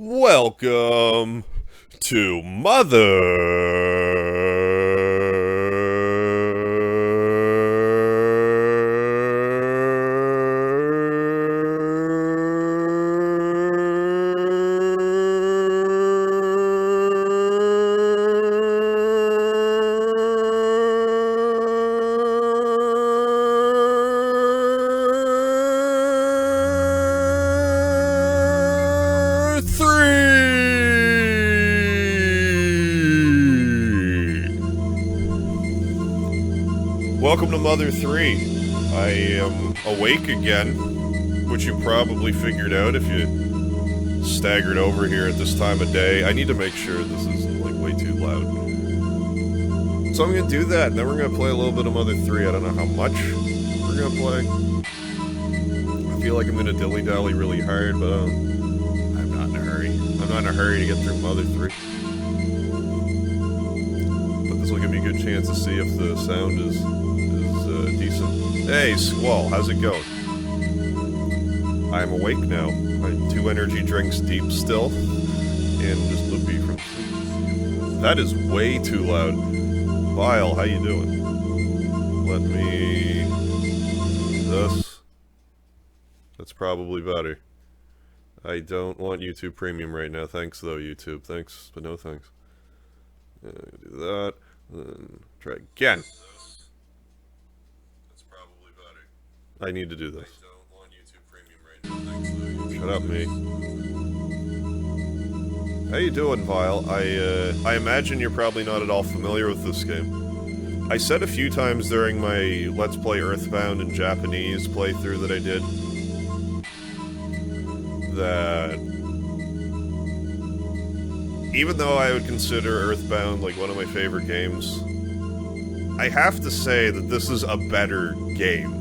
Welcome to Mother Welcome to Mother 3. I am awake again, which you probably figured out if you staggered over here at this time of day. I need to make sure this isn't, like, way too loud. So I'm gonna do that, and then we're gonna play a little bit of Mother 3. I don't know how much we're gonna play. I feel like I'm gonna dilly-dally really hard, but I'm not in a hurry. I'm not in a hurry to get through Mother 3. But this will give me a good chance to see if the sound is decent. Hey, Squall, how's it going? I'm awake now. I'm 2 energy drinks deep still, and just loopy from sleep. That is way too loud. Vile, how you doing? Let me... this. That's probably better. I don't want YouTube Premium right now. Thanks, though, YouTube. Thanks, but no thanks. Do that. Then try again. I need to do this. Shut up, me. How you doing, Vile? I imagine you're probably not at all familiar with this game. I said a few times during my Let's Play Earthbound in Japanese playthrough that I did that even though I would consider Earthbound like one of my favorite games, I have to say that this is a better game.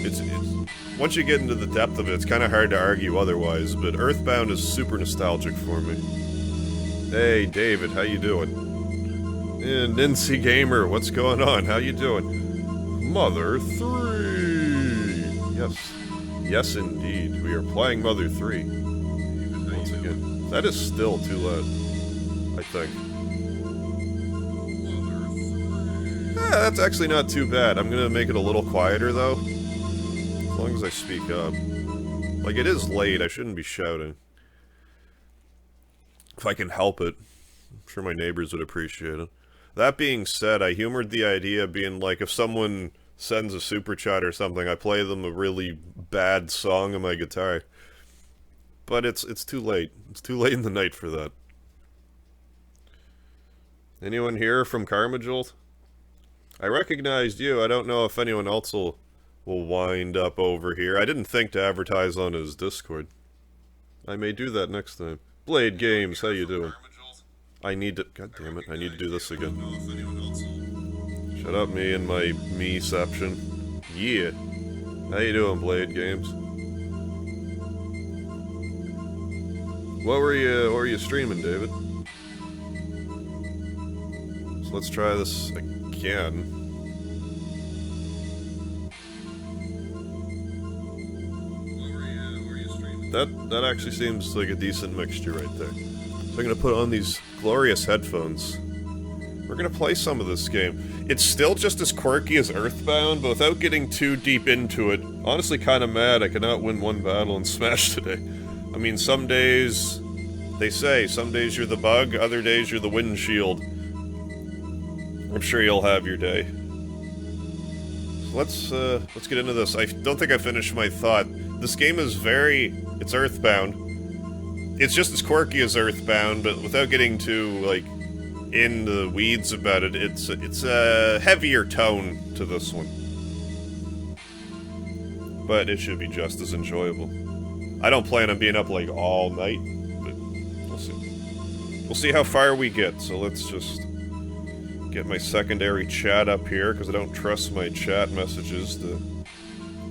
It's once you get into the depth of it, it's kind of hard to argue otherwise, but Earthbound is super nostalgic for me. Hey, David, how you doing? And Nancy Gamer, what's going on? How you doing? Mother 3! Yes. Yes, indeed. We are playing Mother 3. Once again. That is still too loud, I think. That's actually not too bad. I'm gonna make it a little quieter, though. As long as I speak up. Like, it is late, I shouldn't be shouting. If I can help it. I'm sure my neighbors would appreciate it. That being said, I humored the idea of being like, if someone sends a super chat or something, I play them a really bad song on my guitar. But it's too late. It's too late in the night for that. Anyone here from Karma Jolt? I recognized you. I don't know if anyone else will wind up over here. I didn't think to advertise on his Discord. I may do that next time. Blade Games, how you doing? I need to... God damn it, I need to do this again. Shut up, me and my me-ception. Yeah. How you doing, Blade Games? What were you streaming, David? So let's try this again. That actually seems like a decent mixture right there. So I'm gonna put on these glorious headphones. We're gonna play some of this game. It's still just as quirky as Earthbound, but without getting too deep into it. Honestly, kinda mad I cannot win one battle in Smash today. I mean, some days... they say, some days you're the bug, other days you're the windshield. I'm sure you'll have your day. So let's get into this. I don't think I finished my thought. This game is it's Earthbound. It's just as quirky as Earthbound, but without getting too, like, in the weeds about it, it's a heavier tone to this one. But it should be just as enjoyable. I don't plan on being up, like, all night, but we'll see. We'll see how far we get, so let's just get my secondary chat up here, because I don't trust my chat messages to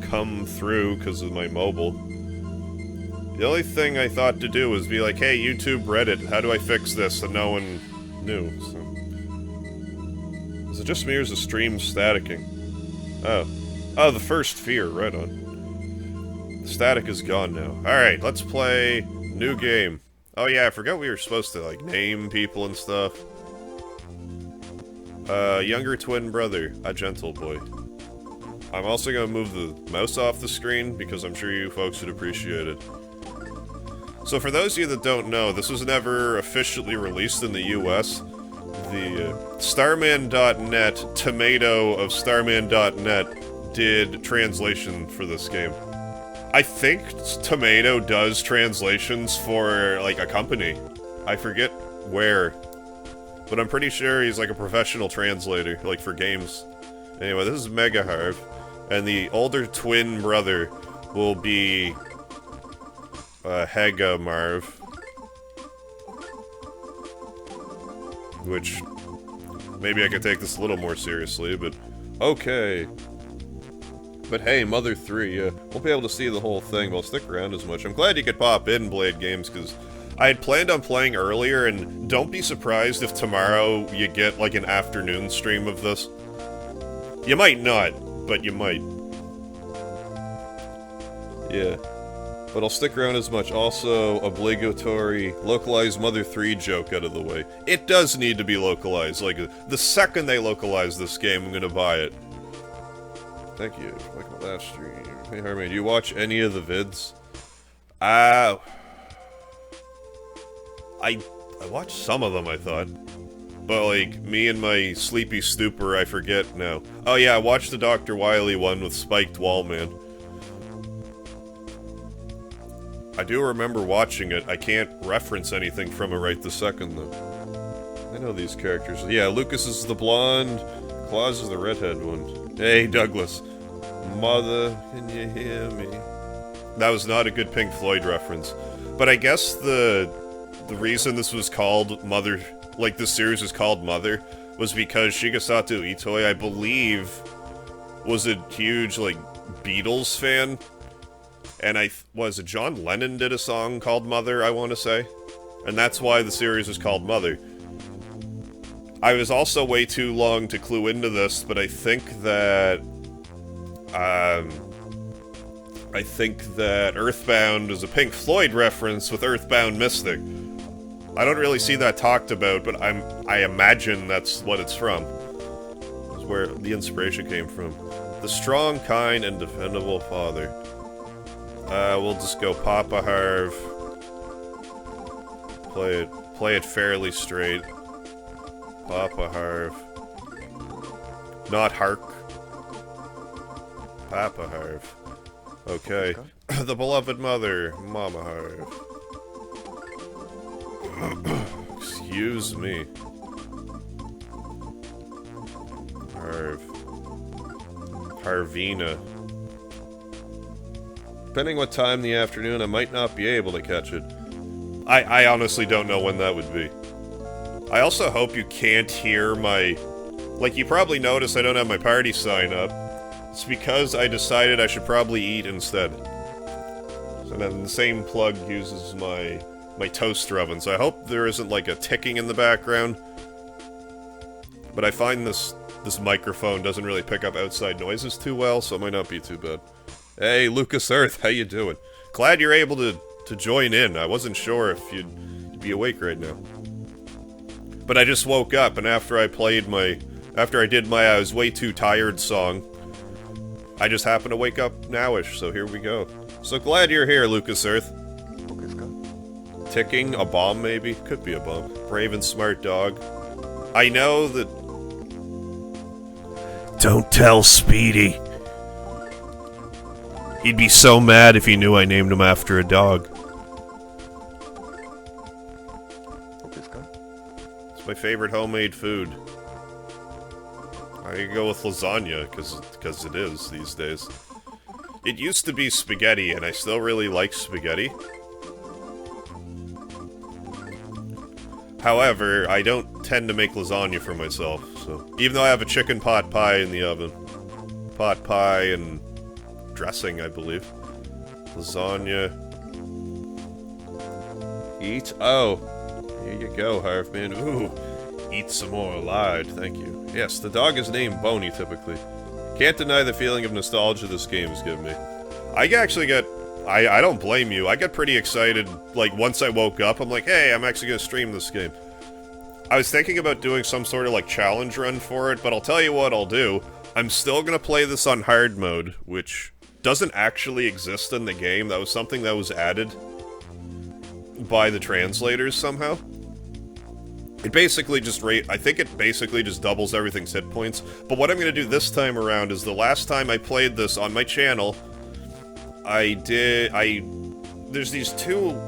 come through because of my mobile. The only thing I thought to do was be like, hey, YouTube, Reddit, how do I fix this? And no one knew, so... Is it just me or is the stream staticking? Oh. Oh, the first fear, right on. Static is gone now. Alright, let's play new game. Oh yeah, I forgot we were supposed to, like, name people and stuff. Younger twin brother, a gentle boy. I'm also gonna move the mouse off the screen, because I'm sure you folks would appreciate it. So for those of you that don't know, this was never officially released in the US. The Starman.net tomato of Starman.net did translation for this game. I think Tomato does translations for, like, a company. I forget where. But I'm pretty sure he's, like, a professional translator, like, for games. Anyway, this is MegaHarv. And the older twin brother will be... MegaHarv. Which... maybe I could take this a little more seriously, but... okay. But hey, Mother 3, won't be able to see the whole thing, but I'll stick around as much. I'm glad you could pop in, Blade Games, because I had planned on playing earlier, and don't be surprised if tomorrow you get, like, an afternoon stream of this. You might not, but you might. Yeah. But I'll stick around as much. Also, obligatory localized Mother 3 joke out of the way. It does need to be localized. Like, the second they localize this game, I'm gonna buy it. Thank you. Like my last stream. Hey, Harmony, do you watch any of the vids? I watched some of them, I thought. But, like, me and my sleepy stupor, I forget now. Oh yeah, I watched the Dr. Wily one with Spiked Wallman. I do remember watching it. I can't reference anything from it right this second, though. I know these characters. Yeah, Lucas is the blonde. Claus is the redhead one. Hey, Douglas. Mother, can you hear me? That was not a good Pink Floyd reference. But I guess the reason this was called Mother, like this series was called Mother, was because Shigesato Itoi, I believe, was a huge, like, Beatles fan. And John Lennon did a song called Mother, I want to say. And that's why the series is called Mother. I was also way too long to clue into this, but I think that Earthbound is a Pink Floyd reference with Earthbound Mystic. I don't really see that talked about, but I imagine that's what it's from. That's where the inspiration came from. The strong, kind, and dependable father. We'll just go Papa Harv. Play it fairly straight. Papa Harv. Not Hark. Papa Harv. Okay. The beloved mother, Mama Harv. Excuse me. Harv. Harvina. Depending what time in the afternoon, I might not be able to catch it. I honestly don't know when that would be. I also hope you can't hear my... like, you probably noticed I don't have my party sign up. It's because I decided I should probably eat instead. So then the same plug uses my toaster oven, so I hope there isn't, like, a ticking in the background. But I find this microphone doesn't really pick up outside noises too well, so it might not be too bad. Hey, Lucas Earth, how you doing? Glad you're able to join in. I wasn't sure if you'd be awake right now. But I just woke up, and after I did my I was way too tired song, I just happened to wake up nowish, so here we go. So glad you're here, Lucas Earth. Ticking? A bomb, maybe? Could be a bomb. Brave and smart dog. I know that... Don't tell Speedy. He'd be so mad if he knew I named him after a dog. It's my favorite homemade food. I go with lasagna, because it is these days. It used to be spaghetti, and I still really like spaghetti. However, I don't tend to make lasagna for myself, so... even though I have a chicken pot pie in the oven. Pot pie and dressing, I believe. Lasagna. Eat? Oh. Here you go, Harvman. Ooh. Eat some more lard, thank you. Yes, the dog is named Boney, typically. Can't deny the feeling of nostalgia this game has given me. I actually got I don't blame you. I got pretty excited, like, once I woke up, I'm like, hey, I'm actually gonna stream this game. I was thinking about doing some sort of, like, challenge run for it, but I'll tell you what I'll do. I'm still gonna play this on hard mode, which doesn't actually exist in the game. That was something that was added by the translators somehow. It basically just I think it basically just doubles everything's hit points. But what I'm gonna do this time around is the last time I played this on my channel, there's these two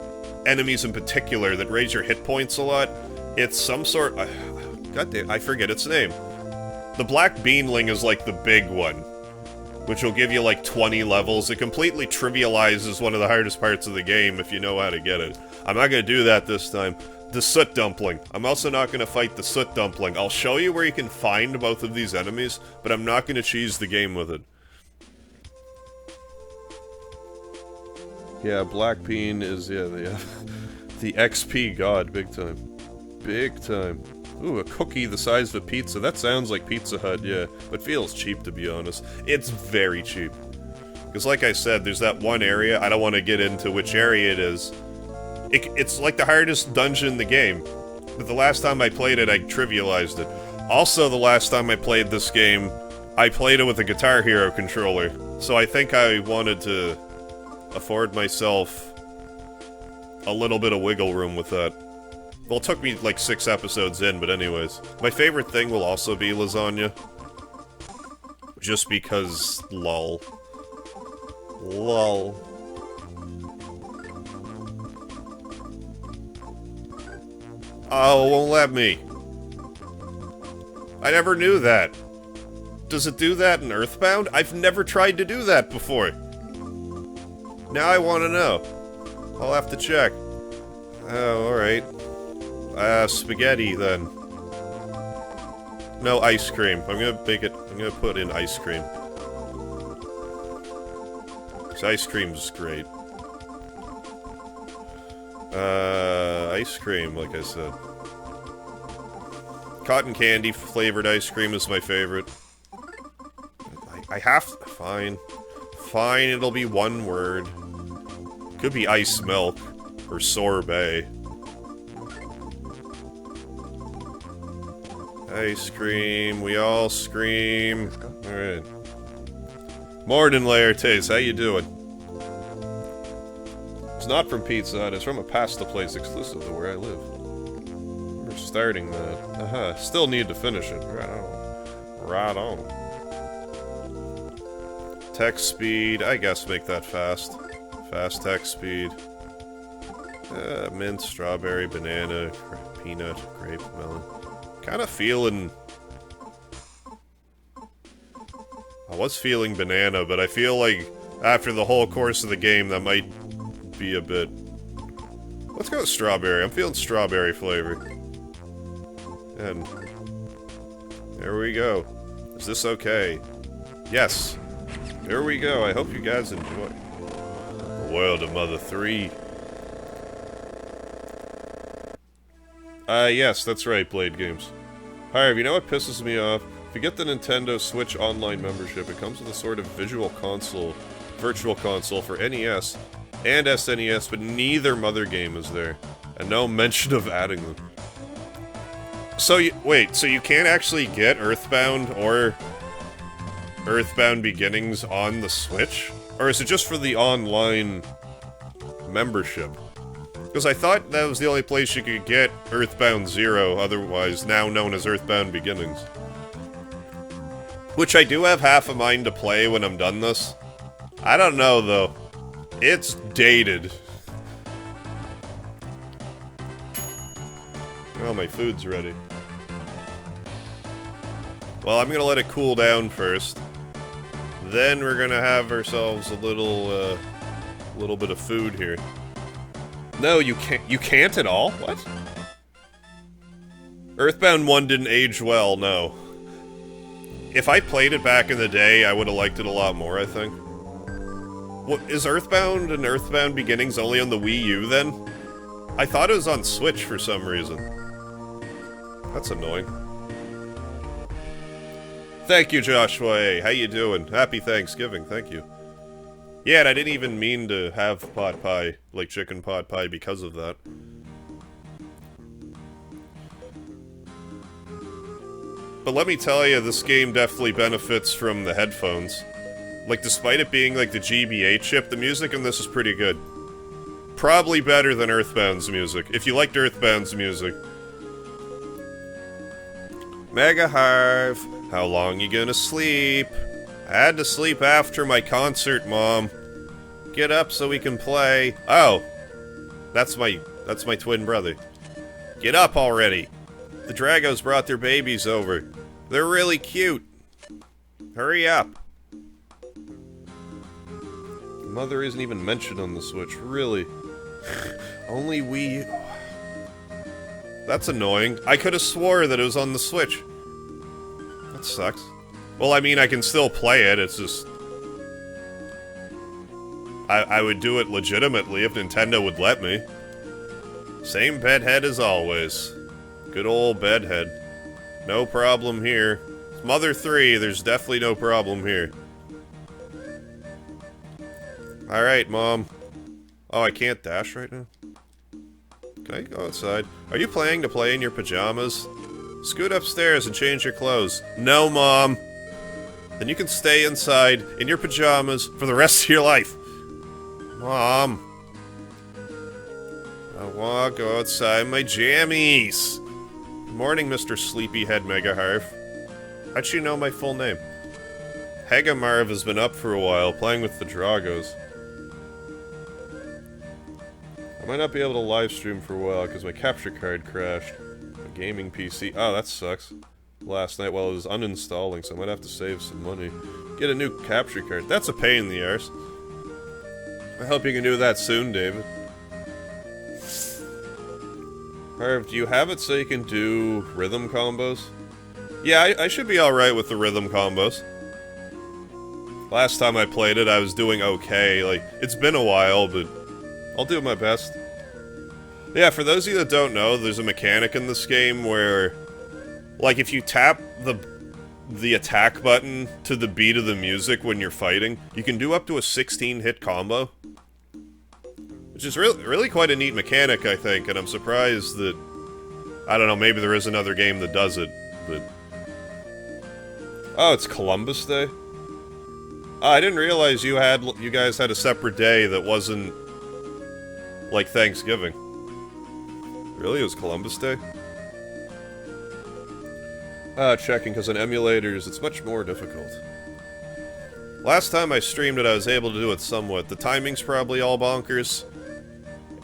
enemies in particular that raise your hit points a lot. It's some sort, god damn, I forget its name. The Black Beanling is like the big one, which will give you like 20 levels. It completely trivializes one of the hardest parts of the game if you know how to get it. I'm not gonna do that this time. The Soot Dumpling. I'm also not gonna fight the Soot Dumpling. I'll show you where you can find both of these enemies, but I'm not gonna cheese the game with it. Yeah, Black Bean is, yeah, the XP god, big time. Big time. Ooh, a cookie the size of a pizza. That sounds like Pizza Hut, yeah. But feels cheap, to be honest. It's very cheap. Because like I said, there's that one area, I don't want to get into which area it is. It's like the hardest dungeon in the game. But the last time I played it, I trivialized it. Also, the last time I played this game, I played it with a Guitar Hero controller. So I think I wanted to afford myself a little bit of wiggle room with that. Well, it took me like 6 episodes in, but anyways. My favorite thing will also be lasagna. Just because, lol. Lol. Oh, it won't let me. I never knew that. Does it do that in Earthbound? I've never tried to do that before. Now I want to know. I'll have to check. Oh, alright. Spaghetti, then. No, ice cream. I'm gonna put in ice cream. 'Cause ice cream's great. Ice cream, like I said. Cotton candy flavored ice cream is my favorite. I have to, fine. Fine, it'll be one word. Could be ice milk, or sorbet. Ice cream, we all scream. Alright. Morning, Laertes, how you doing? It's not from Pizza Hut, it's from a pasta place exclusive to where I live. We're starting that. Still need to finish it. Right on. Right on. Text speed, I guess make that fast. Fast text speed. Mint, strawberry, banana, peanut, grape, melon. Kind of feeling... I was feeling banana, but I feel like after the whole course of the game, that might be a bit... Let's go with strawberry. I'm feeling strawberry flavor. And... there we go. Is this okay? Yes. There we go. I hope you guys enjoy. The World of Mother 3. Yes, that's right, Blade Games. Harv, you know what pisses me off? If you get the Nintendo Switch Online membership, it comes with a sort of virtual console for NES and SNES, but neither Mother game is there, and no mention of adding them. So, wait, so you can't actually get Earthbound or Earthbound Beginnings on the Switch? Or is it just for the online membership? Because I thought that was the only place you could get Earthbound 0, otherwise now known as Earthbound Beginnings. Which I do have half a mind to play when I'm done this. I don't know, though. It's dated. Oh, my food's ready. Well, I'm gonna let it cool down first. Then we're gonna have ourselves a little bit of food here. No, you can't at all? What? Earthbound 1 didn't age well, no. If I played it back in the day, I would have liked it a lot more, I think. What, is Earthbound and Earthbound Beginnings only on the Wii U, then? I thought it was on Switch for some reason. That's annoying. Thank you, Joshua A. How you doing? Happy Thanksgiving, thank you. Yeah, and I didn't even mean to have pot pie, like chicken pot pie, because of that. But let me tell you, this game definitely benefits from the headphones. Like, despite it being like the GBA chip, the music in this is pretty good. Probably better than Earthbound's music, if you liked Earthbound's music. MegaHarv, how long you gonna sleep? I had to sleep after my concert, Mom. Get up so we can play. Oh, that's my twin brother. Get up already. The Dragos brought their babies over. They're really cute. Hurry up. Mother isn't even mentioned on the Switch, really. Only we. That's annoying. I could have swore that it was on the Switch. That sucks. Well, I mean, I can still play it, it's just... I would do it legitimately if Nintendo would let me. Same bedhead as always. Good old bedhead. No problem here. It's Mother 3, there's definitely no problem here. Alright, Mom. Oh, I can't dash right now? Can I go outside? Are you planning to play in your pajamas? Scoot upstairs and change your clothes. No, Mom! Then you can stay inside in your pajamas for the rest of your life. Mom. I wanna go outside in my jammies. Good morning, Mr. Sleepyhead MegaHarv. How'd you know my full name? MegaHarv has been up for a while, playing with the Dragos. I might not be able to live stream for a while because my capture card crashed. My gaming PC. Oh, that sucks. Last night while it was uninstalling, so I might have to save some money. Get a new capture card. That's a pain in the arse. I hope you can do that soon, David. Harv, do you have it so you can do rhythm combos? Yeah, I should be alright with the rhythm combos. Last time I played it, I was doing okay. Like, it's been a while, but I'll do my best. Yeah, for those of you that don't know, there's a mechanic in this game where, like, if you tap the attack button to the beat of the music when you're fighting, you can do up to a 16-hit combo. Which is really quite a neat mechanic, I think, and I'm surprised that... I don't know, maybe there is another game that does it, but... Oh, it's Columbus Day? Oh, I didn't realize you guys had a separate day that wasn't... like Thanksgiving. Really? It was Columbus Day? Checking, because on emulators, it's much more difficult. Last time I streamed it, I was able to do it somewhat. The timing's probably all bonkers.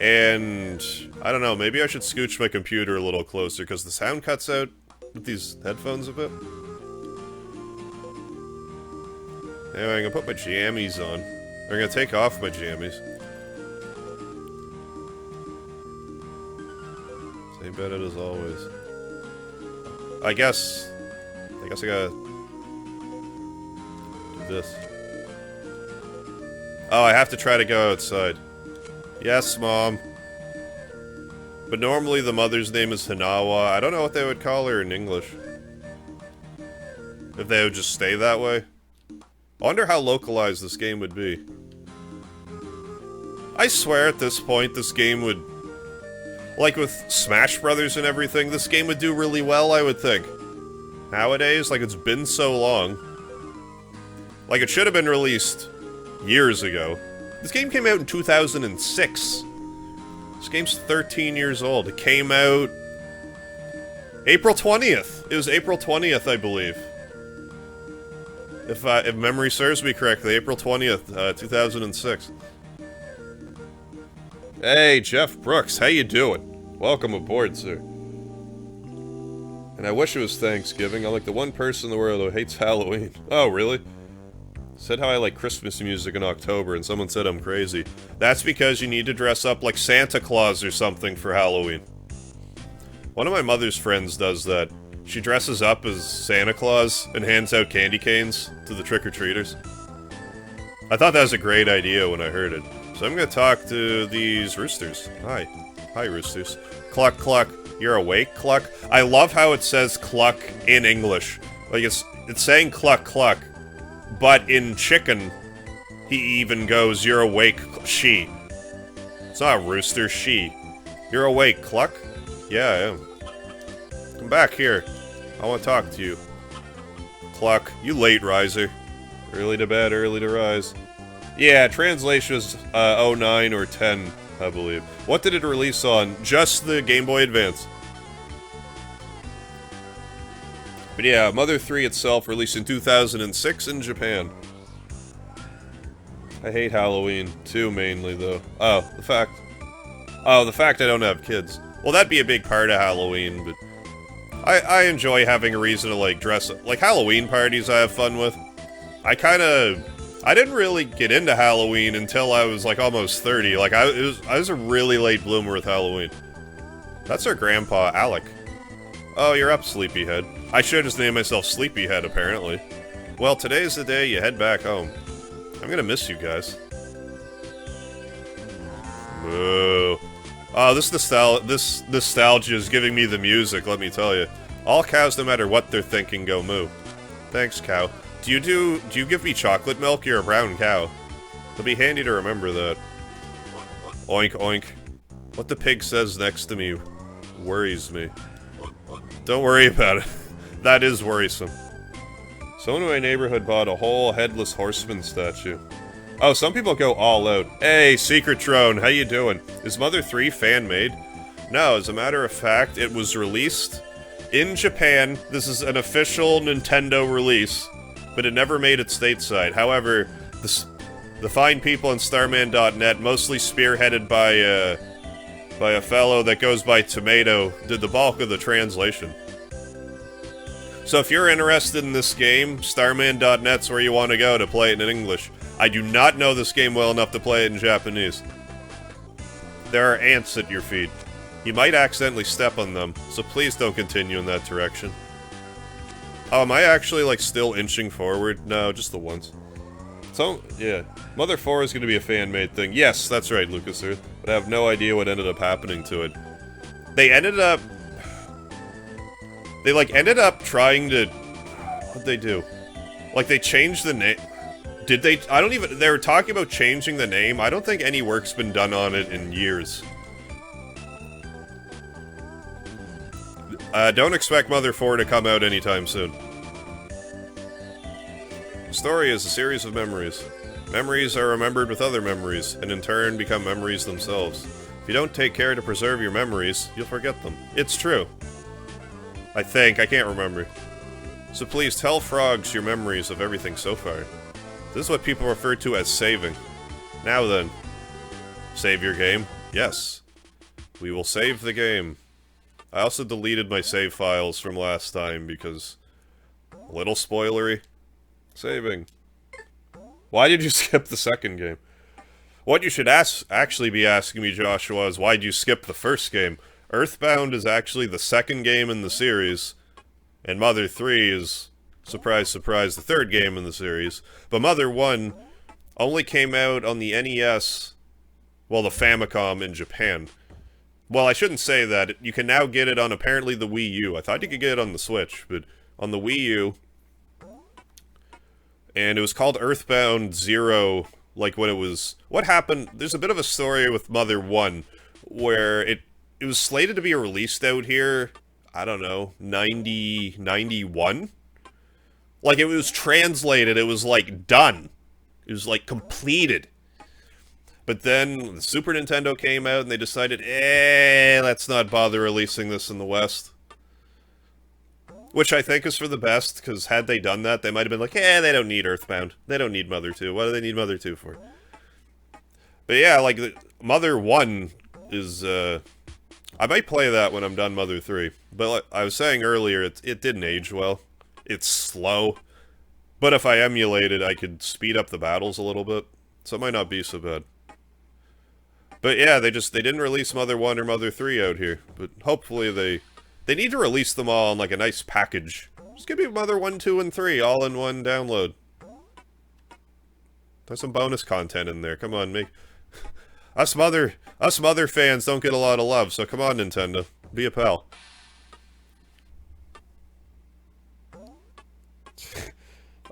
And... I don't know, maybe I should scooch my computer a little closer, because the sound cuts out with these headphones a bit. Anyway, I'm gonna put my jammies on. I'm gonna take off my jammies. Same bed as always. I guess I gotta do this. Oh, I have to try to go outside. Yes, Mom. But normally the mother's name is Hanawa. I don't know what they would call her in English. If they would just stay that way. I wonder how localized this game would be. I swear at this point this game would... like with Smash Brothers and everything, this game would do really well, I would think. Nowadays, like, it's been so long. Like, it should have been released years ago. This game came out in 2006. This game's 13 years old. It came out... April 20th! It was April 20th, I believe. If memory serves me correctly, April 20th, 2006. Hey, Jeff Brooks, how you doing? Welcome aboard, sir. And I wish it was Thanksgiving. I'm like the one person in the world who hates Halloween. Oh, really? Said how I like Christmas music in October, and someone said I'm crazy. That's because you need to dress up like Santa Claus or something for Halloween. One of my mother's friends does that. She dresses up as Santa Claus and hands out candy canes to the trick-or-treaters. I thought that was a great idea when I heard it. So I'm gonna talk to these roosters. Hi. Hi, roosters. Cluck, cluck. You're awake, cluck? I love how it says cluck in English. Like, it's saying cluck, cluck, but in chicken, He even goes, "You're awake, she." It's not a rooster, she. "You're awake, Cluck?" "Yeah, I am." "Come back here. I want to talk to you." "Cluck, you late riser." Early to bed, early to rise. Yeah, translation was 09 or 10, I believe. What did it release on? Just the Game Boy Advance. But yeah, Mother 3 itself released in 2006 in Japan. I hate Halloween, too, mainly, though. Oh, the fact I don't have kids. Well, that'd be a big part of Halloween, but I enjoy having a reason to, like, dress up. Like, Halloween parties I have fun with. I didn't really get into Halloween until I was, like, almost 30. Like, I was a really late bloomer with Halloween. That's our grandpa, Alec. Oh, you're up, Sleepyhead. I should just name myself Sleepyhead, apparently. Well, today's the day you head back home. I'm gonna miss you guys. Moo. Oh, this nostalgia is giving me the music, let me tell you. All cows, no matter what they're thinking, go moo. Thanks, cow. Do you give me chocolate milk? You're a brown cow. It'll be handy to remember that. Oink, oink. What the pig says next to me worries me. Don't worry about it. That is worrisome. Someone in my neighborhood bought a whole Headless Horseman statue. Oh, some people go all out. Hey, Secret Drone, how you doing? Is Mother 3 fan-made? No, as a matter of fact, it was released in Japan. This is an official Nintendo release, but it never made it stateside. However, the fine people in Starman.net, mostly spearheaded by a fellow that goes by Tomato, did the bulk of the translation. So if you're interested in this game, Starman.net's where you want to go to play it in English. I do not know this game well enough to play it in Japanese. There are ants at your feet. You might accidentally step on them, so please don't continue in that direction. Oh, am I actually, like, still inching forward? No, just the once. So, yeah. Mother 4 is going to be a fan-made thing. Yes, that's right, Lucas Earth. But I have no idea what ended up happening to it. They ended up... They, like, ended up trying to... What'd they do? Like, they changed the name... Did they... I don't even... They were talking about changing the name. I don't think any work's been done on it in years. Don't expect Mother 4 to come out anytime soon. The story is a series of memories. Memories are remembered with other memories, and in turn become memories themselves. If you don't take care to preserve your memories, you'll forget them. It's true. I think. I can't remember. So please tell frogs your memories of everything so far. This is what people refer to as saving. Now then. Save your game? Yes. We will save the game. I also deleted my save files from last time because... A little spoilery. Saving. Why did you skip the second game? What you should actually be asking me, Joshua, is why did you skip the first game? Earthbound is actually the second game in the series, and Mother 3 is, surprise, surprise, the third game in the series. But Mother 1 only came out on the NES, well, the Famicom in Japan. Well, I shouldn't say that. You can now get it on, apparently, the Wii U. I thought you could get it on the Switch, but on the Wii U. And it was called Earthbound Zero, like when it was... What happened... There's a bit of a story with Mother 1, where it was slated to be released out here, I don't know, 91? Like, it was translated, it was, like, done. It was, like, completed. But then the Super Nintendo came out, and they decided, let's not bother releasing this in the West. Which I think is for the best, because had they done that, they might have been like, they don't need Earthbound. They don't need Mother 2. What do they need Mother 2 for? But yeah, like, Mother 1 is, I might play that when I'm done Mother 3. But like I was saying earlier, it didn't age well. It's slow. But if I emulated, I could speed up the battles a little bit. So it might not be so bad. But yeah, they didn't release Mother 1 or Mother 3 out here. But hopefully they need to release them all in like a nice package. Just give me Mother 1, 2, and 3 all in one download. There's some bonus content in there. Come on, me. Us Mother fans don't get a lot of love, so come on, Nintendo. Be a pal.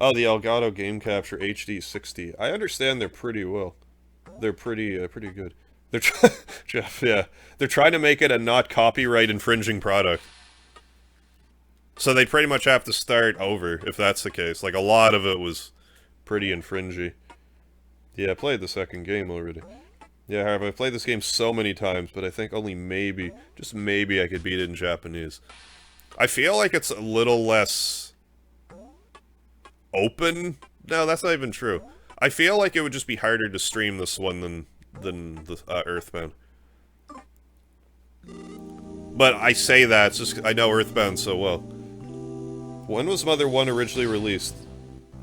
Oh, the Elgato Game Capture HD 60. I understand they're pretty well. They're pretty good. They're Jeff, yeah. They're trying to make it a not copyright infringing product. So they pretty much have to start over if that's the case. Like a lot of it was pretty infringy. Yeah, I played the second game already. Yeah, however, I've played this game so many times, but I think only maybe, just maybe I could beat it in Japanese. I feel like it's a little less open. No, that's not even true. I feel like it would just be harder to stream this one than the Earthbound. But I say that, it's just I know Earthbound so well. When was Mother 1 originally released?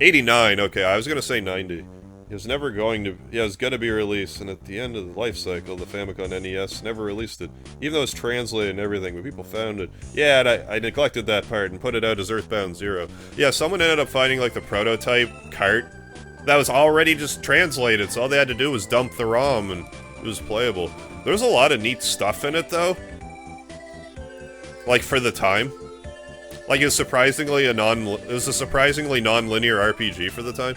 89, okay, I was gonna say 90. It was never going to... Yeah, it was gonna be released, and at the end of the life cycle, the Famicom NES never released it. Even though it's translated and everything, but people found it. Yeah, and I neglected that part and put it out as Earthbound 0. Yeah, someone ended up finding, like, the prototype cart that was already just translated, so all they had to do was dump the ROM, and it was playable. There was a lot of neat stuff in it, though. Like, for the time. Like, it was surprisingly a surprisingly non-linear RPG for the time.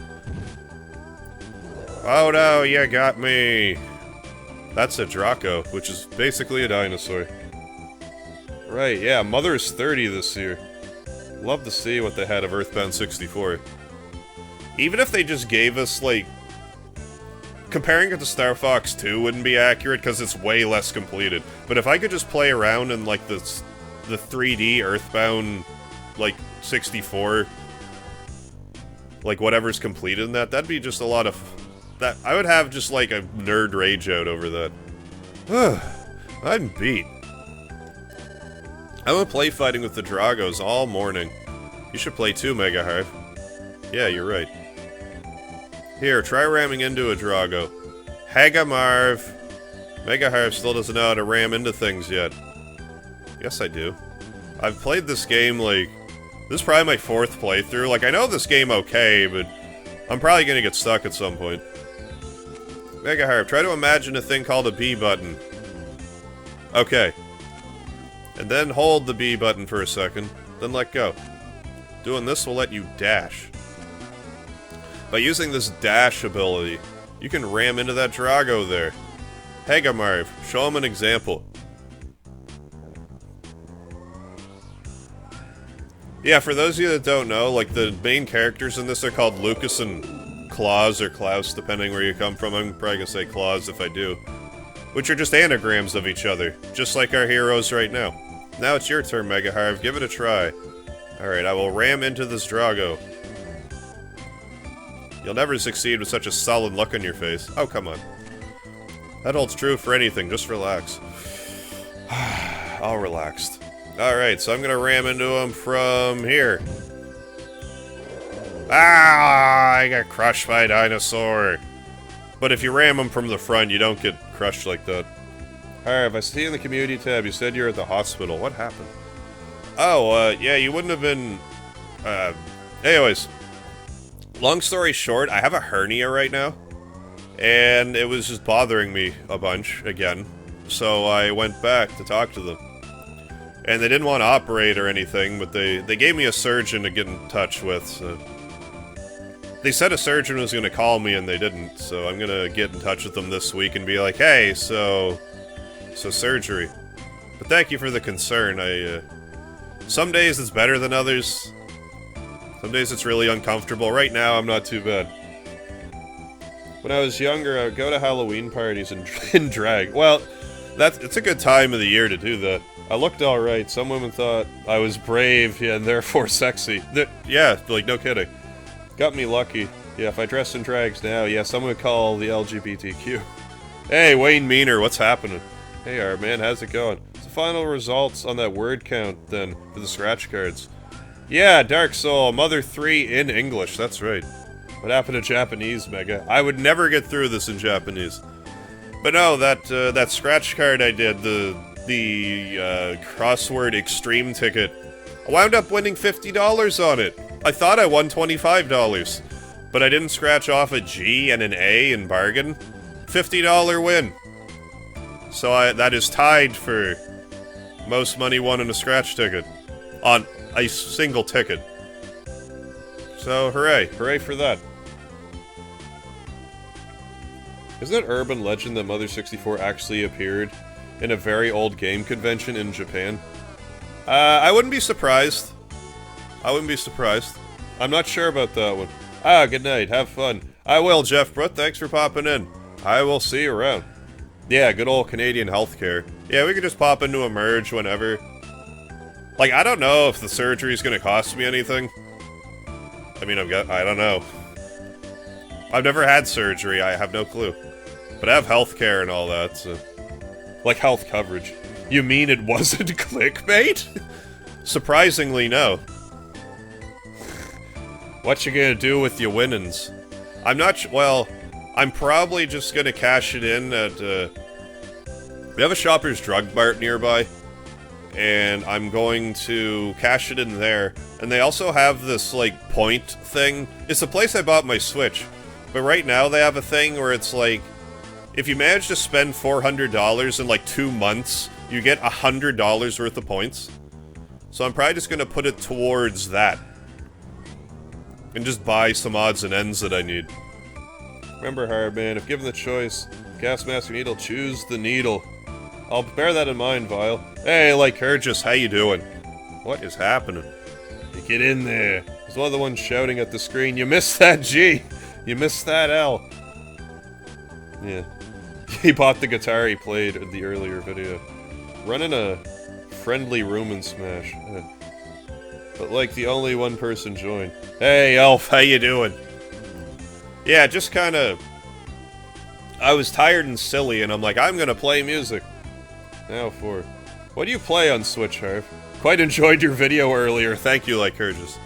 Oh no, you got me! That's a Draco, which is basically a dinosaur. Right, yeah, Mother's 30 this year. Love to see what they had of Earthbound 64. Even if they just gave us, like... Comparing it to Star Fox 2 wouldn't be accurate, because it's way less completed. But if I could just play around in, like, the 3D Earthbound, like, 64... Like, whatever's completed in that, that'd be just a lot of... That I would have just like a nerd rage out over that. I'm beat. I went play fighting with the Dragos all morning. You should play too, MegaHarv. Yeah, you're right. Here, try ramming into a Drago. Hagamarv. MegaHarv still doesn't know how to ram into things yet. Yes, I do. I've played this game like... This is probably my 4th playthrough. Like, I know this game okay, but I'm probably gonna get stuck at some point. MegaHarv, try to imagine a thing called a B button. Okay. And then hold the B button for a second, then let go. Doing this will let you dash. By using this dash ability, you can ram into that Drago there. Hagamarv, show him an example. Yeah, for those of you that don't know, like, the main characters in this are called Lucas and Claus, or Klaus, depending where you come from. I'm probably gonna say Claus if I do. Which are just anagrams of each other, just like our heroes right now. Now it's your turn, MegaHarv. Give it a try. Alright, I will ram into this Drago. You'll never succeed with such a solid look on your face. Oh, come on. That holds true for anything. Just relax. All relaxed. Alright, so I'm gonna ram into him from here. Ah! I got crushed by a dinosaur. But if you ram him from the front, you don't get crushed like that. Alright, I see in the community tab, you said you're at the hospital. What happened? Oh, yeah, you wouldn't have been... anyways. Long story short, I have a hernia right now. And it was just bothering me a bunch, again. So I went back to talk to them. And they didn't want to operate or anything, but they gave me a surgeon to get in touch with, so... They said a surgeon was going to call me, and they didn't, so I'm going to get in touch with them this week and be like, hey, so surgery. But thank you for the concern. Some days it's better than others. Some days it's really uncomfortable. Right now, I'm not too bad. When I was younger, I would go to Halloween parties in drag. Well, it's a good time of the year to do that. I looked alright. Some women thought I was brave, yeah, and therefore sexy. Yeah, like, no kidding. Got me lucky. Yeah, if I dress in drags now, yeah, someone would call the LGBTQ. Hey, Wayne Meaner, what's happening? Hey, our man, how's it going? What's the final results on that word count, then, for the scratch cards? Yeah, Dark Soul, Mother 3 in English, that's right. What happened to Japanese, Mega? I would never get through this in Japanese. But no, that scratch card I did, the crossword extreme ticket, I wound up winning $50 on it. I thought I won $25, but I didn't scratch off a G and an A in bargain. $50 win. So that is tied for most money won in a scratch ticket. On a single ticket. So, hooray. Hooray for that. Isn't it urban legend that Mother 64 actually appeared in a very old game convention in Japan? I wouldn't be surprised. I wouldn't be surprised. I'm not sure about that one. Ah, good night. Have fun. I will, Jeff Brutt. Thanks for popping in. I will see you around. Yeah, good old Canadian healthcare. Yeah, we could just pop into a merge whenever. Like, I don't know if the surgery's gonna cost me anything. I mean, I don't know. I've never had surgery. I have no clue. But I have healthcare and all that, so... Like, health coverage. You mean it wasn't clickbait? Surprisingly, no. What you gonna do with your winnings? I'm not well, I'm probably just gonna cash it in at, we have a Shoppers Drug Mart nearby, and I'm going to cash it in there. And they also have this, like, point thing. It's the place I bought my Switch. But right now they have a thing where it's like, if you manage to spend $400 in, like, 2 months, you get $100 worth of points. So I'm probably just gonna put it towards that. And just buy some odds and ends that I need. Remember, Hardman, if given the choice, gas mask or needle, choose the needle. I'll bear that in mind, Vile. Hey, Lycurgus, how you doing? What is happening? You get in there. There's one of the ones shouting at the screen. You missed that G! You missed that L. Yeah. He bought the guitar he played in the earlier video. Running a friendly room and smash. But like the only one person joined. Hey, Elf, how you doing? Yeah, just kinda... I was tired and silly, and I'm like, I'm gonna play music. Now for... What do you play on Switch, Harv? Quite enjoyed your video earlier, thank you, Lycurgus.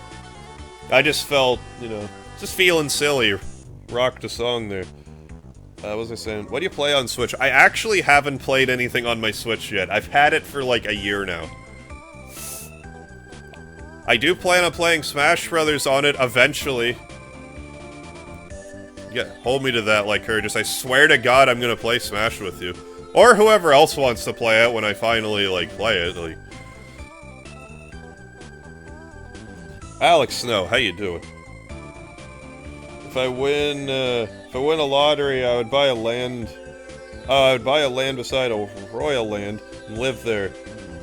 I just felt, you know, just feeling silly. Rocked a song there. What was I saying? What do you play on Switch? I actually haven't played anything on my Switch yet. I've had it for like a year now. I do plan on playing Smash Brothers on it eventually. Yeah, hold me to that, Lycurgus. I swear to God I'm gonna play Smash with you. Or whoever else wants to play it when I finally, like, play it, like... Alex Snow, how you doing? If I win a lottery, I would buy a land... I would buy a land beside a royal land and live there.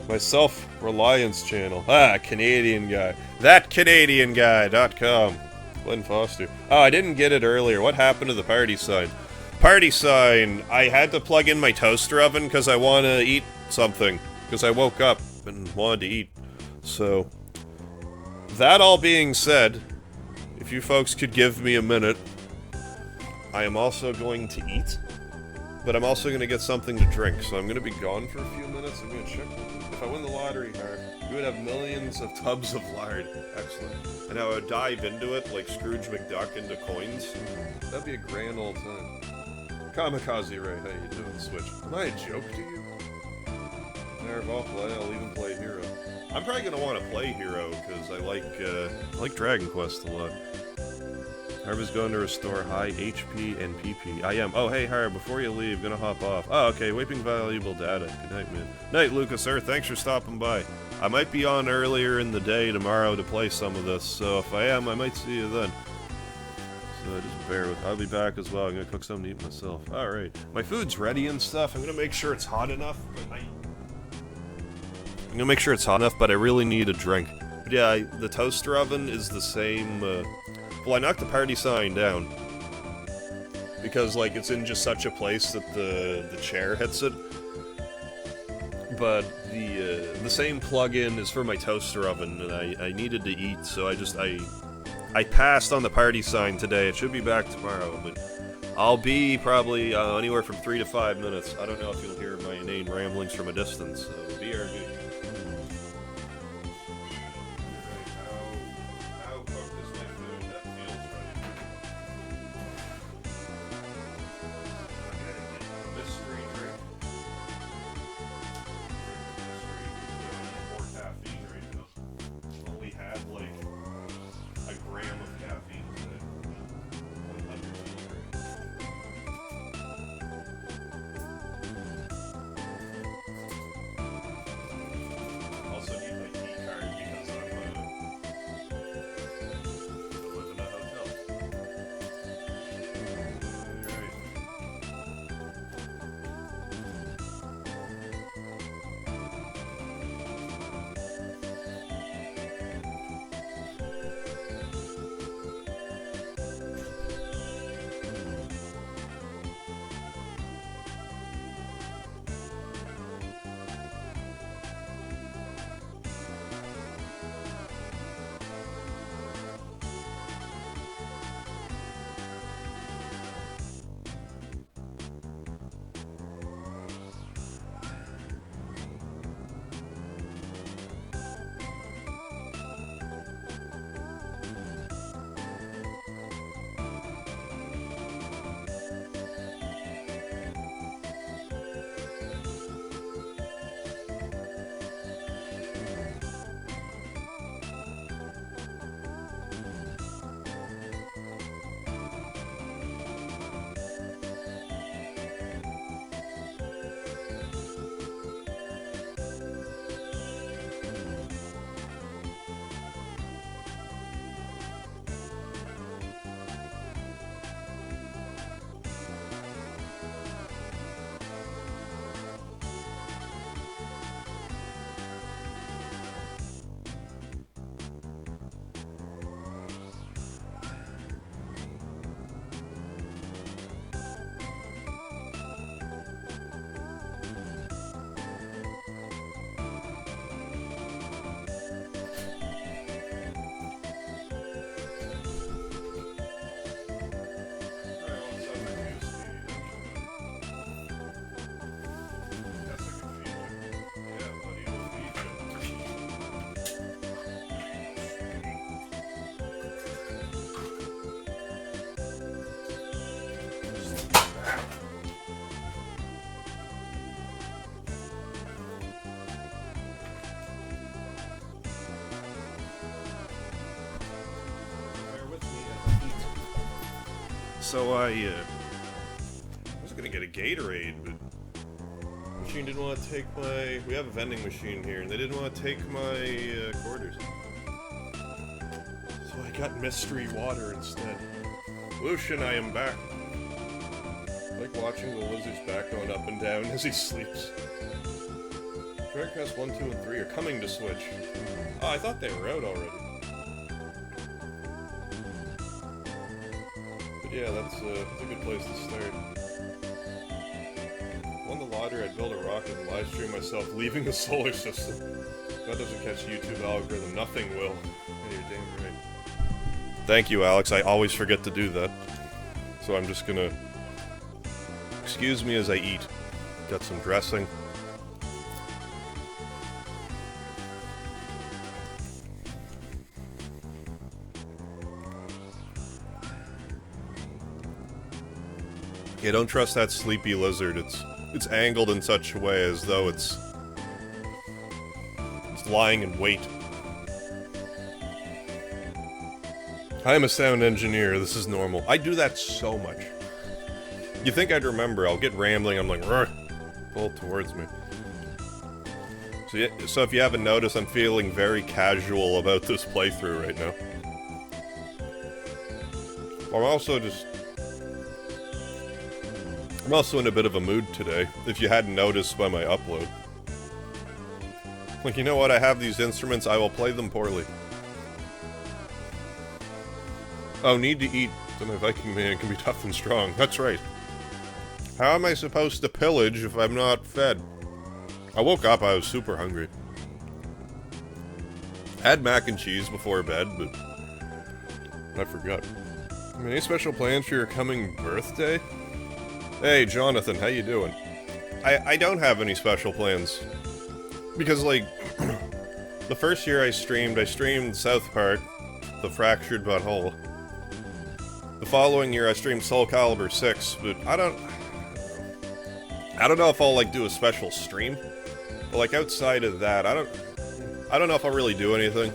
My self-reliance channel. Ah, Canadian guy. ThatCanadianGuy.com. Glenn Foster. Oh, I didn't get it earlier. What happened to the party sign? Party sign! I had to plug in my toaster oven because I want to eat something. Because I woke up and wanted to eat. So, that all being said, if you folks could give me a minute, I am also going to eat. But I'm also going to get something to drink, so I'm going to be gone for a few minutes. I'm going to check. If I win the lottery, you would have millions of tubs of lard. Excellent. And I would dive into it like Scrooge McDuck into coins. That'd be a grand old time. Kamikaze Ray, how you doing, Switch? Am I a joke to you? Nerve, I'll play. I'll even play Hero. I'm probably going to want to play Hero, because I like Dragon Quest a lot. Harv is going to restore high HP and PP. I am. Oh, hey, Harv, before you leave, gonna hop off. Oh, okay, wiping valuable data. Good night, man. Night, Lucas, sir. Thanks for stopping by. I might be on earlier in the day tomorrow to play some of this, so if I am, I might see you then. So just bear with. I'll be back as well. I'm gonna cook something to eat myself. Alright. My food's ready and stuff. I'm gonna make sure it's hot enough, but I'm gonna make sure it's hot enough, but I really need a drink. But yeah, the toaster oven is the same, well, I knocked the party sign down. Because, like, it's in just such a place that the chair hits it. But the same plug-in is for my toaster oven, and I needed to eat, so I passed on the party sign today. It should be back tomorrow, but I'll be probably anywhere from 3 to 5 minutes. I don't know if you'll hear my inane ramblings from a distance, so BRB. so I was gonna get a Gatorade, but machine didn't want to take my... We have a vending machine here, and they didn't want to take my quarters. So I got mystery water instead. Lucian, I am back. I like watching the lizard's back going up and down as he sleeps. Dragoncast 1, 2, and 3 are coming to Switch. Oh, I thought they were out already. But yeah, that's a good place to start. Won the lottery, I'd build a rocket and live stream myself leaving the solar system. If that doesn't catch the YouTube algorithm, nothing will. Yeah, you're damn right. Thank you, Alex. I always forget to do that. So I'm just gonna... Excuse me as I eat. Got some dressing. Yeah, don't trust that sleepy lizard. It's angled in such a way as though it's lying in wait. I am a sound engineer, this is normal. I do that so much. You think I'd remember, I'll get rambling, I'm like, "Rrr," pull it towards me. So if you haven't noticed, I'm feeling very casual about this playthrough right now. I'm also in a bit of a mood today, if you hadn't noticed by my upload. Like, you know what, I have these instruments, I will play them poorly. Oh, need to eat, so my Viking man can be tough and strong. That's right. How am I supposed to pillage if I'm not fed? I woke up, I was super hungry. I had mac and cheese before bed, but I forgot. Any special plans for your coming birthday? Hey, Jonathan, how you doing? I don't have any special plans. Because, like, the first year I streamed South Park, The Fractured Butthole. The following year I streamed Soul Calibur 6, but I don't know if I'll, like, do a special stream. But, like, outside of that, I don't know if I'll really do anything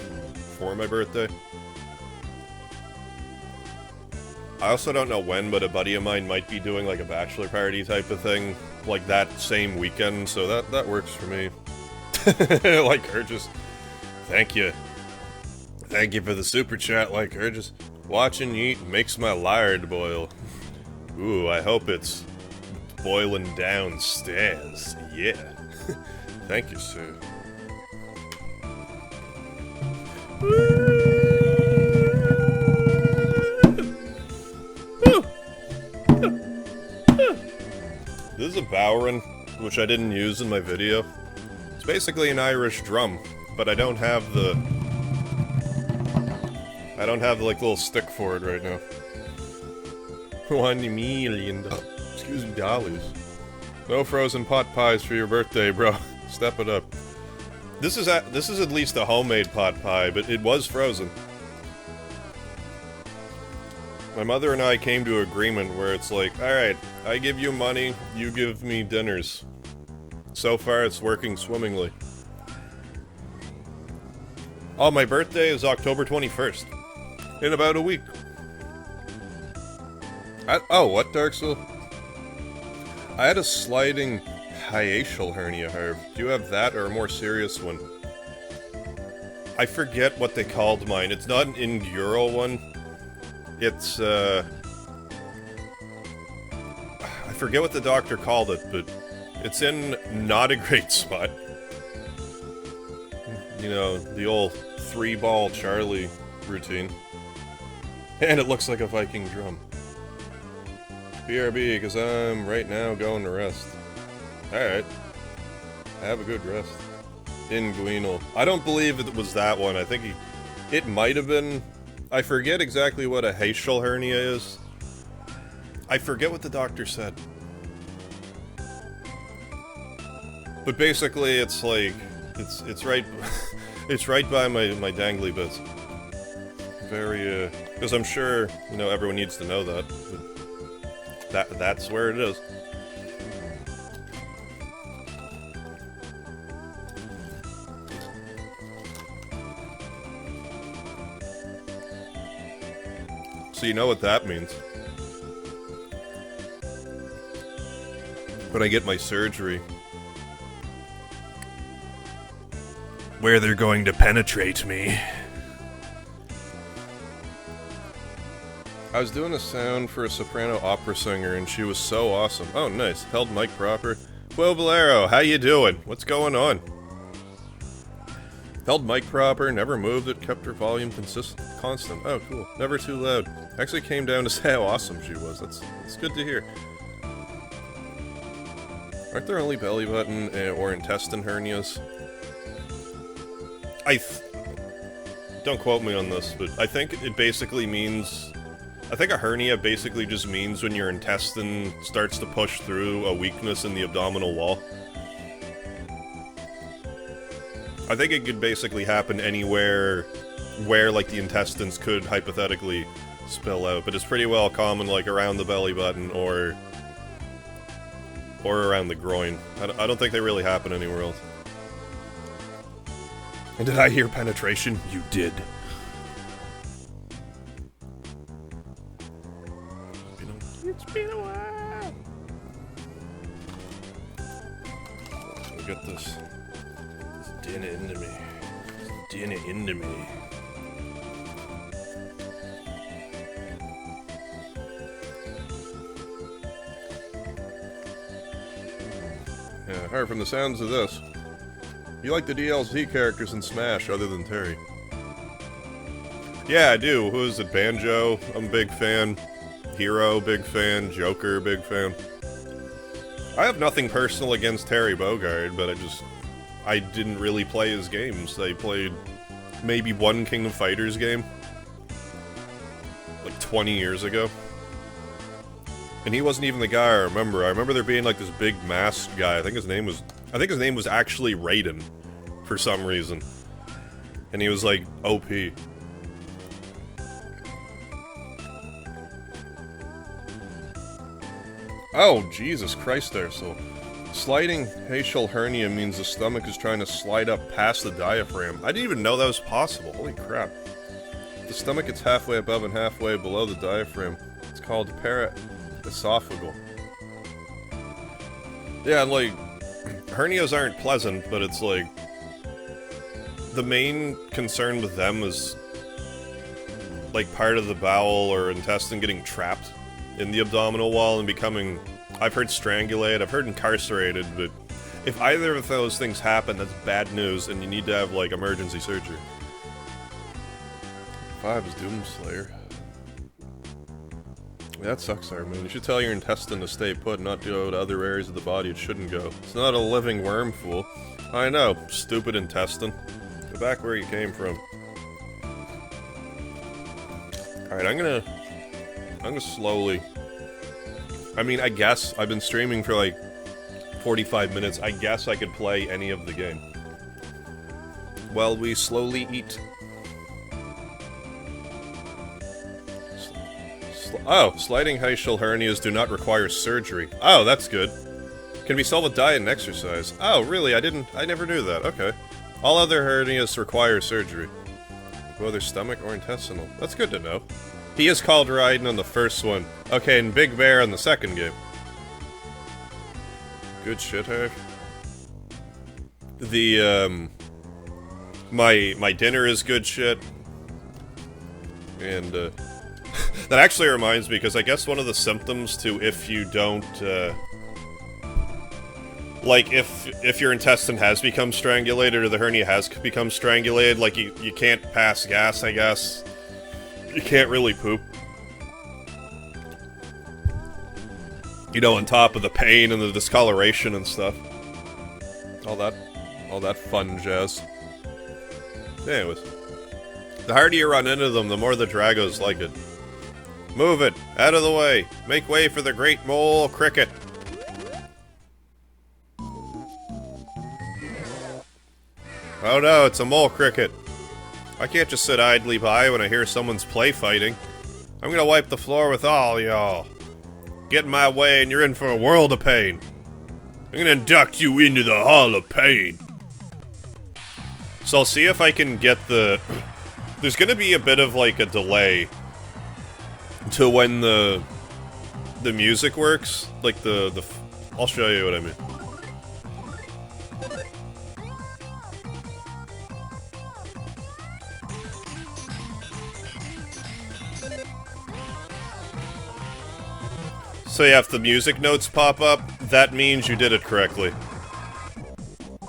for my birthday. I also don't know when, but a buddy of mine might be doing, like, a bachelor party type of thing, like, that same weekend, so that works for me. Like Urges. Thank you. Thank you for the super chat, like Urges. Watching you eat makes my lard boil. Ooh, I hope it's boiling downstairs. Yeah. Thank you, sir. This is a Bowrin, which I didn't use in my video. It's basically an Irish drum, but I don't have the like little stick for it right now. $1 million. Excuse me, dollars. No frozen pot pies for your birthday, bro. Step it up. This is at least a homemade pot pie, but it was frozen. My mother and I came to an agreement where it's like, alright, I give you money, you give me dinners. So far, it's working swimmingly. Oh, my birthday is October 21st. In about a week. Oh, what, Dark Soul? I had a sliding hiatal hernia, Harv. Do you have that or a more serious one? I forget what they called mine. It's not an ingural one. It's, I forget what the doctor called it, but it's in not a great spot. You know, the old 3-ball Charlie routine. And it looks like a Viking drum. BRB, because I'm right now going to rest. Alright. Have a good rest. Inguinal. I don't believe it was that one. I think it might have been... I forget exactly what a hiatal hernia is. I forget what the doctor said. But basically, it's like... It's right... it's right by my dangly bits. Very, because I'm sure, you know, everyone needs to know that. But that's where it is. So you know what that means. when I get my surgery. Where they're going to penetrate me. I was doing a sound for a soprano opera singer, and she was so awesome. Oh, nice. Held mic proper. Quobolero, how you doing? What's going on? Held mic proper, never moved it, kept her volume constant. Oh, cool. Never too loud. Actually came down to say how awesome she was. That's good to hear. Aren't there only belly button or intestine hernias? Don't quote me on this, but I think it basically means... I think a hernia basically just means when your intestine starts to push through a weakness in the abdominal wall. I think it could basically happen anywhere where, like, the intestines could hypothetically spill out, but it's pretty well common, like, around the belly button or around the groin. I don't think they really happen anywhere else. And did I hear penetration? You did. It's been a while. Let me get this dinner into me. Dinner into me. Yeah, Harv, from the sounds of this, you like the DLC characters in Smash other than Terry? Yeah, I do. Who is it? Banjo? I'm a big fan. Hero, big fan. Joker, big fan. I have nothing personal against Terry Bogard, but I didn't really play his games. I played maybe one King of Fighters game. Like 20 years ago. And he wasn't even the guy I remember. I remember there being like this big masked guy. I think his name was actually Raiden, for some reason. And he was like OP. Oh, Jesus Christ there, so... Sliding facial hernia means the stomach is trying to slide up past the diaphragm. I didn't even know that was possible, holy crap. The stomach gets halfway above and halfway below the diaphragm. It's called para-esophageal. Yeah, like, hernias aren't pleasant, but it's like... The main concern with them is... like, part of the bowel or intestine getting trapped in the abdominal wall and becoming... I've heard strangulated, I've heard incarcerated, but if either of those things happen, that's bad news, and you need to have, like, emergency surgery. 5 is Doomslayer. That sucks there, man. You should tell your intestine to stay put, not go to other areas of the body it shouldn't go. It's not a living worm, fool. I know, stupid intestine. Go back where you came from. Alright, I'm gonna slowly... I mean, I guess I've been streaming for like 45 minutes. I guess I could play any of the game. While we slowly eat. Sliding facial hernias do not require surgery. Oh, that's good. Can be solved with diet and exercise. Oh, really? I never knew that. Okay. All other hernias require surgery. Whether stomach or intestinal. That's good to know. He is called Raiden on the first one. Okay, and Big Bear on the second game. Good shit, Harv. The, my dinner is good shit. And, that actually reminds me, because I guess one of the symptoms to if you don't, like, if your intestine has become strangulated, or the hernia has become strangulated, like, you can't pass gas, I guess. You can't really poop. You know, on top of the pain and the discoloration and stuff. All that fun jazz. Anyways. The harder you run into them, the more the Dragos like it. Move it! Out of the way! Make way for the great mole cricket! Oh no, it's a mole cricket. I can't just sit idly by when I hear someone's play fighting. I'm gonna wipe the floor with all y'all. Get in my way and you're in for a world of pain. I'm gonna induct you into the Hall of Pain. So I'll see if I can get the... There's gonna be a bit of, like, a delay to when the music works. Like, the I'll show you what I mean. So yeah, if the music notes pop up, that means you did it correctly.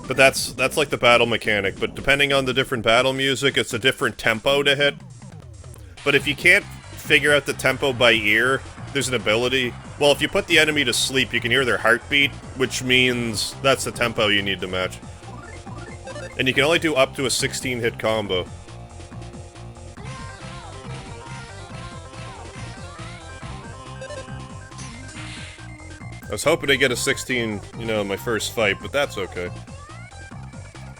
But that's like the battle mechanic, but depending on the different battle music, it's a different tempo to hit. But if you can't figure out the tempo by ear, there's an ability. Well, if you put the enemy to sleep, you can hear their heartbeat, which means that's the tempo you need to match. And you can only do up to a 16-hit combo. I was hoping to get a 16, you know, in my first fight, but that's okay.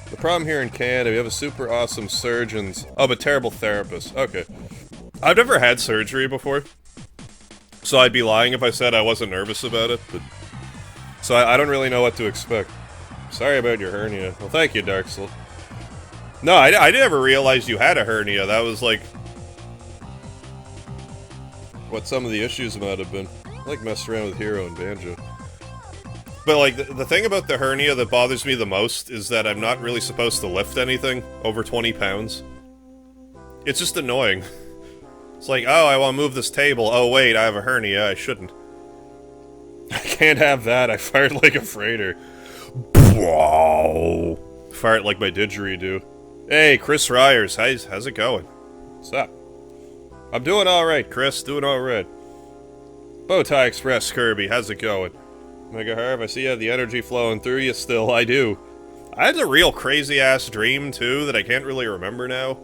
The problem here in Canada, we have a super awesome surgeons. Oh, but terrible therapists. Okay. I've never had surgery before, so I'd be lying if I said I wasn't nervous about it, but... So I don't really know what to expect. Sorry about your hernia. Well, thank you, Dark Soul. No, I never realized you had a hernia. That was, like... what some of the issues might have been. I like messing around with Hero and Banjo. But, like, the thing about the hernia that bothers me the most is that I'm not really supposed to lift anything over 20 pounds. It's just annoying. It's like, oh, I want to move this table. Oh, wait, I have a hernia. I shouldn't. I can't have that. I fired like a freighter. Wow. Fart like my didgeridoo. Hey, Chris Ryers. How's it going? What's up? I'm doing alright, Chris. Doing alright. Bowtie Express, Kirby. How's it going? MegaHarv, I see you have the energy flowing through you still. I do. I had a real crazy-ass dream, too, that I can't really remember now.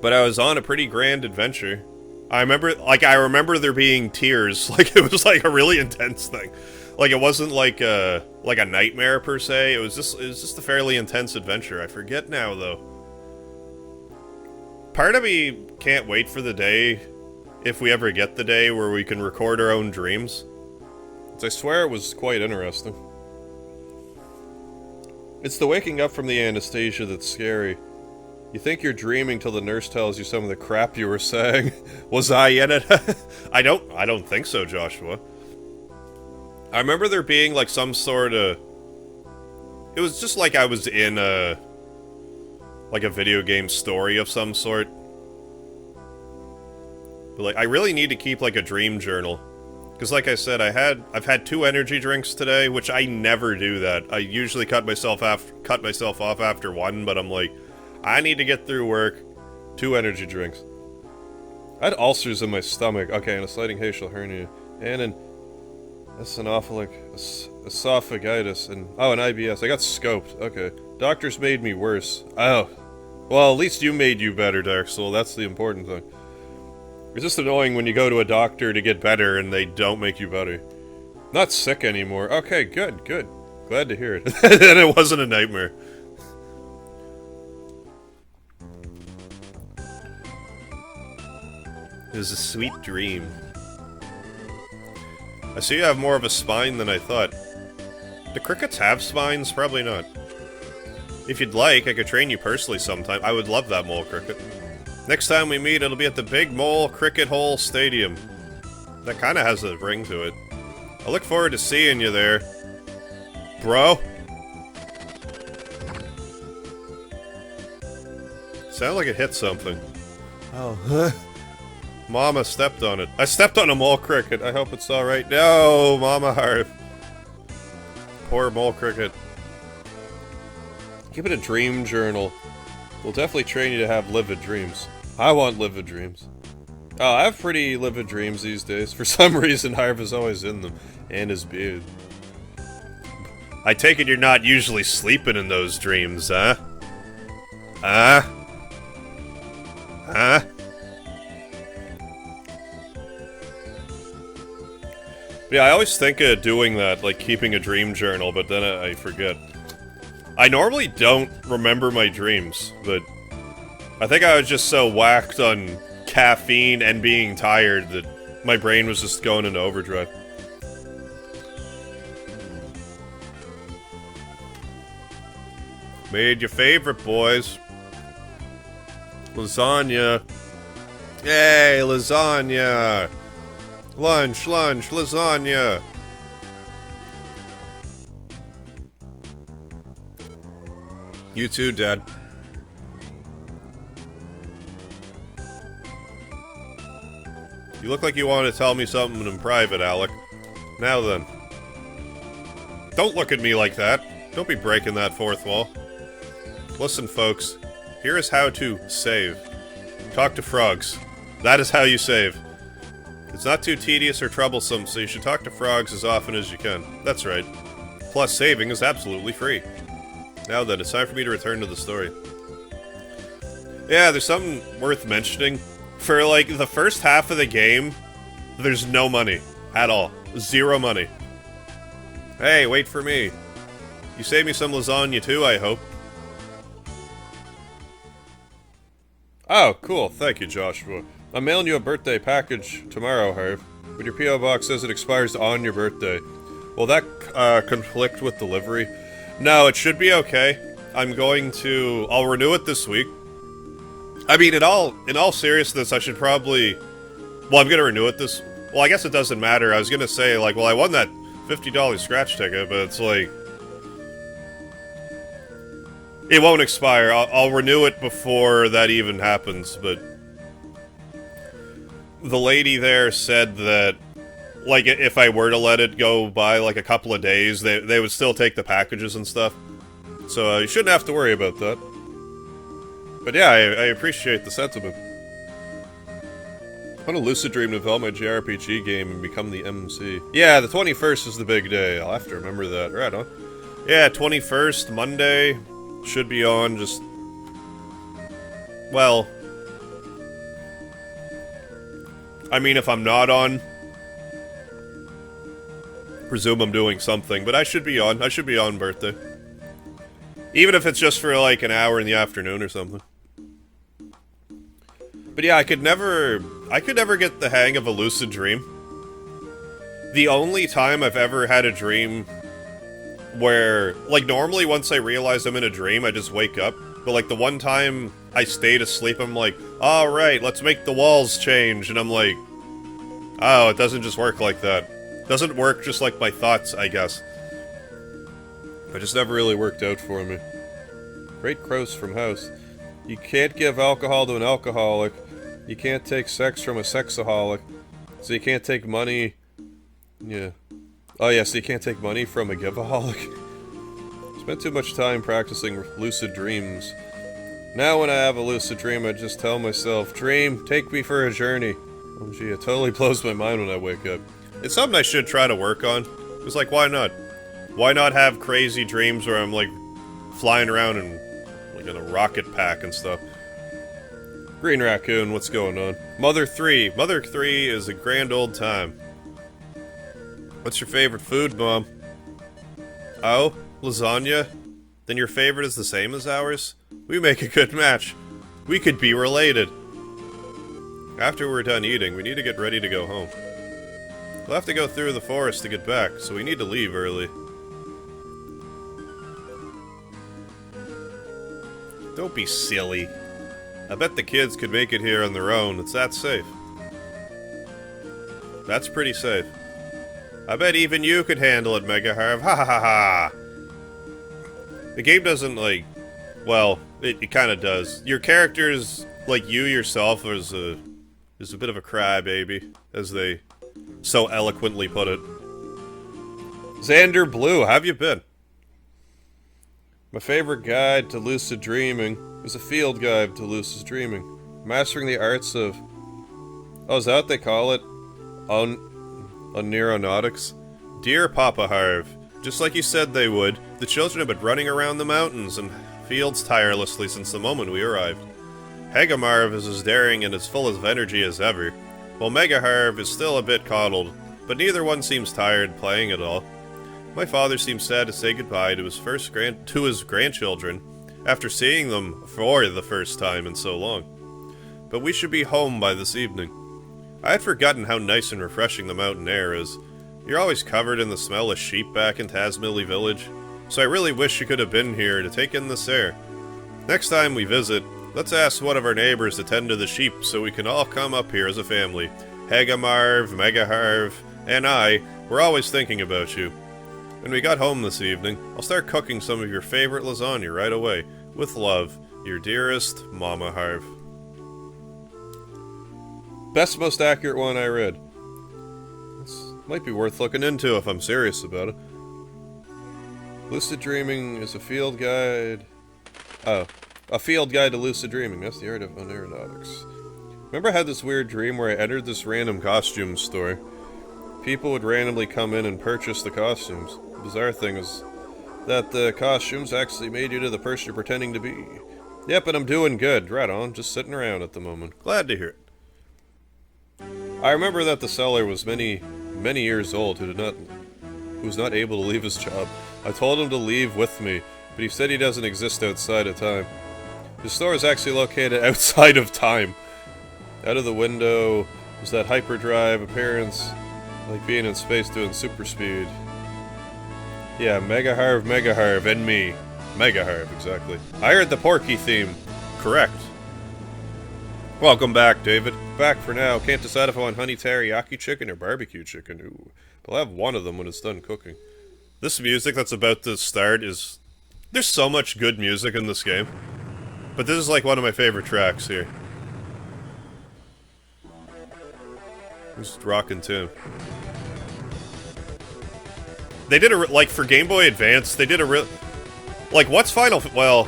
But I was on a pretty grand adventure. I remember there being tears. Like, it was, like, a really intense thing. Like, it wasn't like a nightmare, per se. It was just a fairly intense adventure. I forget now, though. Part of me can't wait for the day, if we ever get the day, where we can record our own dreams. I swear it was quite interesting. It's the waking up from the anesthesia that's scary. You think you're dreaming till the nurse tells you some of the crap you were saying. Was I in it? I don't think so, Joshua. I remember there being like some sort of... It was just like I was in a video game story of some sort. But like, I really need to keep like a dream journal. Because like I said, I've had 2 energy drinks today, which I never do that. I usually cut myself off after 1, but I'm like, I need to get through work. 2 energy drinks. I had ulcers in my stomach. Okay, and a sliding facial hernia. And an esophagitis. And oh, an IBS. I got scoped. Okay. Doctors made me worse. Oh. Well, at least you made you better, Dark Soul. That's the important thing. It's just annoying when you go to a doctor to get better and they don't make you better. Not sick anymore. Okay, good, good. Glad to hear it. And it wasn't a nightmare. It was a sweet dream. I see you have more of a spine than I thought. Do crickets have spines? Probably not. If you'd like, I could train you personally sometime. I would love that mole cricket. Next time we meet, it'll be at the Big Mole Cricket Hole Stadium. That kind of has a ring to it. I look forward to seeing you there. Bro? Sounded like it hit something. Oh, Mama stepped on it. I stepped on a mole cricket. I hope it's alright. No, Mama Harv. Poor mole cricket. Keep it a dream journal. We'll definitely train you to have livid dreams. I want livid dreams. Oh, I have pretty livid dreams these days. For some reason, Harv is always in them. And his beard. I take it you're not usually sleeping in those dreams, huh? Huh? Huh? Yeah, I always think of doing that, like keeping a dream journal, but then I forget. I normally don't remember my dreams, but I think I was just so whacked on caffeine and being tired that my brain was just going into overdrive. Made your favorite, boys. Lasagna. Yay, lasagna. Lunch, lunch, lasagna. You too, Dad. You look like you want to tell me something in private, Alec. Now then. Don't look at me like that. Don't be breaking that fourth wall. Listen, folks. Here is how to save. Talk to frogs. That is how you save. It's not too tedious or troublesome, so you should talk to frogs as often as you can. That's right. Plus, saving is absolutely free. Now then, it's time for me to return to the story. Yeah, there's something worth mentioning. For, like, the first half of the game, there's no money. At all. 0 money. Hey, wait for me. You saved me some lasagna too, I hope. Oh, cool. Thank you, Joshua. I'm mailing you a birthday package tomorrow, Harv. But your P.O. box says it expires on your birthday. Will that conflict with delivery? No, it should be okay. I'll renew it this week. I mean, in all seriousness, I should probably... Well, I'm gonna renew it this... Well, I guess it doesn't matter. I was gonna say, like, well, I won that $50 scratch ticket, but it's like... It won't expire. I'll renew it before that even happens, but... The lady there said that, like, if I were to let it go by, like, a couple of days, they would still take the packages and stuff. So, you shouldn't have to worry about that. But yeah, I appreciate the sentiment. I want to lucid dream to develop my JRPG game and become the MC. Yeah, the 21st is the big day. I'll have to remember that. Right on. Yeah, 21st, Monday, should be on, just... Well... I mean, if I'm not on... Presume I'm doing something, but I should be on. I should be on birthday. Even if it's just for, like, an hour in the afternoon or something. But yeah, I could never get the hang of a lucid dream. The only time I've ever had a dream where, like, normally once I realize I'm in a dream, I just wake up. But, like, the one time I stayed asleep, I'm like, alright, let's make the walls change. And I'm like, oh, it doesn't just work like that. It doesn't work just like my thoughts, I guess. It just never really worked out for me. Great Crows from House. You can't give alcohol to an alcoholic. You can't take sex from a sexaholic. So you can't take money... Yeah. Oh yeah, so you can't take money from a giveaholic. Spent too much time practicing lucid dreams. Now when I have a lucid dream, I just tell myself, Dream, take me for a journey. Oh gee, it totally blows my mind when I wake up. It's something I should try to work on. It's like, why not? Why not have crazy dreams where I'm, like, flying around and, like, in a rocket pack and stuff? Green Raccoon, what's going on? Mother 3. Mother 3 is a grand old time. What's your favorite food, Mom? Oh? Lasagna? Then your favorite is the same as ours? We make a good match. We could be related. After we're done eating, we need to get ready to go home. We'll have to go through the forest to get back, so we need to leave early. Don't be silly. I bet the kids could make it here on their own. It's that safe. That's pretty safe. I bet even you could handle it, MegaHarv. Ha ha ha ha! The game doesn't, like... Well, it kind of does. Your characters, like you yourself, is a bit of a crybaby, as they so eloquently put it. Xander Blue, how have you been? My favorite guide to lucid dreaming is a field guide to lucid dreaming. Mastering the arts of... Oh, is that what they call it? Neuronautics? Dear Papa Harv, just like you said they would, the children have been running around the mountains and fields tirelessly since the moment we arrived. Hegamarv is as daring and as full of energy as ever, while MegaHarv is still a bit coddled, but neither one seems tired playing at all. My father seems sad to say goodbye to his grandchildren after seeing them for the first time in so long. But we should be home by this evening. I had forgotten how nice and refreshing the mountain air is. You're always covered in the smell of sheep back in Tasmilly Village, so I really wish you could have been here to take in this air. Next time we visit, let's ask one of our neighbors to tend to the sheep so we can all come up here as a family. Hegamarv, MegaHarv, and I were always thinking about you. When we got home this evening, I'll start cooking some of your favorite lasagna right away. With love, your dearest Mama Harv. Best, most accurate one I read. This might be worth looking into if I'm serious about it. Lucid dreaming is a field guide. Oh, a field guide to lucid dreaming. That's the art of aeronautics. Remember I had this weird dream where I entered this random costume store. People would randomly come in and purchase the costumes. The bizarre thing is that the costumes actually made you to the person you're pretending to be. Yep, and I'm doing good. Right on. Just sitting around at the moment. Glad to hear it. I remember that the seller was many years old who was not able to leave his job. I told him to leave with me, but he said he doesn't exist outside of time. His store is actually located outside of time. Out of the window was that hyperdrive appearance, like being in space doing super speed. Yeah, MegaHarv, and me. MegaHarv, exactly. I heard the Porky theme. Correct. Welcome back, David. Back for now. Can't decide if I want honey teriyaki chicken or barbecue chicken. Ooh. But I'll have one of them when it's done cooking. This music that's about to start is... There's so much good music in this game. But this is like one of my favorite tracks here. Just rockin' tune. They did like, for Game Boy Advance, they did a real... Like, what's Final... Well,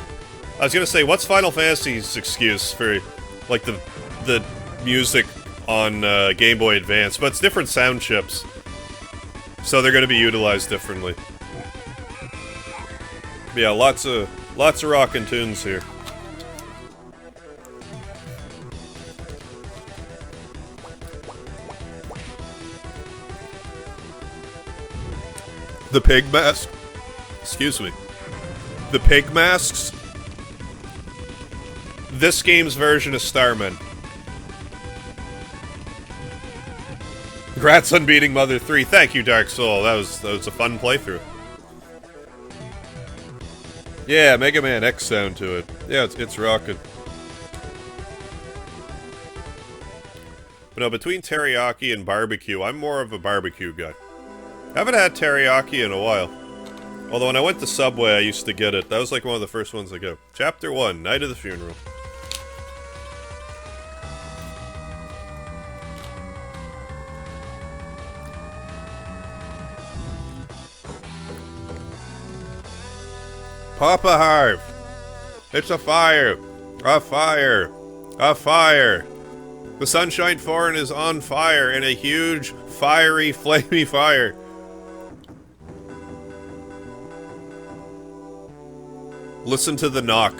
I was gonna say, what's Final Fantasy's excuse for, like, the music on Game Boy Advance? But it's different sound chips. So they're gonna be utilized differently. But yeah, lots of rockin' tunes here. The pig mask. Excuse me. The pig masks. This game's version of Starman. Congrats on beating Mother 3. Thank you, Dark Soul. That was a fun playthrough. Yeah, Mega Man X sound to it. Yeah, it's rockin'. But no, between teriyaki and barbecue, I'm more of a barbecue guy. I haven't had teriyaki in a while. Although when I went to Subway, I used to get it. That was like one of the first ones I got. Chapter 1, Night of the Funeral. Papa Harv! It's a fire! A fire! A fire! The Sunshine Foreign is on fire in a huge, fiery, flamey fire. Listen to the knock.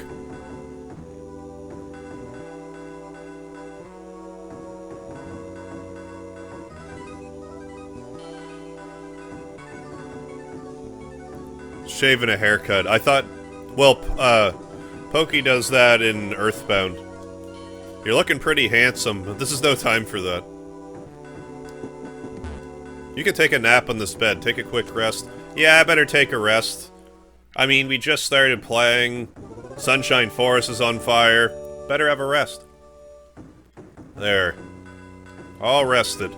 Shaving a haircut. I thought... Well, Pokey does that in Earthbound. You're looking pretty handsome, but this is no time for that. You can take a nap on this bed. Take a quick rest. Yeah, I better take a rest. I mean, we just started playing. Sunshine Forest is on fire. Better have a rest. There. All rested.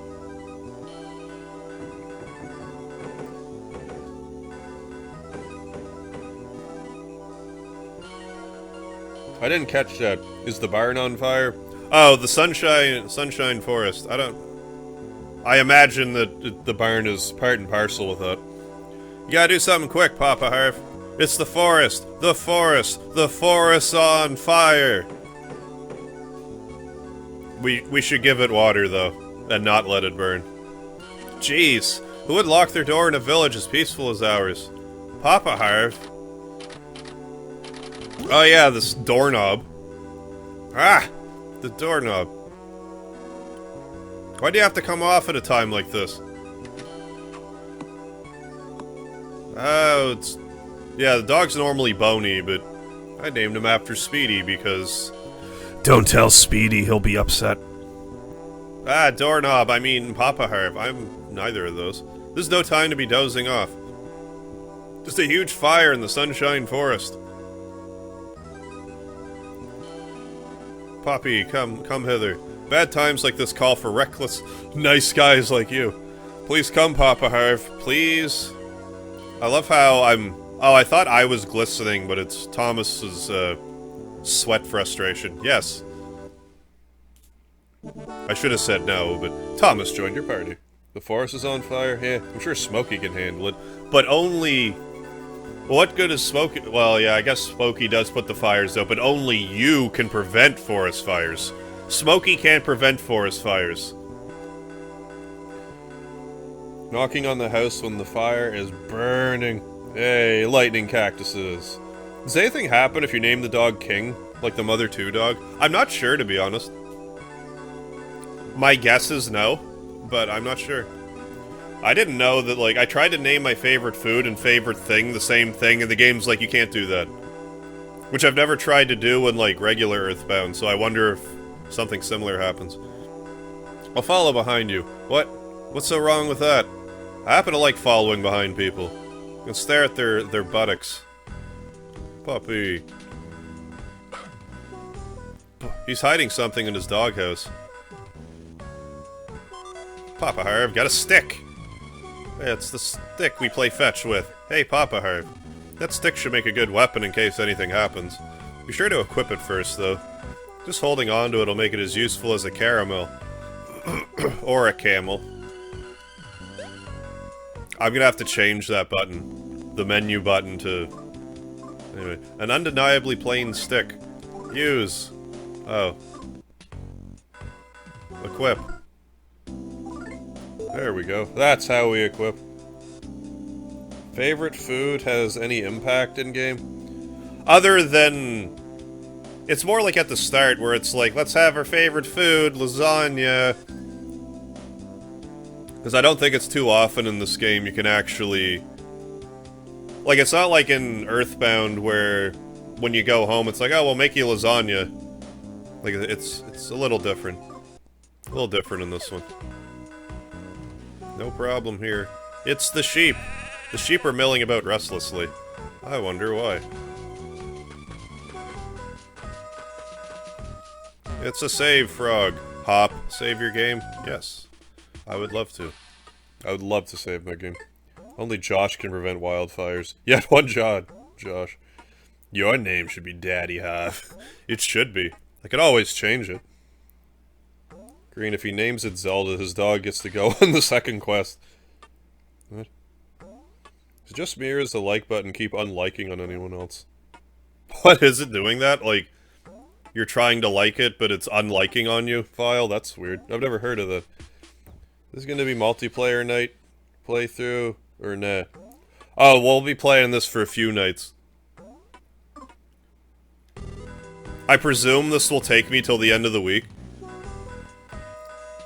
I didn't catch that. Is the barn on fire? Oh, the Sunshine Forest. I imagine that the barn is part and parcel with that. You gotta do something quick, Papa Harv. It's the forest! The forest! The forest's on fire! We should give it water, though, and not let it burn. Jeez, who would lock their door in a village as peaceful as ours? Papa Harv. Oh yeah, this doorknob. Ah! The doorknob. Why do you have to come off at a time like this? Oh, it's... Yeah, the dog's normally Boney, but I named him after Speedy because... Don't tell Speedy, he'll be upset. Ah, doorknob, I mean Papa Harv. I'm neither of those. This is no time to be dozing off. Just a huge fire in the Sunshine Forest. Poppy, come hither. Bad times like this call for reckless, nice guys like you. Please come, Papa Harv, please. I love how Oh, I thought I was glistening, but it's Thomas's, sweat frustration. Yes. I should have said no, but Thomas joined your party. The forest is on fire? Yeah, I'm sure Smokey can handle it. But only... What good is Smokey... Well, yeah, I guess Smokey does put the fires out, but only you can prevent forest fires. Smokey can't prevent forest fires. Knocking on the house when the fire is burning. Hey, lightning cactuses. Does anything happen if you name the dog King? Like the Mother 2 dog? I'm not sure, to be honest. My guess is no, but I'm not sure. I didn't know that, like, I tried to name my favorite food and favorite thing the same thing, and the game's like, you can't do that. Which I've never tried to do in, like, regular Earthbound, so I wonder if something similar happens. I'll follow behind you. What? What's so wrong with that? I happen to like following behind people. You can stare at their buttocks. Puppy. He's hiding something in his doghouse. Papa Harv, got a stick! Hey, it's the stick we play fetch with. Hey, Papa Harv. That stick should make a good weapon in case anything happens. Be sure to equip it first, though. Just holding on to it'll make it as useful as a caramel. Or a camel. I'm gonna have to change that button. The menu button to... Anyway, an undeniably plain stick. Use. Oh. Equip. There we go. That's how we equip. Favorite food has any impact in-game? Other than... It's more like at the start where it's like, let's have our favorite food, lasagna. Because I don't think it's too often in this game you can actually... Like, it's not like in Earthbound where when you go home it's like, oh, we'll make you lasagna. Like, it's a little different. A little different in this one. No problem here. It's the sheep. The sheep are milling about restlessly. I wonder why. It's a save, frog. Hop, save your game? Yes. I would love to. I would love to save my game. Only Josh can prevent wildfires. Yet one Josh. Your name should be Daddy Harv. It should be. I could always change it. Green, if he names it Zelda, his dog gets to go on the second quest. What? Is it just me or does the like button keep unliking on anyone else? What, is it doing that? Like, you're trying to like it, but it's unliking on you? File? That's weird. I've never heard of that. This is gonna be multiplayer night? Playthrough? Or nah? Oh, we'll be playing this for a few nights. I presume this will take me till the end of the week.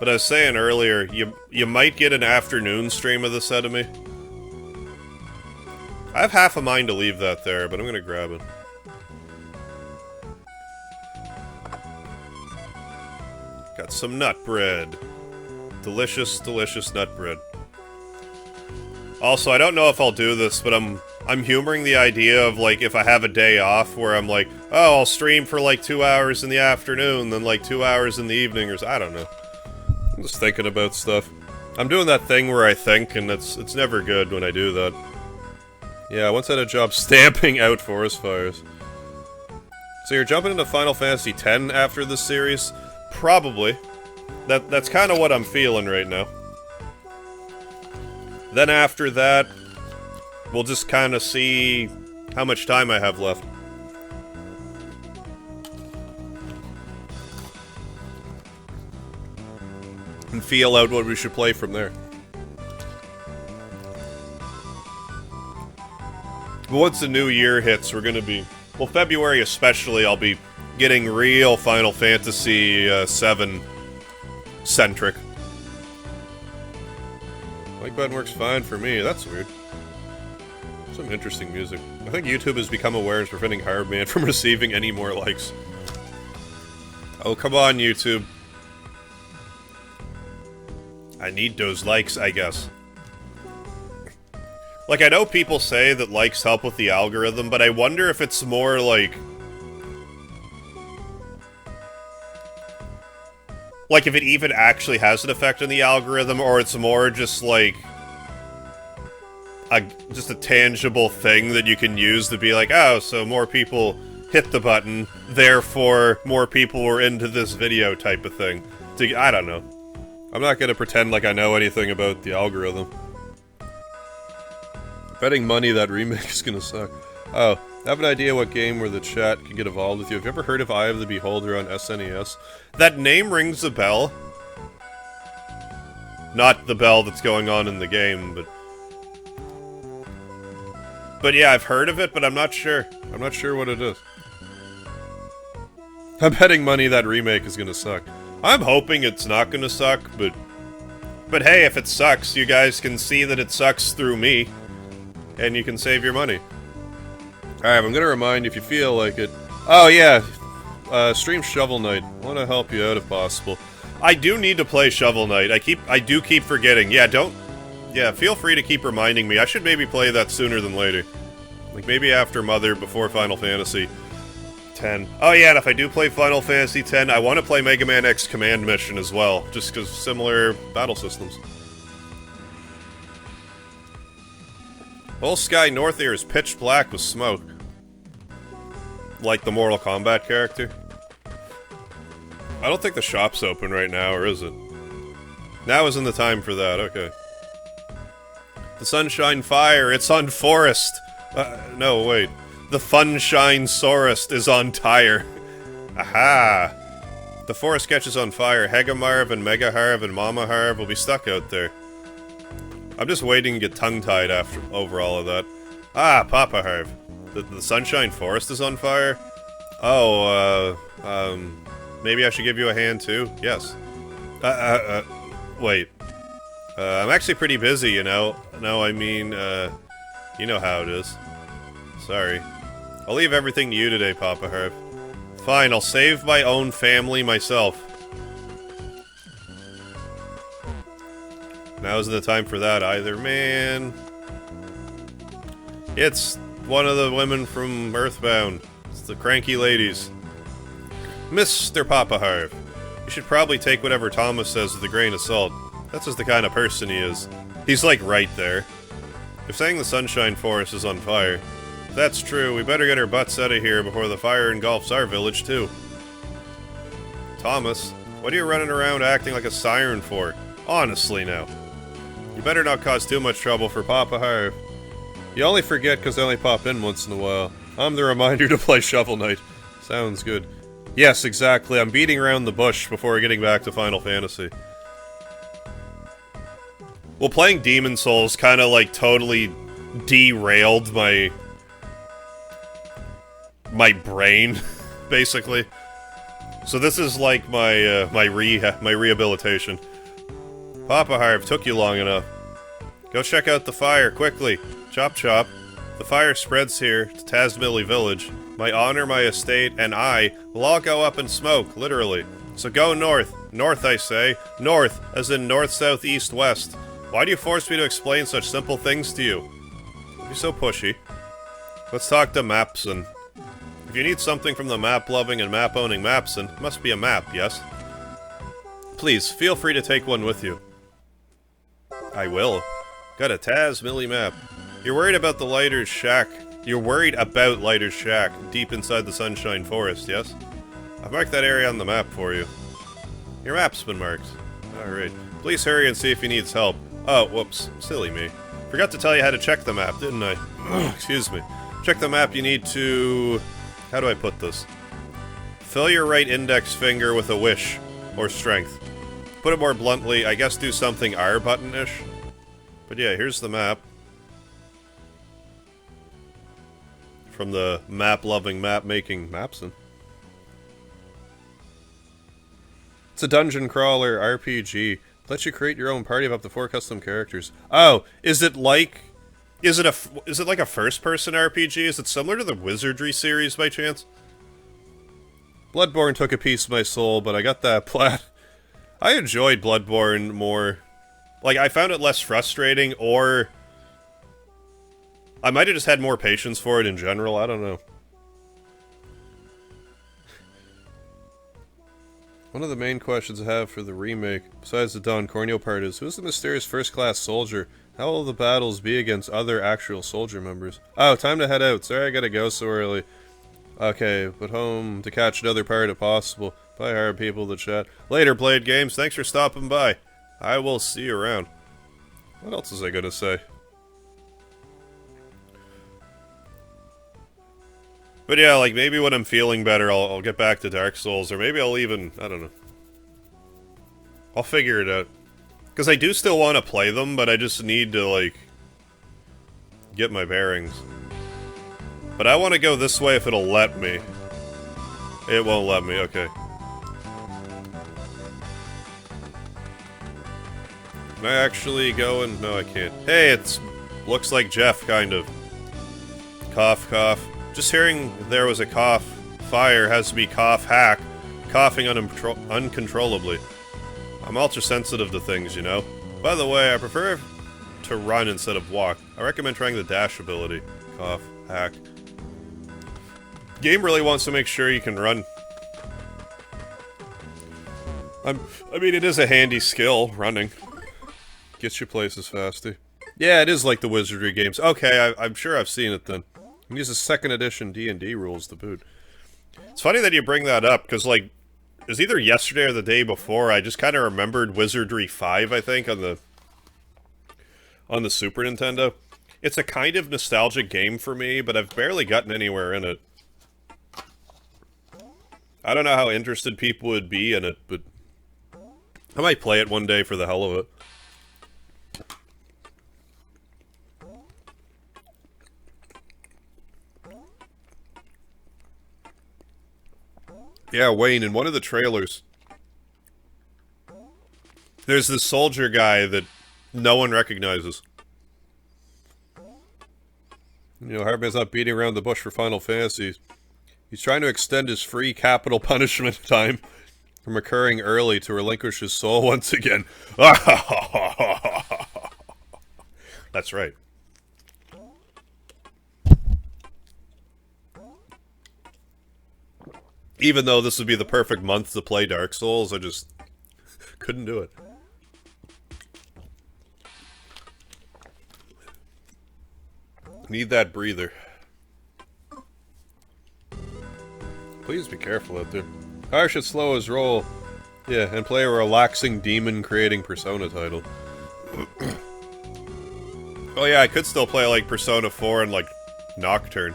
But I was saying earlier, you might get an afternoon stream of this out of me. I have half a mind to leave that there, but I'm gonna grab it. Got some nut bread. Delicious, delicious nut bread. Also, I don't know if I'll do this, but I'm humoring the idea of, like, if I have a day off where I'm like, oh, I'll stream for, like, 2 hours in the afternoon, then, like, 2 hours in the evening, or I don't know. I'm just thinking about stuff. I'm doing that thing where I think, and it's never good when I do that. Yeah, I once had a job stamping out forest fires. So you're jumping into Final Fantasy X after this series? Probably. That's kind of what I'm feeling right now. Then after that, we'll just kind of see how much time I have left. And feel out what we should play from there. But once the new year hits, we're gonna be... Well, February especially, I'll be getting real Final Fantasy VII centric. Like button works fine for me. That's weird. Some interesting music. I think YouTube has become aware of preventing Hardman from receiving any more likes. Oh, come on, YouTube. I need those likes, I guess. Like, I know people say that likes help with the algorithm, but I wonder if it's more like... Like, if it even actually has an effect on the algorithm, or it's more just like... just a tangible thing that you can use to be like, oh, so more people hit the button, therefore more people were into this video type of thing. I don't know. I'm not gonna pretend like I know anything about the algorithm. Betting money that remake is gonna suck. Oh, I have an idea what game where the chat can get involved with you. Have you ever heard of Eye of the Beholder on SNES? That name rings a bell. Not the bell that's going on in the game, but yeah, I've heard of it, but I'm not sure. I'm not sure what it is. I'm betting money that remake is gonna suck. I'm hoping it's not gonna suck, but hey, if it sucks, you guys can see that it sucks through me, and you can save your money. Alright, I'm gonna remind you if you feel like it. Oh yeah, stream Shovel Knight. I wanna help you out if possible. I do need to play Shovel Knight. I do keep forgetting. Yeah, feel free to keep reminding me. I should maybe play that sooner than later. Like, maybe after Mother, before Final Fantasy X. Oh yeah, and if I do play Final Fantasy X, I want to play Mega Man X Command Mission as well, just because similar battle systems. Whole sky north here is pitch black with smoke. Like the Mortal Kombat character. I don't think the shop's open right now, or is it? Now isn't the time for that, okay. The Sunshine Fire, it's on Forest! No, wait. The Funshine Sorest is on Tire. Aha! The forest catches on fire. Hegamarv and MegaHarv and MamaHarv will be stuck out there. I'm just waiting to get tongue-tied over all of that. Ah, Papa Harv. The Sunshine Forest is on fire? Oh, maybe I should give you a hand too? Yes. Wait. I'm actually pretty busy, you know? No, I mean, you know how it is. Sorry. I'll leave everything to you today, Papa Harv. Fine, I'll save my own family myself. Now isn't the time for that either, man. It's one of the women from Earthbound. It's the cranky ladies. Mr. Papa Harv, you should probably take whatever Thomas says with a grain of salt. That's just the kind of person he is. He's like right there. They're saying the Sunshine Forest is on fire. If that's true, we better get our butts out of here before the fire engulfs our village too. Thomas, what are you running around acting like a siren for? Honestly now. You better not cause too much trouble for Papa Harv. You only forget because I only pop in once in a while. I'm the reminder to play Shovel Knight. Sounds good. Yes, exactly. I'm beating around the bush before getting back to Final Fantasy. Well, playing Demon Souls kind of like totally derailed my brain, basically. So this is like my my rehabilitation. Papa Harv, took you long enough. Go check out the fire, quickly. Chop chop. The fire spreads here to Tazmily Village. My honor, my estate, and I will all go up in smoke, literally. So go north. North, I say. North, as in north, south, east, west. Why do you force me to explain such simple things to you? You're so pushy. Let's talk to Mapson. If you need something from the map-loving and map-owning Mapson, it must be a map, yes? Please, feel free to take one with you. I will. Got a Tazmily map. You're worried about the Lighter's shack. You're worried about Lighter's shack, deep inside the Sunshine Forest, yes? I've marked that area on the map for you. Your map's been marked. Alright. Please hurry and see if he needs help. Oh, whoops. Silly me. Forgot to tell you how to check the map, didn't I? Excuse me. Check the map, you need to... How do I put this? Fill your right index finger with a wish. Or strength. Put it more bluntly, I guess do something R button-ish. But yeah, here's the map. From the map-loving, map-making Mapson. It's a dungeon crawler RPG. Lets you create your own party of up to 4 custom characters. Oh, is it like... Is it like a first-person RPG? Is it similar to the Wizardry series, by chance? Bloodborne took a piece of my soul, but I got that plat. I enjoyed Bloodborne more. Like, I found it less frustrating, or... I might have just had more patience for it in general, I don't know. One of the main questions I have for the remake, besides the Don Corneo part, is who's the mysterious first-class soldier How will the battles be against other actual soldier members? Oh, time to head out. Sorry I gotta go so early. Okay, but home to catch another part if possible. Bye, hard people to chat. Later, Blade Games. Thanks for stopping by. I will see you around. What else was I gonna say? But yeah, like, maybe when I'm feeling better, I'll get back to Dark Souls, or maybe I'll even... I don't know. I'll figure it out. Because I do still want to play them, but I just need to, like... get my bearings. But I want to go this way if it'll let me. It won't let me, okay. Am I actually going? No, I can't. Hey, it's... looks like Jeff, kind of. Cough, cough. Just hearing there was a cough. Fire has to be cough hack. Coughing uncontrollably. I'm ultra sensitive to things, you know. By the way, I prefer to run instead of walk. I recommend trying the dash ability. Cough, hack. Game really wants to make sure you can run. I mean, it is a handy skill, running. Gets you places faster. Yeah, it is like the Wizardry games. Okay, I'm sure I've seen it then. And use the 2nd edition D&D rules to boot. It's funny that you bring that up, because, like, it was either yesterday or the day before, I just kind of remembered Wizardry 5, I think, on the Super Nintendo. It's a kind of nostalgic game for me, but I've barely gotten anywhere in it. I don't know how interested people would be in it, but I might play it one day for the hell of it. Yeah, Wayne, in one of the trailers, there's this soldier guy that no one recognizes. You know, Hardman's not beating around the bush for Final Fantasy. He's trying to extend his free capital punishment time from occurring early to relinquish his soul once again. That's right. Even though this would be the perfect month to play Dark Souls, I just couldn't do it. Need that breather. Please be careful out there. I should slow his roll. Yeah, and play a relaxing demon-creating Persona title. Oh yeah, I could still play like Persona 4 and like Nocturne.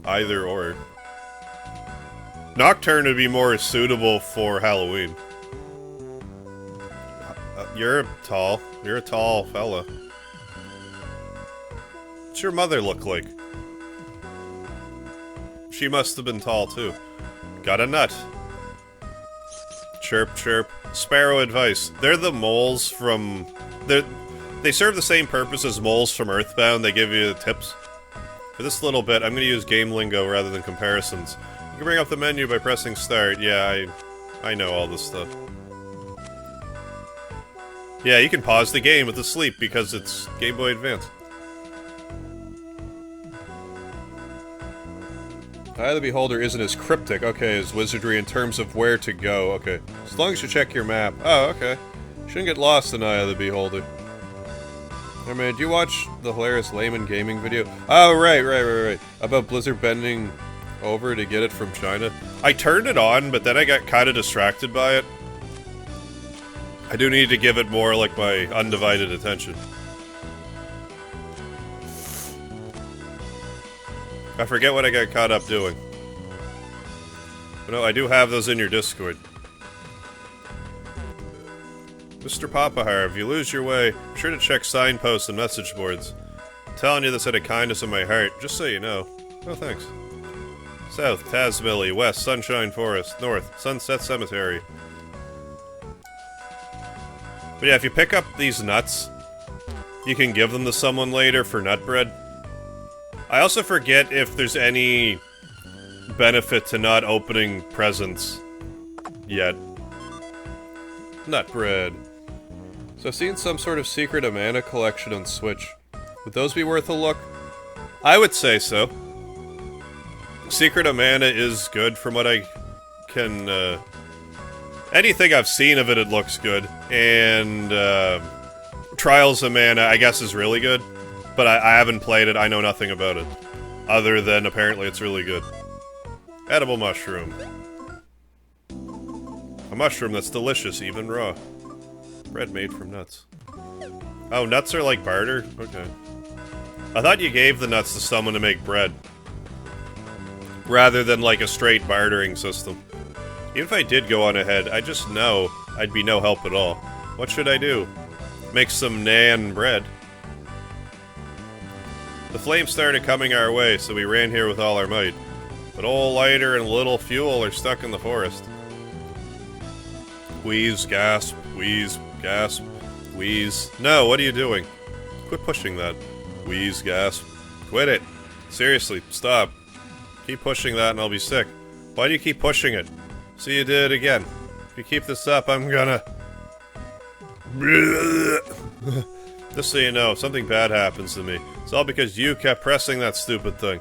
Either or. Nocturne would be more suitable for Halloween. You're tall. You're a tall fella. What's your mother look like? She must have been tall too. Got a nut. Chirp, chirp. Sparrow advice. They're the moles from... They serve the same purpose as moles from Earthbound. They give you tips. For this little bit, I'm going to use game lingo rather than comparisons. You can bring up the menu by pressing start. Yeah, I know all this stuff. Yeah, you can pause the game with the sleep because it's Game Boy Advance. Eye of the Beholder isn't as cryptic, okay, as Wizardry in terms of where to go, okay. As long as you check your map. Oh, okay. Shouldn't get lost in Eye of the Beholder. I mean, do you watch the hilarious Layman Gaming video? Oh, right. About Blizzard bending over to get it from China. I turned it on, but then I got kind of distracted by it. I do need to give it more, like, my undivided attention. I forget what I got caught up doing. But no, I do have those in your Discord. Mr. MegaHarv, if you lose your way, be sure to check signposts and message boards. I'm telling you this out of kindness in my heart, just so you know. Oh, thanks. South, Tazmilly. West, Sunshine Forest. North, Sunset Cemetery. But yeah, if you pick up these nuts, you can give them to someone later for nut bread. I also forget if there's any benefit to not opening presents yet. Nut bread. So I've seen some sort of secret Amana collection on Switch. Would those be worth a look? I would say so. Secret Amana is good from what I can, anything I've seen of it, it looks good. And, Trials of Mana, I guess, is really good, but I haven't played it. I know nothing about it, other than apparently it's really good. Edible mushroom. A mushroom that's delicious, even raw. Bread made from nuts. Oh, nuts are like barter? Okay. I thought you gave the nuts to someone to make bread, rather than like a straight bartering system. Even if I did go on ahead, I just know I'd be no help at all. What should I do? Make some nan bread. The flames started coming our way, so we ran here with all our might. But old lighter and little fuel are stuck in the forest. Wheeze, gasp, wheeze, gasp, wheeze. No, what are you doing? Quit pushing that. Wheeze, gasp. Quit it. Seriously, stop. Keep pushing that and I'll be sick. Why do you keep pushing it? See, you did it again. If you keep this up, I'm gonna... Just so you know, if something bad happens to me, it's all because you kept pressing that stupid thing.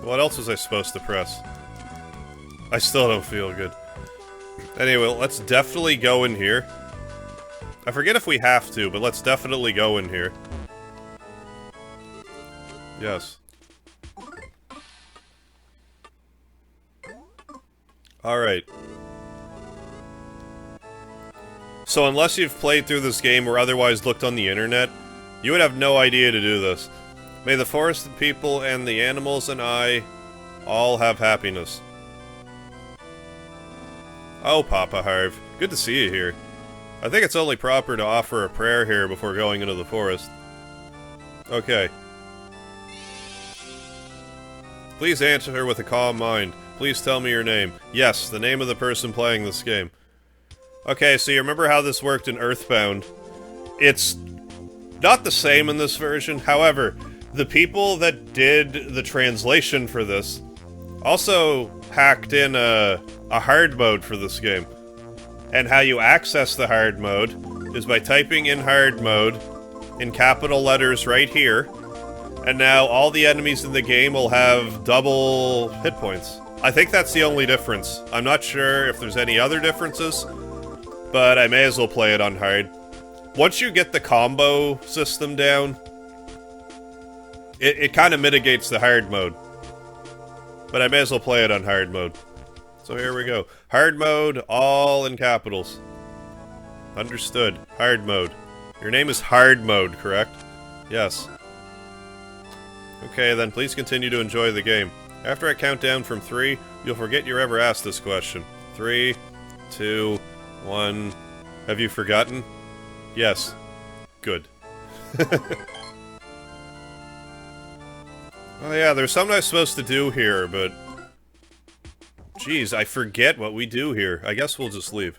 What else was I supposed to press? I still don't feel good. Anyway, let's definitely go in here. I forget if we have to, but let's definitely go in here. Yes. Alright. So unless you've played through this game or otherwise looked on the internet, you would have no idea to do this. May the forested people and the animals and I all have happiness. Oh, Papa Harv. Good to see you here. I think it's only proper to offer a prayer here before going into the forest. Okay. Please answer her with a calm mind. Please tell me your name. Yes, the name of the person playing this game. Okay, so you remember how this worked in Earthbound? It's not the same in this version. However, the people that did the translation for this also hacked in a hard mode for this game. And how you access the hard mode is by typing in hard mode in capital letters right here. And now all the enemies in the game will have double hit points. I think that's the only difference. I'm not sure if there's any other differences, but I may as well play it on hard. Once you get the combo system down, it kind of mitigates the hard mode. But I may as well play it on hard mode. So here we go. Hard mode, all in capitals. Understood. Hard mode. Your name is Hard Mode, correct? Yes. Okay, then please continue to enjoy the game. After I count down from 3, you'll forget you ever asked this question. 3, 2, 1... Have you forgotten? Yes. Good. Oh yeah, there's something I'm supposed to do here, but... Jeez, I forget what we do here. I guess we'll just leave.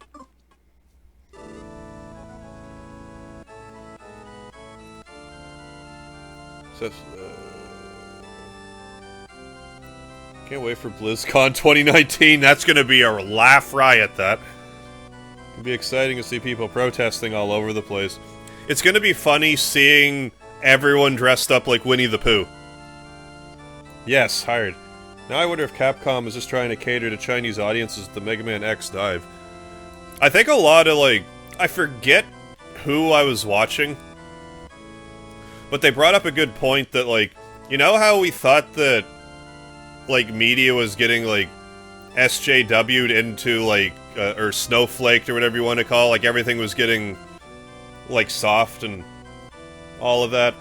Can't wait for BlizzCon 2019. That's gonna be a laugh riot, that. It'll be exciting to see people protesting all over the place. It's gonna be funny seeing everyone dressed up like Winnie the Pooh. Yes, hired. Now I wonder if Capcom is just trying to cater to Chinese audiences with the Mega Man X dive. I think a lot of, like... I forget who I was watching, but they brought up a good point that, like... You know how we thought that, like, media was getting, like, SJW'd into, like, or snowflaked or whatever you want to call it, like, everything was getting, like, soft and all of that.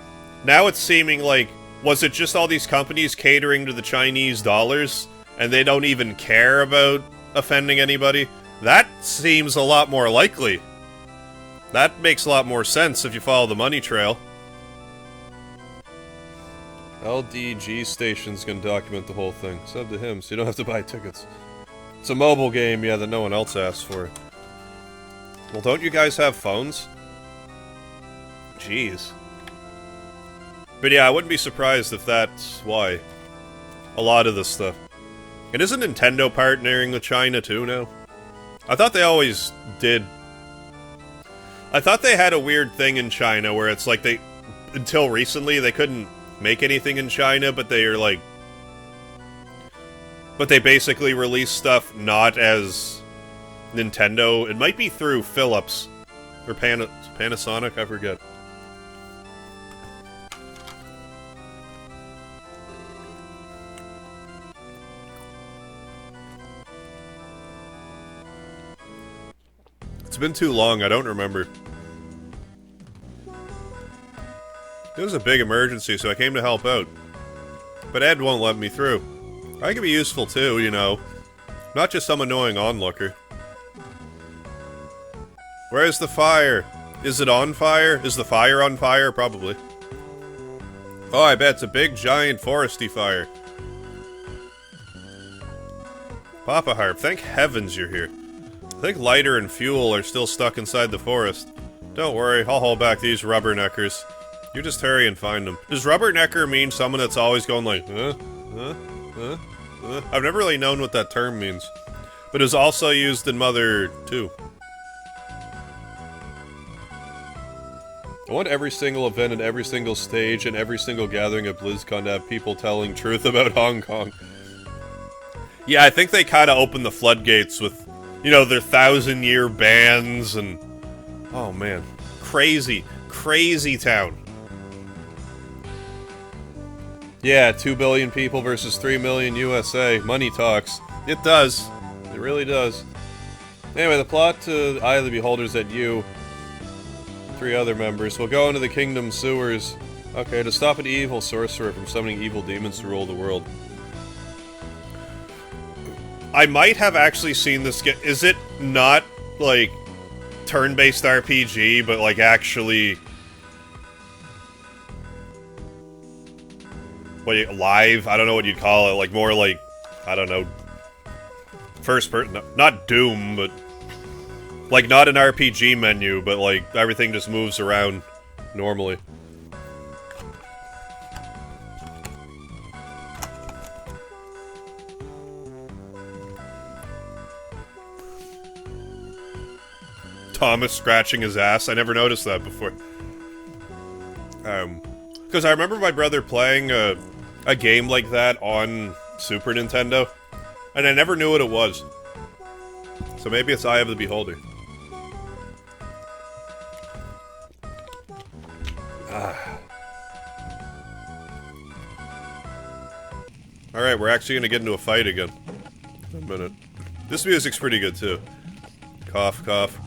Now it's seeming like, was it just all these companies catering to the Chinese dollars, and they don't even care about offending anybody? That seems a lot more likely. That makes a lot more sense if you follow the money trail. LDG Station's gonna document the whole thing. Sub to him, so you don't have to buy tickets. It's a mobile game, yeah, that no one else asked for. Well, don't you guys have phones? Jeez. But yeah, I wouldn't be surprised if that's why. A lot of this stuff. And isn't Nintendo partnering with China too now? I thought they always did. I thought they had a weird thing in China where it's like they... Until recently, they couldn't make anything in China, but they are like... But they basically release stuff not as Nintendo. It might be through Philips. Or Panasonic? I forget. It's been too long, I don't remember. It was a big emergency, so I came to help out. But Ed won't let me through. I can be useful too, you know. Not just some annoying onlooker. Where's the fire? Is it on fire? Is the fire on fire? Probably. Oh, I bet it's a big, giant, foresty fire. Papa Harp, thank heavens you're here. I think lighter and fuel are still stuck inside the forest. Don't worry, I'll hold back these rubberneckers. You just hurry and find them. Does rubbernecker mean someone that's always going like, I've never really known what that term means. But it's also used in Mother 2. I want every single event and every single stage and every single gathering at BlizzCon to have people telling truth about Hong Kong. Yeah, I think they kind of opened the floodgates with, you know, their 1,000-year bans and... Oh, man. Crazy. Crazy town. Yeah, 2 billion people versus 3 million USA. Money talks. It does. It really does. Anyway, the plot to Eye of the Beholder is that you, 3 other members, will go into the kingdom sewers, okay, to stop an evil sorcerer from summoning evil demons to rule the world. I might have actually seen this get. Is it not, like, turn-based RPG, but, like, actually... What, live? I don't know what you'd call it. Like, more like, I don't know, first person, no, not Doom, but, like, not an RPG menu, but, like, everything just moves around normally. Thomas scratching his ass. I never noticed that before. Because I remember my brother playing a game like that on Super Nintendo, and I never knew what it was. So maybe it's Eye of the Beholder. Alright, we're actually gonna get into a fight again. In a minute. This music's pretty good too. Cough, cough.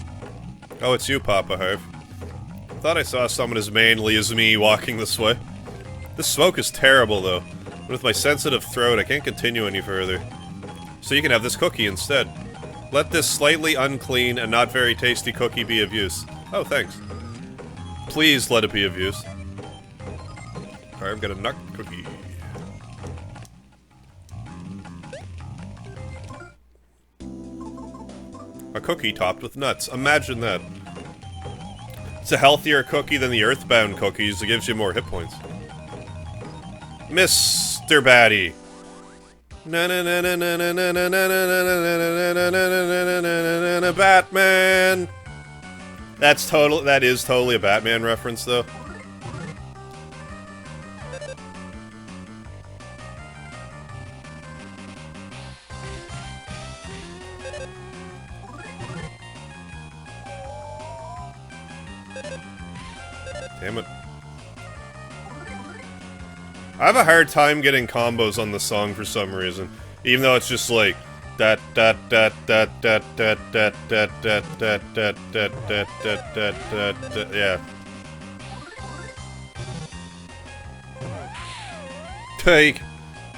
Oh, it's you, Papa Harv. Thought I saw someone as manly as me walking this way. This smoke is terrible, though. With my sensitive throat, I can't continue any further. So you can have this cookie instead. Let this slightly unclean and not very tasty cookie be of use. Oh, thanks. Please let it be of use. Alright, I've got a nut cookie. A cookie topped with nuts. Imagine that. It's a healthier cookie than the Earthbound cookies. It gives you more hit points. Mr. Batty. Batman. That is totally a Batman reference, though. Damn it. I have a hard time getting combos on the song for some reason. Even though it's just like yeah. Take.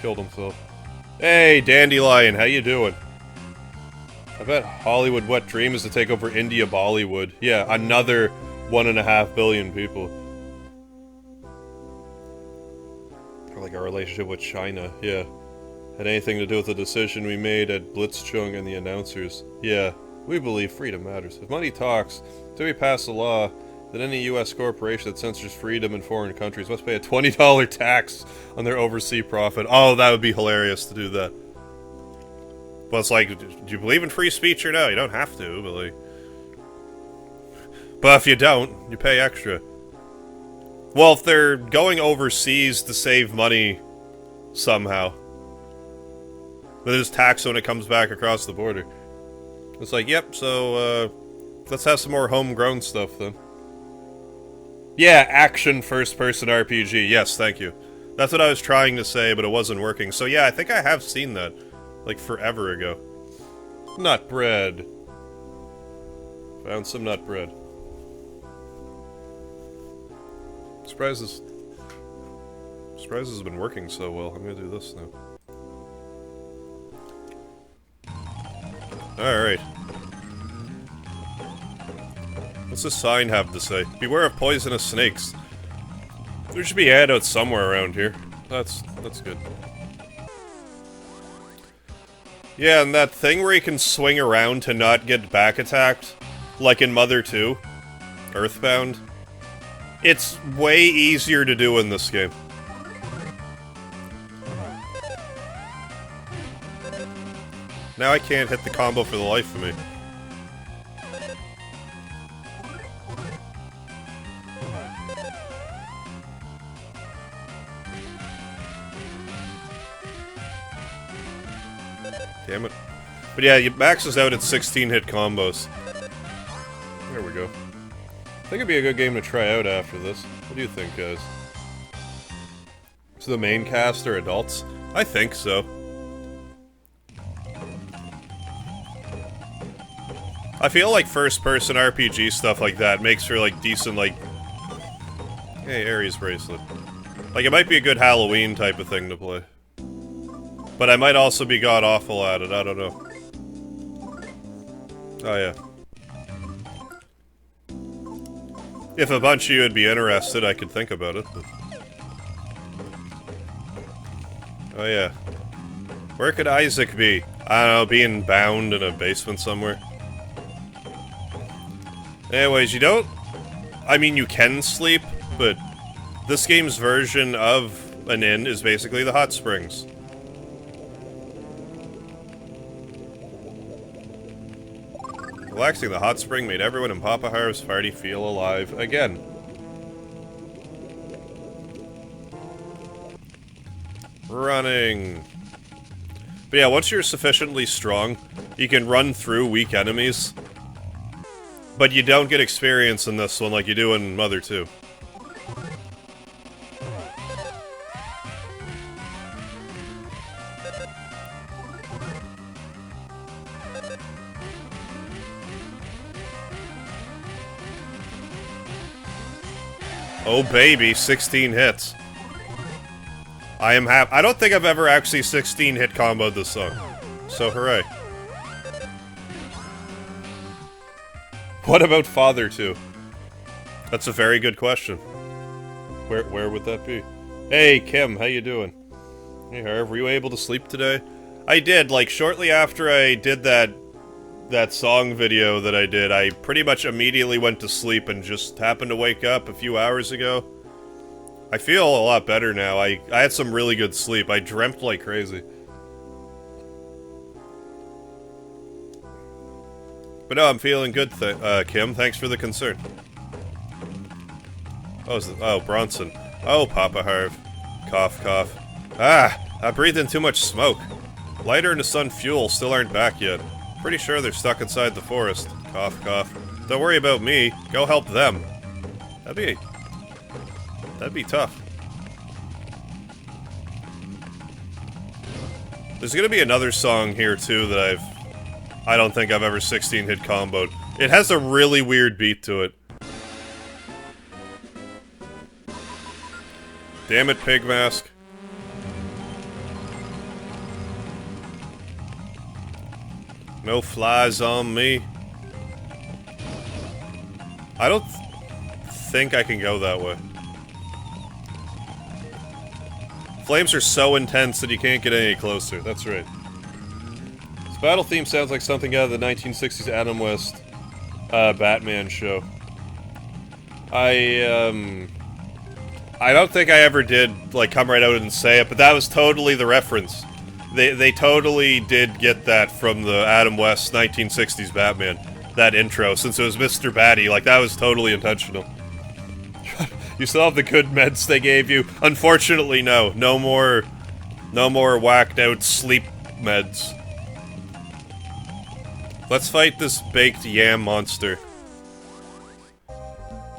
Killed himself. Hey, Dandelion, how you doing? I bet Hollywood Wet Dream is to take over India Bollywood. Yeah, another 1.5 billion people. Or like our relationship with China, yeah. Had anything to do with the decision we made at Blitzchung and the announcers. Yeah, we believe freedom matters. If money talks, so we pass a law that any US corporation that censors freedom in foreign countries must pay a $20 tax on their overseas profit. Oh, that would be hilarious to do that. Well, it's like, do you believe in free speech or no? You don't have to, but like... But if you don't, you pay extra. Well, if they're going overseas to save money somehow, but there's tax when it comes back across the border. It's like, yep, so, let's have some more homegrown stuff then. Yeah, action first-person RPG. Yes, thank you. That's what I was trying to say, but it wasn't working. So yeah, I think I have seen that. Like, forever ago. Nut bread. Found some nut bread. Surprises has been working so well. I'm gonna do this now. Alright. What's this sign have to say? Beware of poisonous snakes. There should be antidotes somewhere around here. That's good. Yeah, and that thing where you can swing around to not get back attacked, like in Mother 2, Earthbound, it's way easier to do in this game. Now I can't hit the combo for the life of me. Damn it. But yeah, it maxes out at 16 hit combos. There we go. I think it'd be a good game to try out after this. What do you think, guys? So the main cast are adults? I think so. I feel like first-person RPG stuff like that makes for, like, decent, like... Hey, Ares bracelet. Like, it might be a good Halloween type of thing to play. But I might also be god-awful at it, I don't know. Oh, yeah. If a bunch of you would be interested, I could think about it. But... Oh, yeah. Where could Isaac be? I don't know, being bound in a basement somewhere. Anyways, you don't... I mean, you can sleep, but this game's version of an inn is basically the hot springs. Relaxing the hot spring made everyone in Papa Harv's party feel alive again. Running. But yeah, once you're sufficiently strong, you can run through weak enemies. But you don't get experience in this one like you do in Mother 2. Oh baby, 16 hits. I am happy. I don't think I've ever actually 16 hit comboed this song. So hooray. What about Father 2? That's a very good question. Where would that be? Hey, Kim, how you doing? Hey, Harv, were you able to sleep today? I did, like, shortly after I did that song video that I did, I pretty much immediately went to sleep and just happened to wake up a few hours ago. I feel a lot better now. I had some really good sleep. I dreamt like crazy. But no, I'm feeling good, Kim. Thanks for the concern. Oh, Bronson. Oh, Papa Harv. Cough, cough. Ah, I breathed in too much smoke. Lighter and the sun fuel still aren't back yet. Pretty sure they're stuck inside the forest. Cough, cough. Don't worry about me. Go help them. That'd be tough. There's gonna be another song here, too, that I don't think I've ever 16-hit comboed. It has a really weird beat to it. Damn it, Pig Mask. No flies on me. I don't think I can go that way. Flames are so intense that you can't get any closer. That's right. This battle theme sounds like something out of the 1960s Adam West Batman show. I don't think I ever did, like, come right out and say it, but that was totally the reference. They totally did get that from the Adam West 1960s Batman. That intro, since it was Mr. Batty, like, that was totally intentional. You still have the good meds they gave you? Unfortunately, no. No more whacked out sleep meds. Let's fight this baked yam monster.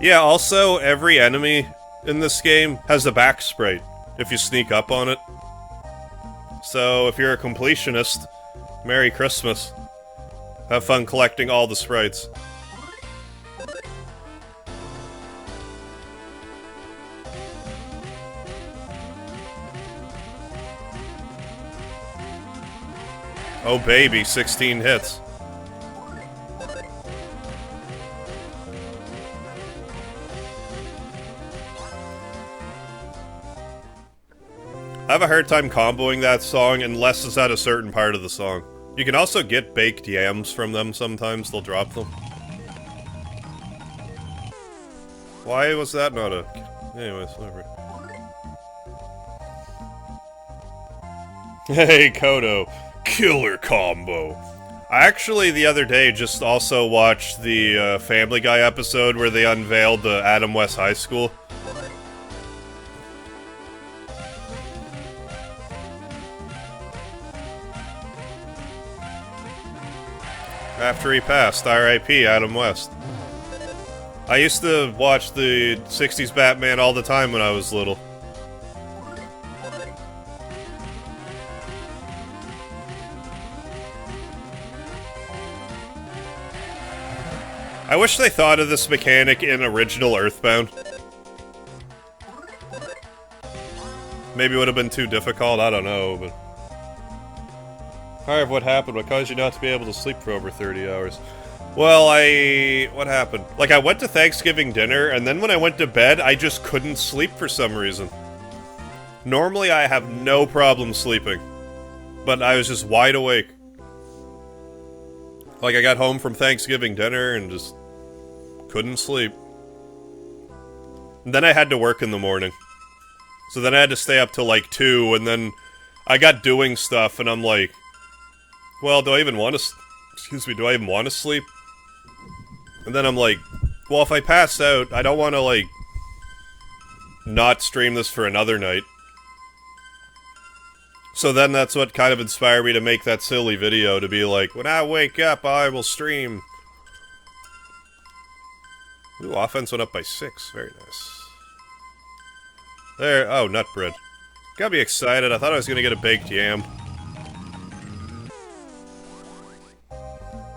Yeah, also, every enemy in this game has a back sprite, if you sneak up on it. So, if you're a completionist, Merry Christmas. Have fun collecting all the sprites. Oh baby, 16 hits. I have a hard time comboing that song unless it's at a certain part of the song. You can also get baked yams from them sometimes, they'll drop them. Why was that not a... Anyways, whatever. Hey, Kodo. Killer combo. I actually, the other day, just also watched the Family Guy episode where they unveiled the Adam West High School. After he passed, R.I.P. Adam West. I used to watch the 60s Batman all the time when I was little. I wish they thought of this mechanic in original Earthbound. Maybe it would have been too difficult, I don't know, but... Harv, what happened? What caused you not to be able to sleep for over 30 hours? Well, what happened? Like, I went to Thanksgiving dinner, and then when I went to bed, I just couldn't sleep for some reason. Normally, I have no problem sleeping. But I was just wide awake. Like, I got home from Thanksgiving dinner and just couldn't sleep. And then I had to work in the morning. So then I had to stay up till, like, 2, and then I got doing stuff, and I'm like... Well, do I even want to... Excuse me, do I even want to sleep? And then I'm like, well, if I pass out, I don't want to, like... not stream this for another night. So then that's what kind of inspired me to make that silly video, to be like, when I wake up, I will stream. Ooh, offense went up by 6. Very nice. There, oh, nut bread. Gotta be excited, I thought I was gonna get a baked yam.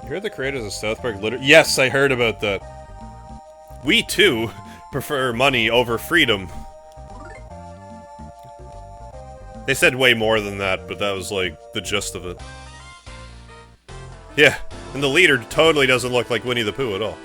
You heard the creators of South Park literally— Yes, I heard about that. We, too, prefer money over freedom. They said way more than that, but that was, like, the gist of it. Yeah, and the leader totally doesn't look like Winnie the Pooh at all.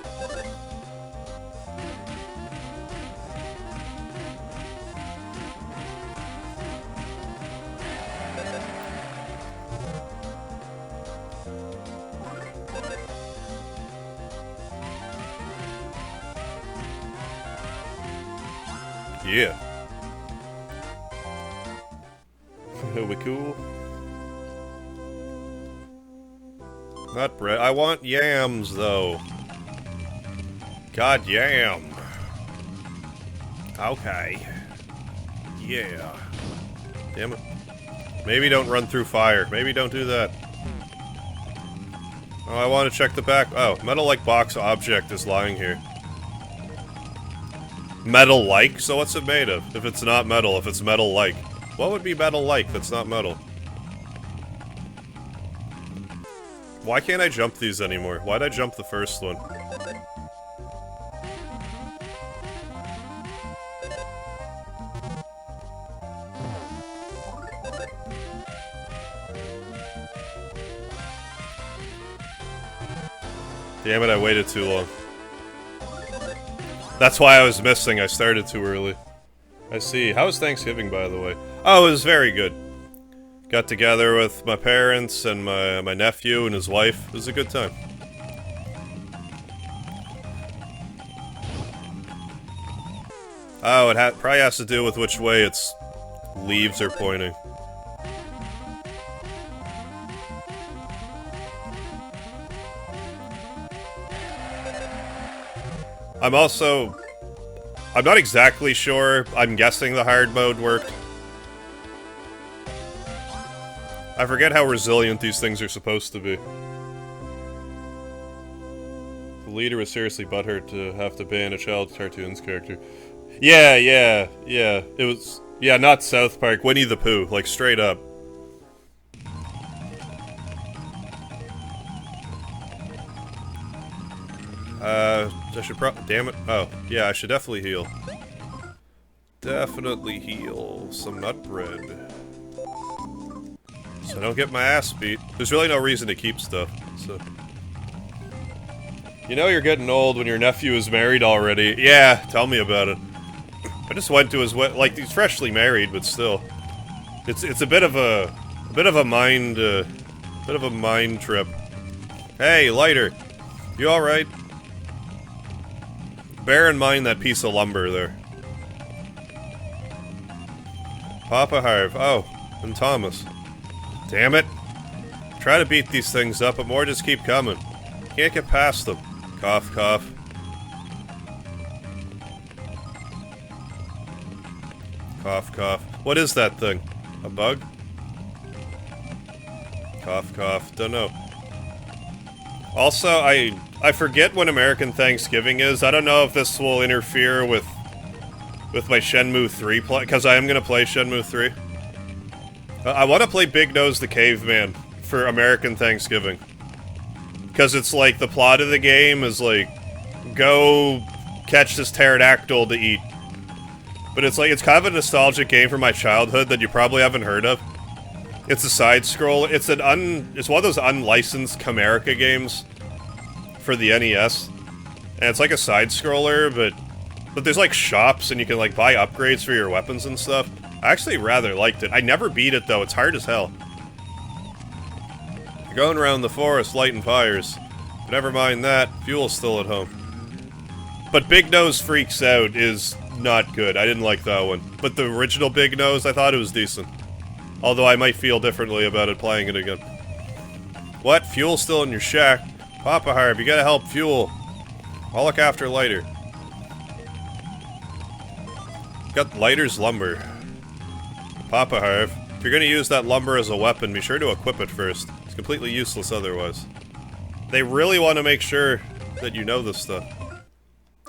Yeah. It'll be cool. Not bread. I want yams, though. God yam. Okay. Yeah. Damn it. Maybe don't run through fire. Maybe don't do that. Oh, I want to check the back. Oh, metal-like box object is lying here. Metal-like? So what's it made of? If it's not metal, if it's metal-like. What would be metal-like that's not metal? Why can't I jump these anymore? Why'd I jump the first one? Damn it, I waited too long. That's why I was missing, I started too early. I see. How was Thanksgiving, by the way? Oh, it was very good. Got together with my parents and my nephew and his wife. It was a good time. Oh, it probably has to do with which way its leaves are pointing. I'm not exactly sure. I'm guessing the hard mode worked. I forget how resilient these things are supposed to be. The leader was seriously butthurt to have to ban a child cartoons character. Yeah. It was... Yeah, not South Park. Winnie the Pooh. Like, straight up. I should damn it. Oh, yeah, I should definitely heal. Definitely heal some nut bread. So I don't get my ass beat. There's really no reason to keep stuff, so... You know you're getting old when your nephew is married already. Yeah, tell me about it. I just went to his like, he's freshly married, but still. It's a bit of a mind trip. Hey, lighter. You alright? Bear in mind that piece of lumber there. Papa Harv. Oh, and Thomas. Damn it. Try to beat these things up, but more just keep coming. Can't get past them. Cough, cough. Cough, cough. What is that thing? A bug? Cough, cough. Don't know. Also, I forget when American Thanksgiving is. I don't know if this will interfere with my Shenmue 3 play, because I am going to play Shenmue 3. I want to play Big Nose the Caveman for American Thanksgiving. Because it's like, the plot of the game is like, go catch this pterodactyl to eat. But it's like, it's kind of a nostalgic game from my childhood that you probably haven't heard of. It's a side-scroll. It's one of those unlicensed Camerica games for the NES. And it's like a side-scroller, but there's like shops and you can like buy upgrades for your weapons and stuff. I actually rather liked it. I never beat it though, it's hard as hell. You're going around the forest lighting fires. But never mind that, fuel's still at home. But Big Nose Freaks Out is not good. I didn't like that one. But the original Big Nose, I thought it was decent. Although I might feel differently about it playing it again. What? Fuel's still in your shack? Papa Harv, you gotta help Fuel. I'll look after Lighter. Got Lighter's lumber. Papa Harv, if you're gonna use that lumber as a weapon, be sure to equip it first. It's completely useless otherwise. They really want to make sure that you know this stuff.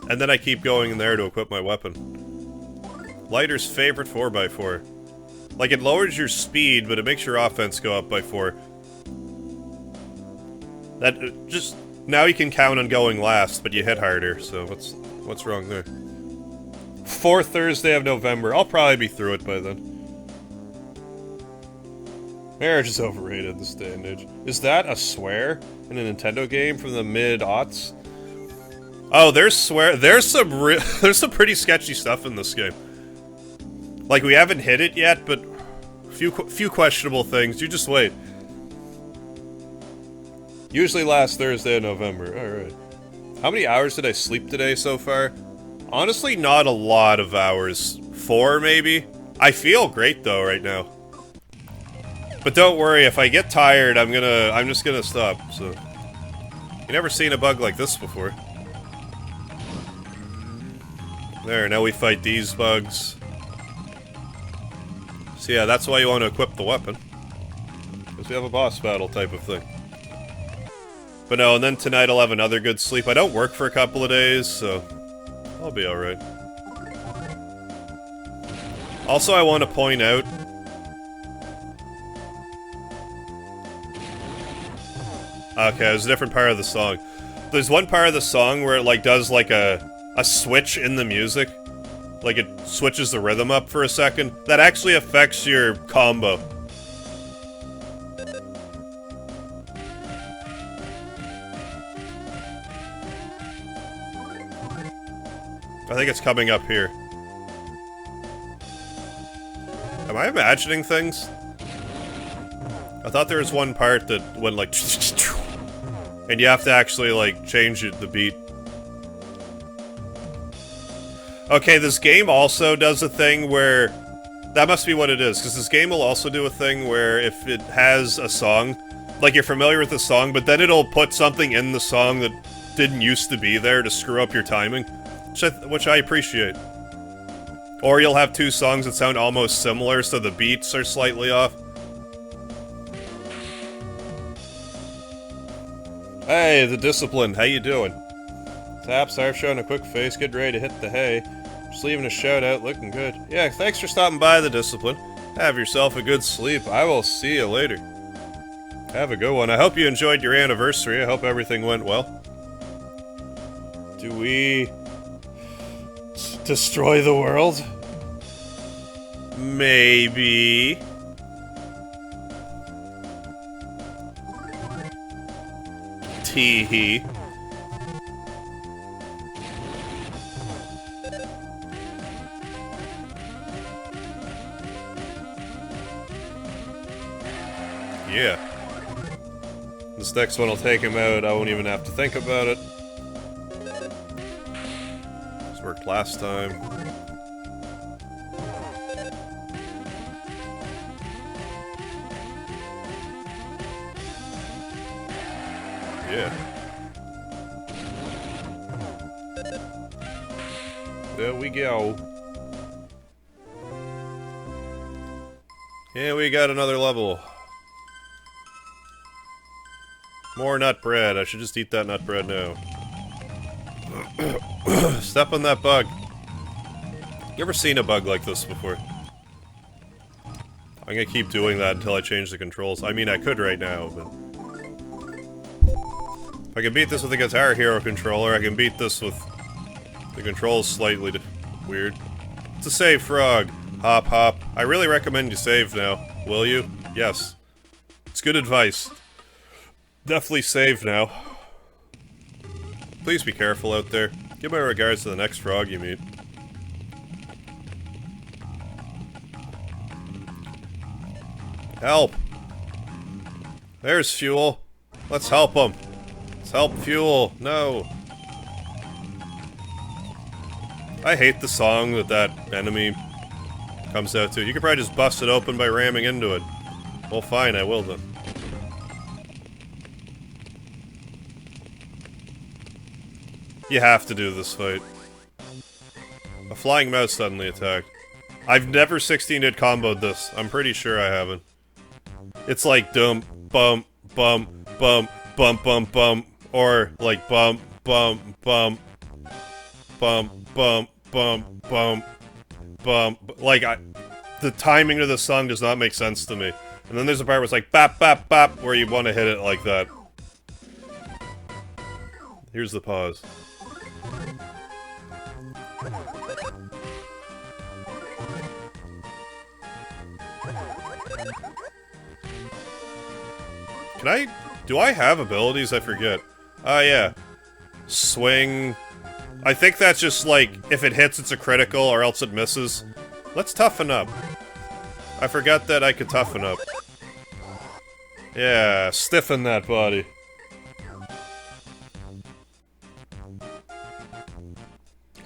And then I keep going in there to equip my weapon. Lighter's favorite 4x4. Like, it lowers your speed, but it makes your offense go up by 4. That, just... Now you can count on going last, but you hit harder, so what's wrong there? 4th Thursday of November. I'll probably be through it by then. Marriage is overrated this day and age. Is that a swear in a Nintendo game from the mid-aughts? Oh, there's some pretty sketchy stuff in this game. Like, we haven't hit it yet, but few questionable things. You just wait. Usually last Thursday of November. Alright. How many hours did I sleep today so far? Honestly, not a lot of hours. 4, maybe? I feel great, though, right now. But don't worry, if I get tired, I'm just gonna stop, so... You've never seen a bug like this before. There, now we fight these bugs. So yeah, that's why you want to equip the weapon. Because we have a boss battle type of thing. But no, and then tonight I'll have another good sleep. I don't work for a couple of days, so... I'll be alright. Also, I want to point out... Okay, there's a different part of the song. There's one part of the song where it, like, does, like, a switch in the music. Like, it switches the rhythm up for a second. That actually affects your combo. I think it's coming up here. Am I imagining things? I thought there was one part that went like... And you have to actually, like, change the beat. Okay, this game also does a thing where... That must be what it is, because this game will also do a thing where if it has a song, like, you're familiar with the song, but then it'll put something in the song that didn't used to be there to screw up your timing, which I appreciate. Or you'll have two songs that sound almost similar, so the beats are slightly off. Hey, the Discipline, how you doing? Tap, Sarf showing a quick face, get ready to hit the hay. Just leaving a shout out, looking good. Yeah, thanks for stopping by the Discipline. Have yourself a good sleep. I will see you later. Have a good one. I hope you enjoyed your anniversary. I hope everything went well. Do we destroy the world? Maybe. Tee-hee. Yeah. This next one will take him out. I won't even have to think about it. This worked last time. Yeah. There we go. Yeah, we got another level. More nut bread. I should just eat that nut bread now. Step on that bug. You ever seen a bug like this before? I'm gonna keep doing that until I change the controls. I mean, I could right now, but... If I can beat this with a Guitar Hero controller, I can beat this with... The controls slightly weird. It's a save frog. Hop, hop. I really recommend you save now. Will you? Yes. It's good advice. Definitely save now. Please be careful out there. Give my regards to the next frog you meet. Help! There's Fuel. Let's help him. Let's help Fuel. No. I hate the song that enemy comes out to. You could probably just bust it open by ramming into it. Well, fine, I will then. You have to do this fight. A flying mouse suddenly attacked. I've never 16-hit comboed this. I'm pretty sure I haven't. It's like dump, bump, bump, bump, bump, bump, bump, or like bump, bump, bump, bump, bump, bump, bump, bump. Like, the timing of the song does not make sense to me. And then there's a part where it's like bap, bap, bap, where you want to hit it like that. Here's the pause. Do I have abilities? I forget. Yeah. Swing. I think that's just like, if it hits, it's a critical, or else it misses. Let's toughen up. I forgot that I could toughen up. Yeah, stiffen that body.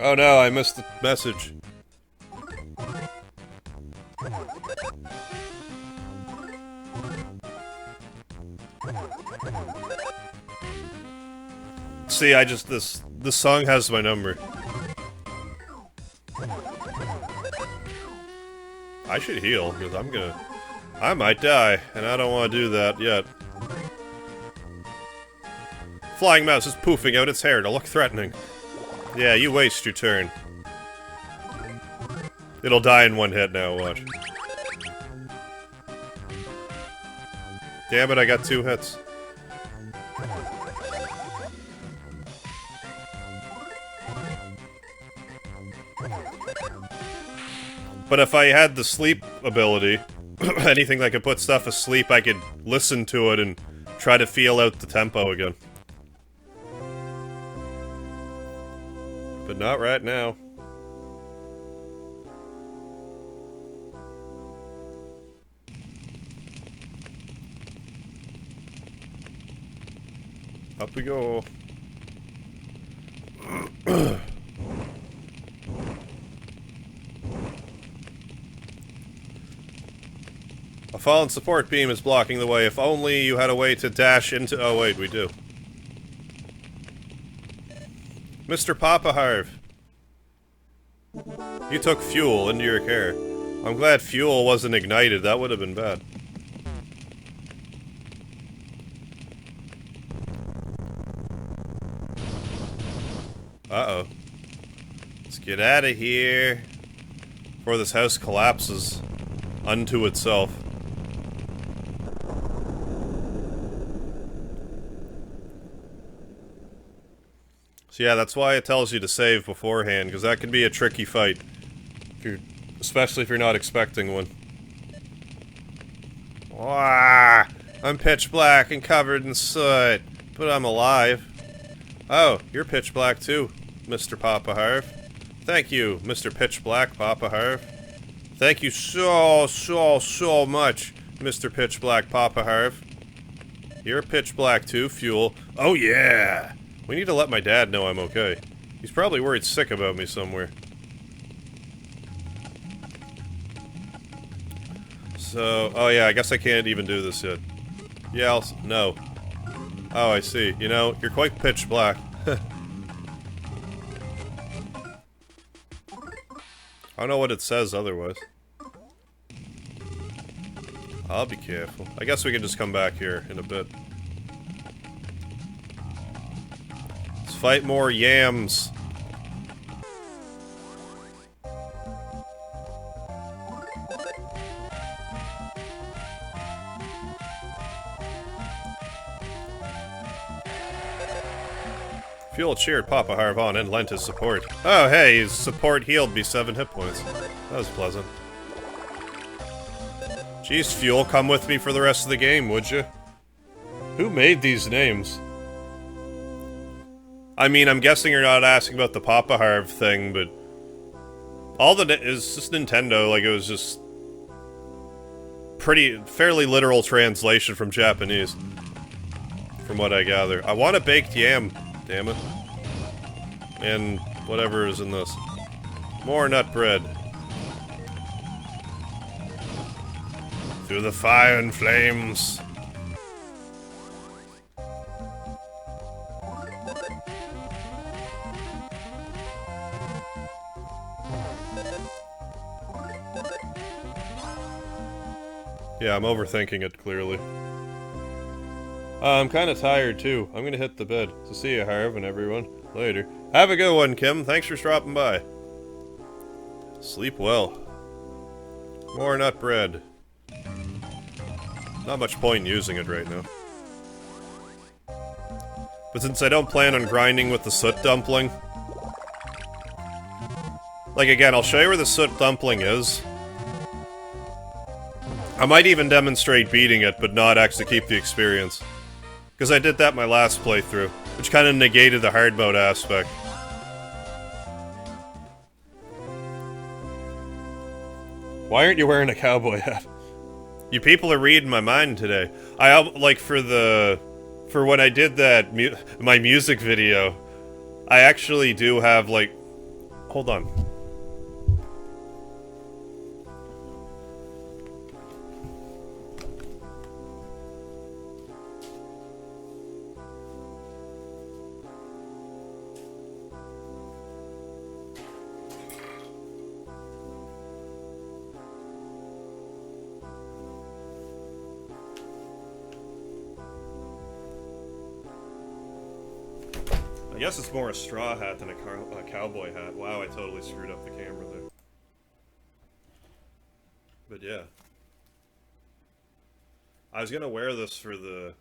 Oh no, I missed the message. See, this song has my number. I should heal, because I might die, and I don't want to do that yet. Flying mouse is poofing out its hair to look threatening. Yeah, you waste your turn. It'll die in one hit now, watch. Damn it, I got 2 hits. But if I had the sleep ability, anything that could put stuff asleep, I could listen to it and try to feel out the tempo again. But not right now. Up we go. A fallen support beam is blocking the way. If only you had a way to dash into— oh wait, we do. Mr. MegaHarv. You took Fuel into your care. I'm glad Fuel wasn't ignited, that would have been bad. Uh-oh. Let's get out of here before this house collapses unto itself. So yeah, that's why it tells you to save beforehand, because that can be a tricky fight. Especially if you're not expecting one. Wah! I'm pitch black and covered in soot, but I'm alive. Oh, you're pitch black too, Mr. Papa Harv. Thank you, Mr. Pitch Black Papa Harv. Thank you so much, Mr. Pitch Black Papa Harv. You're pitch black too, Fuel. Oh yeah! We need to let my dad know I'm okay. He's probably worried sick about me somewhere. So, oh yeah, I guess I can't even do this yet. Yeah, no. Oh, I see. You know, you're quite pitch black. I don't know what it says otherwise. I'll be careful. I guess we can just come back here in a bit. Let's fight more yams. Fuel cheered Papa Harv on and lent his support. Oh hey, his support healed me 7 hit points. That was pleasant. Jeez, Fuel, come with me for the rest of the game, would you? Who made these names? I mean, I'm guessing you're not asking about the Papa Harv thing, but... all the... it's just Nintendo, like it was just... fairly literal translation from Japanese. From what I gather. I want a baked yam. Damn it. And whatever is in this. More nut bread. Through the fire and flames. Yeah, I'm overthinking it, clearly. I'm kinda tired, too. I'm gonna hit the bed. So see you, Harv, and everyone. Later. Have a good one, Kim. Thanks for stopping by. Sleep well. More nut bread. Not much point in using it right now. But since I don't plan on grinding with the soot dumpling... like, again, I'll show you where the soot dumpling is. I might even demonstrate beating it, but not actually keep the experience. Because I did that my last playthrough, which kind of negated the hard mode aspect. Why aren't you wearing a cowboy hat? You people are reading my mind today. I, like, for when I did that, my music video, I actually do have, like... hold on. I guess it's more a straw hat than a cowboy hat. Wow, I totally screwed up the camera there. But yeah. I was gonna wear this for the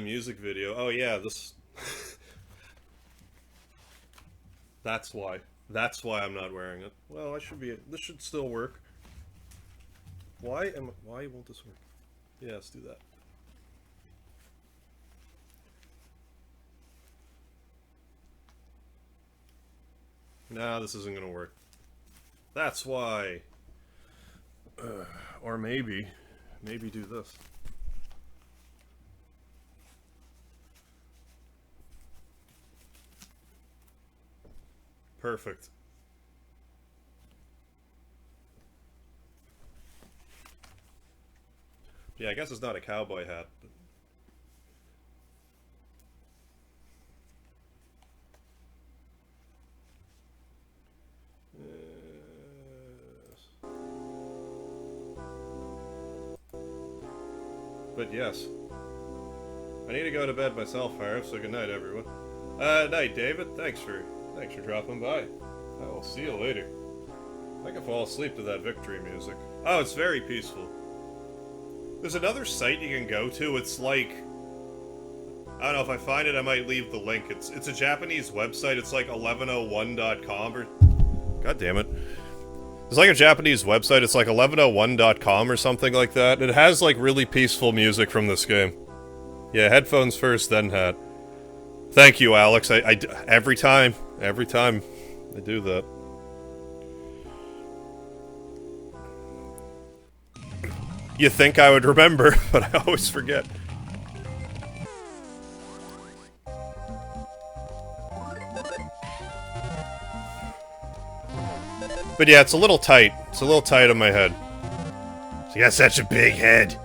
music video. Oh yeah, this... That's why. That's why I'm not wearing it. Well, I should be... this should still work. Why won't this work? Yeah, let's do that. Nah, this isn't gonna work. That's why. Or maybe do this. Perfect. Yeah, I guess it's not a cowboy hat, but... but yes. I need to go to bed myself, Harv, so good night, everyone. Night, David. Thanks for dropping by. I will see you later. I can fall asleep to that victory music. Oh, it's very peaceful. There's another site you can go to. It's like... I don't know, if I find it, I might leave the link. It's a Japanese website. It's like 1101.com or... God damn it. It's like a Japanese website. It's like 1101.com or something like that. It has, like, really peaceful music from this game. Yeah, headphones first, then hat. Thank you, Alex. Every time I do that. You think I would remember, but I always forget. But yeah, it's a little tight. It's a little tight on my head. You got such a big head.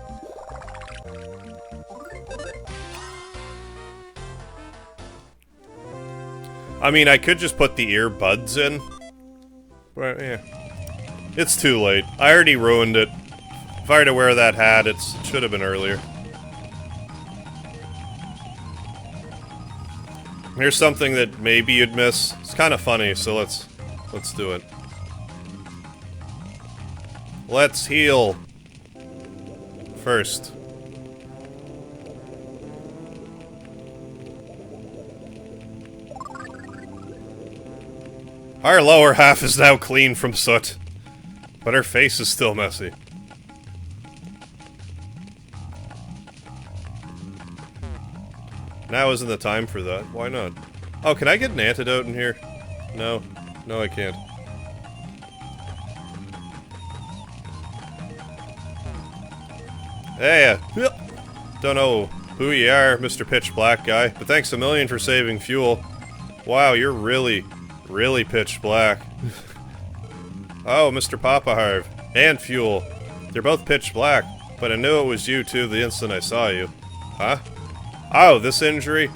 I mean, I could just put the earbuds in. But, yeah. It's too late. I already ruined it. If I were to wear that hat, it should have been earlier. Here's something that maybe you'd miss. It's kind of funny, so let's do it. Let's heal. First. Our lower half is now clean from soot, but her face is still messy. Now isn't the time for that. Why not? Oh, can I get an antidote in here? No. No, I can't. Hey, don't know who you are, Mr. Pitch Black guy, but thanks a million for saving fuel. Wow, you're really pitch black. Oh, Mr. MegaHarv. And Fuel. They're both pitch black, but I knew it was you too the instant I saw you. Huh? Oh, this injury?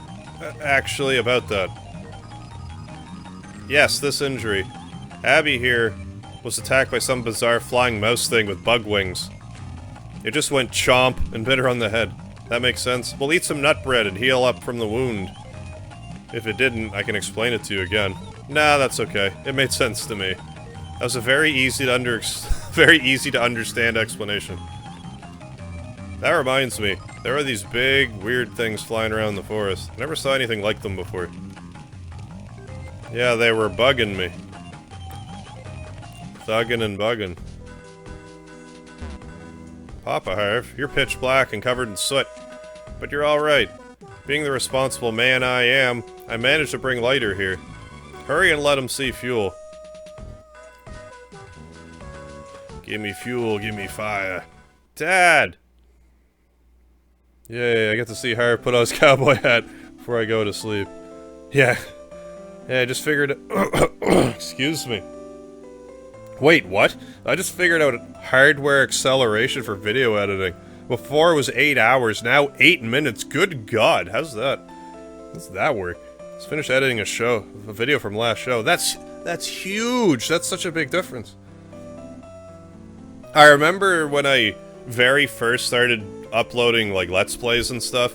Actually, about that. Yes, this injury. Abby here was attacked by some bizarre flying mouse thing with bug wings. It just went chomp and bit her on the head. That makes sense. We'll eat some nut bread and heal up from the wound. If it didn't, I can explain it to you again. Nah, that's okay. It made sense to me. That was a very easy to understand explanation. That reminds me, there are these big, weird things flying around the forest. I never saw anything like them before. Yeah, they were bugging me. Thuggin' and buggin'. MegaHarv, you're pitch black and covered in soot. But you're alright. Being the responsible man I am, I managed to bring Lighter here. Hurry and let him see Fuel. Give me fuel, give me fire. Dad! Yay, I get to see Harv put on his cowboy hat before I go to sleep. Yeah. Yeah, I just figured... Excuse me. Wait, what? I just figured out hardware acceleration for video editing. Before it was 8 hours, now 8 minutes. Good God, how's that? How's that work? Let's finish editing a video from last show. That's huge! That's such a big difference. I remember when I very first started uploading, like, Let's Plays and stuff.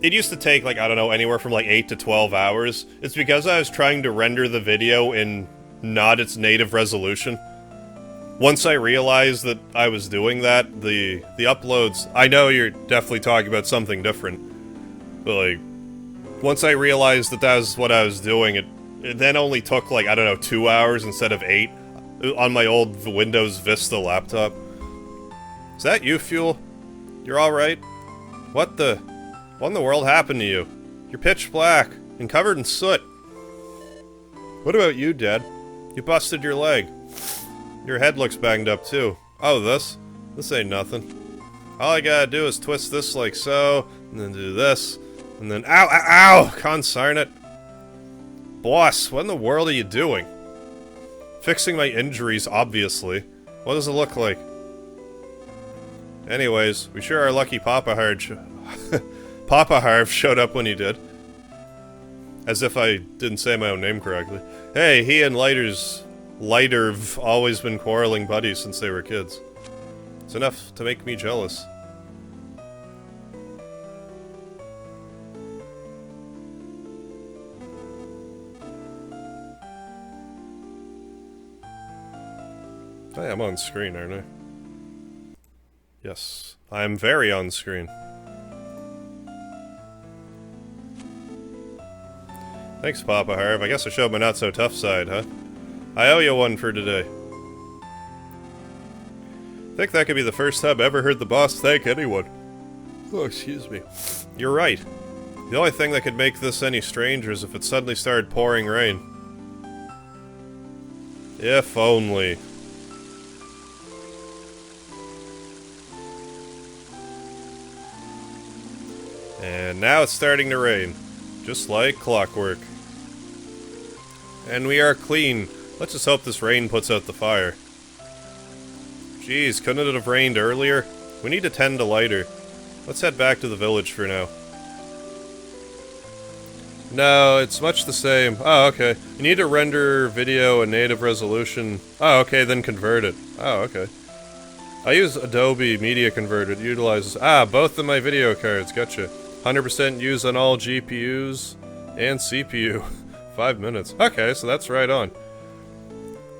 It used to take, like, I don't know, anywhere from, like, 8 to 12 hours. It's because I was trying to render the video in not its native resolution. Once I realized that I was doing that, the uploads... I know you're definitely talking about something different, but, like, once I realized that that was what I was doing, it then only took, like, I don't know, 2 hours instead of 8 on my old Windows Vista laptop. Is that you, Fuel? You're alright? What in the world happened to you? You're pitch black and covered in soot. What about you, Dad? You busted your leg. Your head looks banged up, too. Oh, this? This ain't nothing. All I gotta do is twist this like so, and then do this, and then ow, ow, ow! Consarn it. Boss, what in the world are you doing? Fixing my injuries, obviously. What does it look like? Anyways, we sure are lucky MegaHarv showed up when he did. As if I didn't say my own name correctly. Hey, he and Lighter've always been quarreling buddies since they were kids. It's enough to make me jealous. Hey, I'm on screen, aren't I? Yes. I'm very on screen. Thanks, Papa Harv. I guess I showed my not-so-tough side, huh? I owe you one for today. Think that could be the first time I ever heard the boss thank anyone. Oh, excuse me. You're right. The only thing that could make this any stranger is if it suddenly started pouring rain. If only. And now it's starting to rain. Just like clockwork. And we are clean. Let's just hope this rain puts out the fire. Jeez, couldn't it have rained earlier? We need to tend to lighter. Let's head back to the village for now. No, it's much the same. Oh, okay. You need to render video in native resolution. Oh, okay, then convert it. Oh, okay. I use Adobe Media Converter. It utilizes... Ah, both of my video cards. Gotcha. 100% use on all GPUs and CPU. 5 minutes. Okay, so that's right on.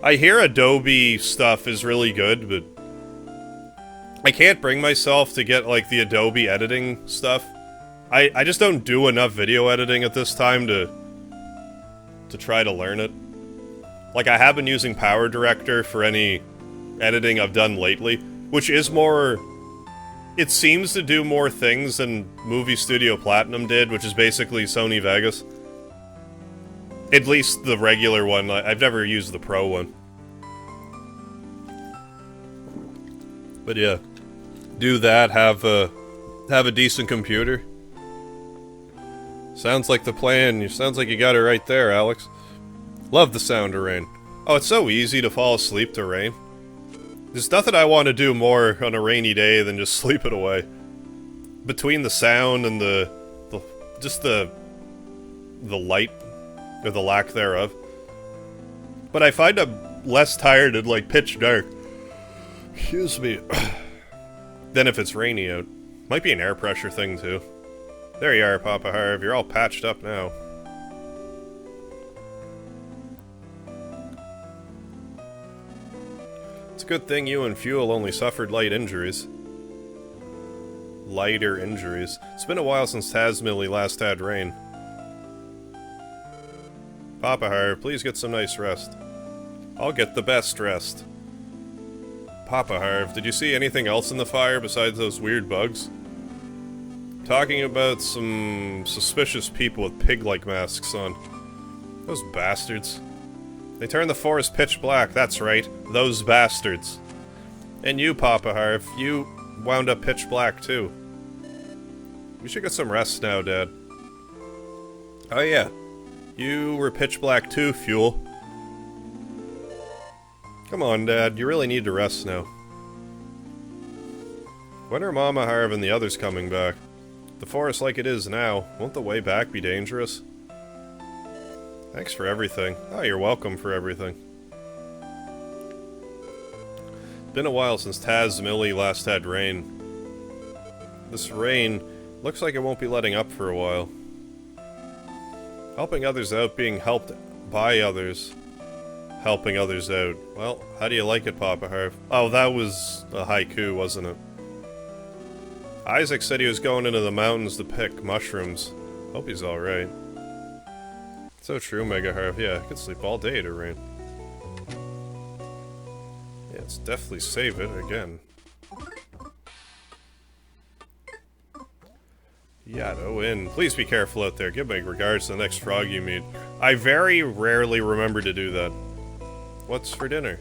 I hear Adobe stuff is really good, but... I can't bring myself to get, like, the Adobe editing stuff. I just don't do enough video editing at this time to try to learn it. Like, I have been using Power Director for any editing I've done lately, which is more... It seems to do more things than Movie Studio Platinum did, which is basically Sony Vegas. At least the regular one. I've never used the Pro one. But yeah. Do that, have a decent computer. Sounds like the plan. Sounds like you got it right there, Alex. Love the sound of rain. Oh, it's so easy to fall asleep to rain. There's nothing I want to do more on a rainy day than just sleep it away. Between the sound and the light, or the lack thereof. But I find I'm less tired and like pitch dark. Excuse me. Than if it's rainy out. Might be an air pressure thing too. There you are, Papa Harv. You're all patched up now. It's a good thing you and Fuel only suffered light injuries. Lighter injuries. It's been a while since Tazmily last had rain. Papa Harv, please get some nice rest. I'll get the best rest. Papa Harv, did you see anything else in the fire besides those weird bugs? Talking about some suspicious people with pig-like masks on. Those bastards. They turned the forest pitch black, that's right. Those bastards. And you, Papa Harv, you wound up pitch black too. We should get some rest now, Dad. Oh yeah. You were pitch black too, Fuel. Come on, Dad, you really need to rest now. When are Mama Harv and the others coming back? The forest like it is now, won't the way back be dangerous? Thanks for everything. Oh, you're welcome for everything. Been a while since Tazmily last had rain. This rain looks like it won't be letting up for a while. Helping others out, being helped by others. Helping others out. Well, how do you like it, Papa Harv? Oh, that was a haiku, wasn't it? Isaac said he was going into the mountains to pick mushrooms. Hope he's alright. So true, MegaHarv. Yeah, I could sleep all day to rain. Yeah, let's definitely save it again. Yato in. Please be careful out there. Give my regards to the next frog you meet. I very rarely remember to do that. What's for dinner?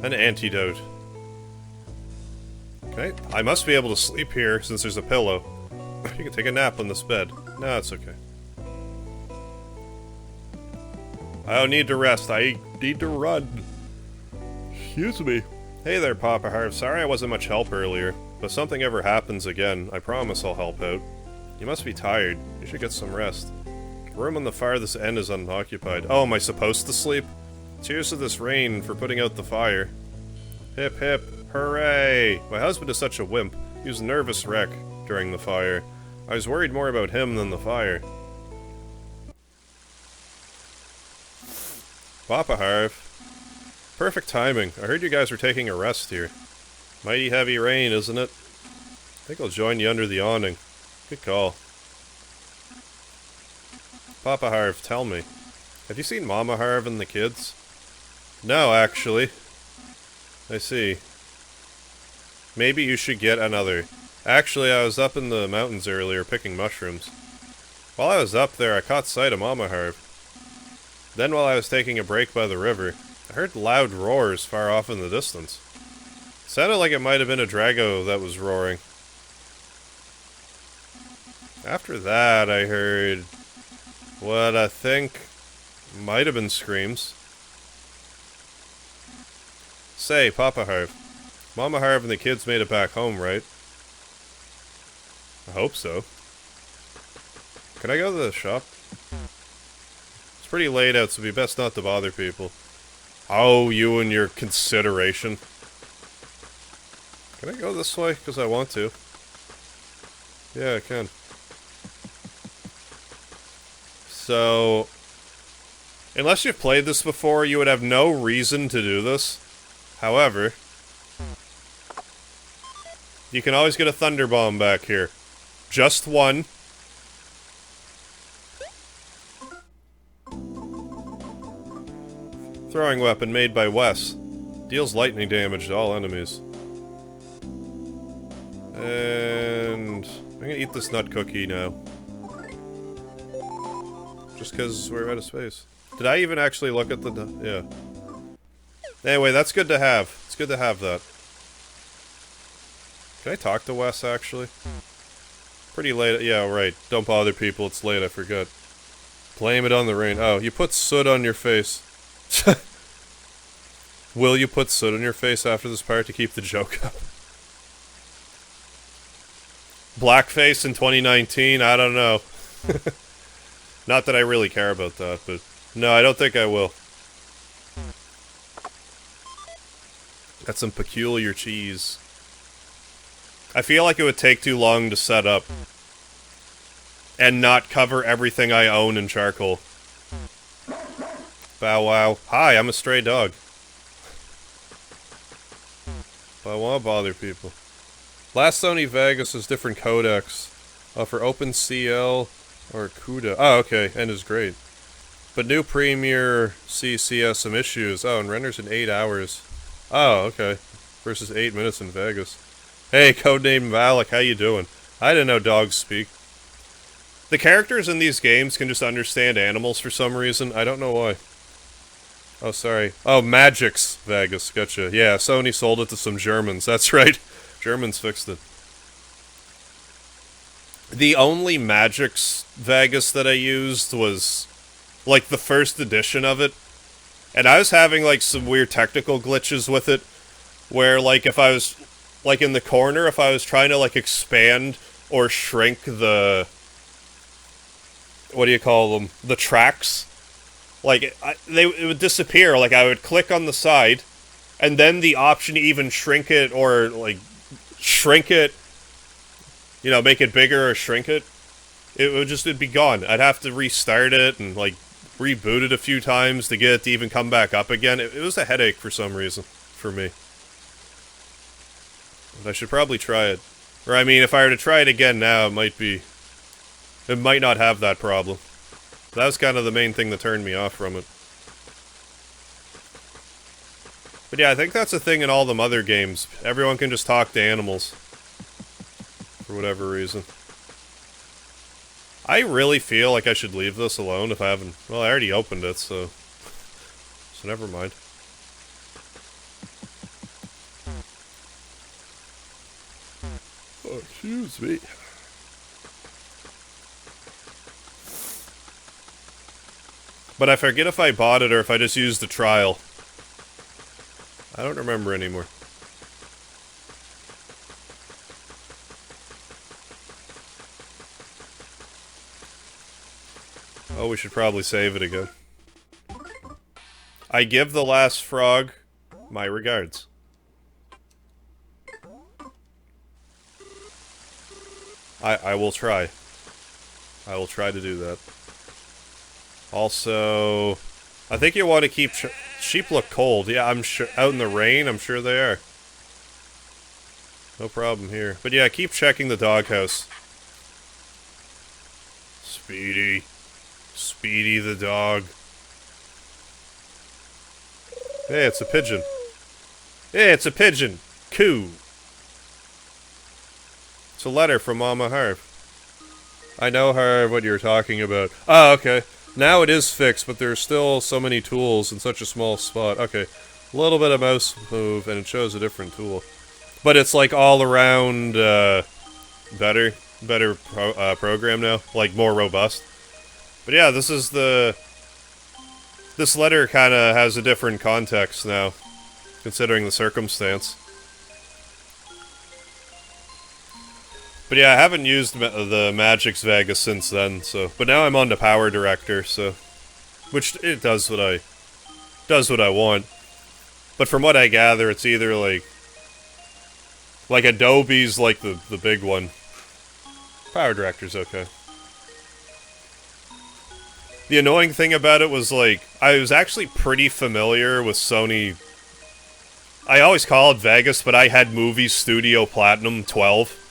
An antidote. Okay, I must be able to sleep here since there's a pillow. You can take a nap on this bed. No, it's okay. I don't need to rest. I need to run. Excuse me. Hey there, Papa Harv. Sorry I wasn't much help earlier. But if something ever happens again, I promise I'll help out. You must be tired. You should get some rest. The room on the farthest end is unoccupied. Oh, am I supposed to sleep? Cheers to this rain for putting out the fire. Hip hip. Hooray! My husband is such a wimp. He was a nervous wreck during the fire. I was worried more about him than the fire. Papa Harv. perfect timing. I heard you guys were taking a rest here. Mighty heavy rain, isn't it? I think I'll join you under the awning. Good call. Papa Harv, tell me. Have you seen Mama Harv and the kids? No, actually. I see. Maybe you should get another. Actually, I was up in the mountains earlier picking mushrooms. While I was up there, I caught sight of Mama Harv. Then while I was taking a break by the river, I heard loud roars far off in the distance. It sounded like it might have been a Drago that was roaring. After that, I heard what I think might have been screams. Say, Papa Harv, Mama Harv and the kids made it back home, right? I hope so. Can I go to the shop? It's pretty late out, so it'd be best not to bother people. Oh, you and your consideration. Can I go this way? Because I want to. Yeah, I can. So, unless you've played this before, you would have no reason to do this. However, you can always get a Thunder Bomb back here. Just one. Throwing weapon made by Wes. Deals lightning damage to all enemies. And I'm gonna eat this nut cookie now. Just because we're out of space. Did I even actually look at the... yeah. Anyway, that's good to have. It's good to have that. Can I talk to Wes, actually? Pretty late. Yeah, right. Don't bother people. It's late. I forgot. Blame it on the rain. Oh, you put soot on your face. Will you put soot on your face after this part to keep the joke up? Blackface in 2019? I don't know. Not that I really care about that, but... no, I don't think I will. Got some peculiar cheese. I feel like it would take too long to set up. And not cover everything I own in charcoal. Bow wow. Hi, I'm a stray dog. But I want to bother people. Last Sony Vegas has different codecs. For OpenCL or CUDA. Oh, okay, and is great. But new Premiere CC has some issues. Oh, and renders in 8 hours. Oh, okay. Versus 8 minutes in Vegas. Hey, codename Valak, how you doing? I didn't know dogs speak. The characters in these games can just understand animals for some reason. I don't know why. Oh, sorry. Oh, Magix Vegas. Gotcha. Yeah, Sony sold it to some Germans. That's right. Germans fixed it. The only Magix Vegas that I used was, like, the first edition of it. And I was having, like, some weird technical glitches with it. Where, like, if I was, like, in the corner, if I was trying to, like, expand or shrink the... what do you call them? The tracks. Like, it would disappear. Like, I would click on the side, and then the option to even shrink it, or, like, shrink it, you know, make it bigger or shrink it, it'd be gone. I'd have to restart it and, like, reboot it a few times to get it to even come back up again. It was a headache for some reason, for me. But I should probably try it. Or, I mean, if I were to try it again now, it might not have that problem. That was kind of the main thing that turned me off from it. But yeah, I think that's a thing in all them other games. Everyone can just talk to animals. For whatever reason. I really feel like I should leave this alone if I haven't... well, I already opened it, so... so never mind. Oh, excuse me. But I forget if I bought it or if I just used the trial. I don't remember anymore. Oh, we should probably save it again. I give the last frog my regards. I will try. I will try to do that. Also, I think you want to keep sheep look cold. Yeah, I'm sure out in the rain, I'm sure they are. No problem here. But yeah, keep checking the doghouse. Speedy. Speedy the dog. Hey, it's a pigeon. Hey, it's a pigeon. Coo. It's a letter from Mama Harv. I know, Harv, what you're talking about. Oh, okay. Now it is fixed, but there's still so many tools in such a small spot. Okay. A little bit of mouse move, and it shows a different tool. But it's like all around, better program now. Like, more robust. But yeah, this is the... This letter kinda has a different context now, considering the circumstance. But yeah, I haven't used the Magix Vega since then, so... But now I'm on the Power Director, so... Which, it does what I want. But from what I gather, it's either like... Like Adobe's like the big one. Power Director's okay. The annoying thing about it was, like, I was actually pretty familiar with Sony... I always call it Vegas, but I had Movie Studio Platinum 12.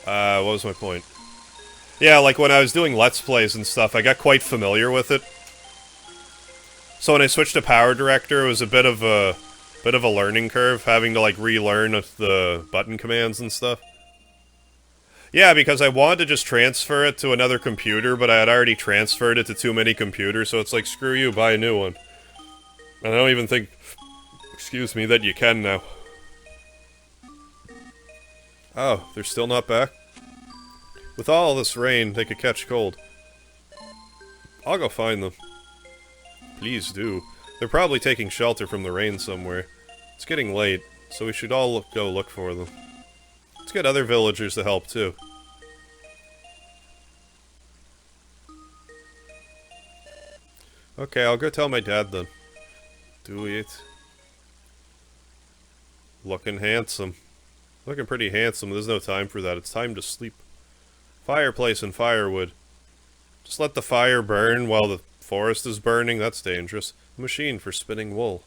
What was my point? Yeah, like, when I was doing Let's Plays and stuff, I got quite familiar with it. So when I switched to Power Director, it was a bit of a learning curve, having to, like, relearn the button commands and stuff. Yeah, because I wanted to just transfer it to another computer, but I had already transferred it to too many computers, so it's like, screw you, buy a new one. And I don't even think, excuse me, that you can now. Oh, they're still not back? With all this rain, they could catch cold. I'll go find them. Please do. They're probably taking shelter from the rain somewhere. It's getting late, so we should all go look for them. Let's get other villagers to help, too. Okay, I'll go tell my dad, then. Do it. Looking handsome. Looking pretty handsome. There's no time for that. It's time to sleep. Fireplace and firewood. Just let the fire burn while the forest is burning. That's dangerous. A machine for spinning wool.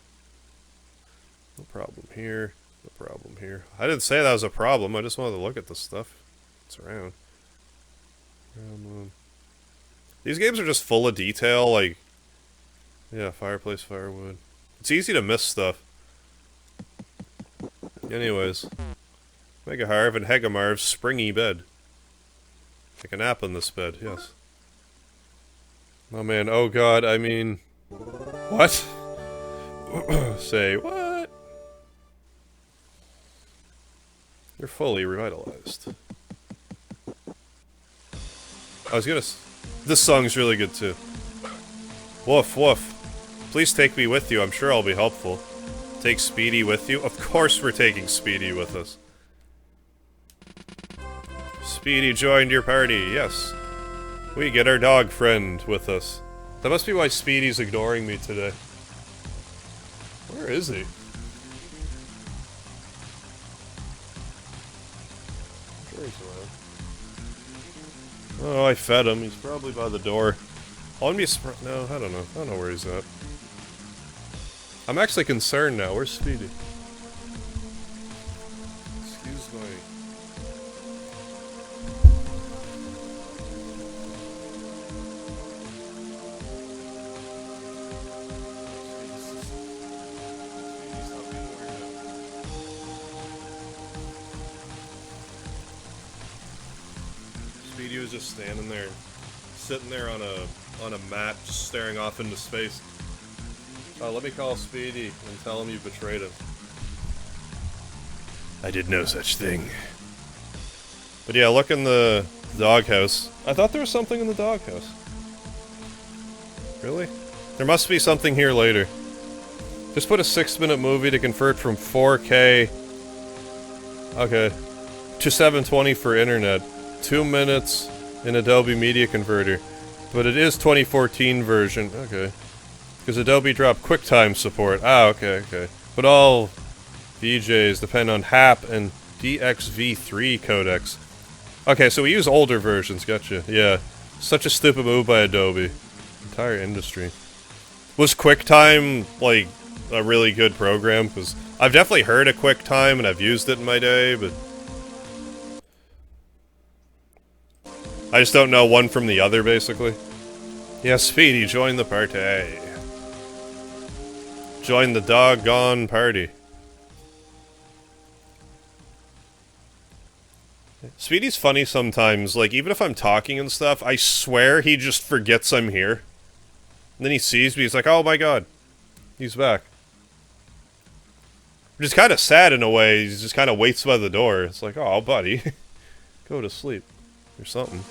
No problem here. No problem here. I didn't say that was a problem. I just wanted to look at the stuff. It's around. These games are just full of detail, like... Yeah, fireplace, firewood. It's easy to miss stuff. Anyways. MegaHarv and Hegamarv's springy bed. Take a nap on this bed, yes. Oh man, oh god, I mean... What? Say, what? You're fully revitalized. I was gonna... This song's really good too. Woof, woof. Please take me with you, I'm sure I'll be helpful. Take Speedy with you? Of course we're taking Speedy with us. Speedy joined your party, yes. We get our dog friend with us. That must be why Speedy's ignoring me today. Where is he? I'm sure he's around. Oh, I fed him. He's probably by the door. On me, no, I don't know. I don't know where he's at. I'm actually concerned now. Where's Speedy? Excuse me. Speedy was just standing there, sitting there on a mat, just staring off into space. Let me call Speedy and tell him you betrayed him. I did no such thing. But yeah, look in the doghouse. I thought there was something in the doghouse. Really? There must be something here later. Just put a 6-minute movie to convert from 4K... Okay. To 720 for internet. 2 minutes in Adobe Media Converter. But it is 2014 version. Okay. Because Adobe dropped QuickTime support. Ah, okay, okay. But all VJs depend on HAP and DXV3 codecs. Okay, so we use older versions, gotcha. Yeah. Such a stupid move by Adobe. Entire industry. Was QuickTime, like, a really good program? Because I've definitely heard of QuickTime and I've used it in my day, but I just don't know one from the other, basically. Yeah, Speedy, join the party. Join the doggone party. Speedy's funny sometimes, like, even if I'm talking and stuff, I swear he just forgets I'm here. And then he sees me, he's like, oh my god. He's back. Which is kind of sad in a way, he just kind of waits by the door. It's like, oh buddy, go to sleep. Or something.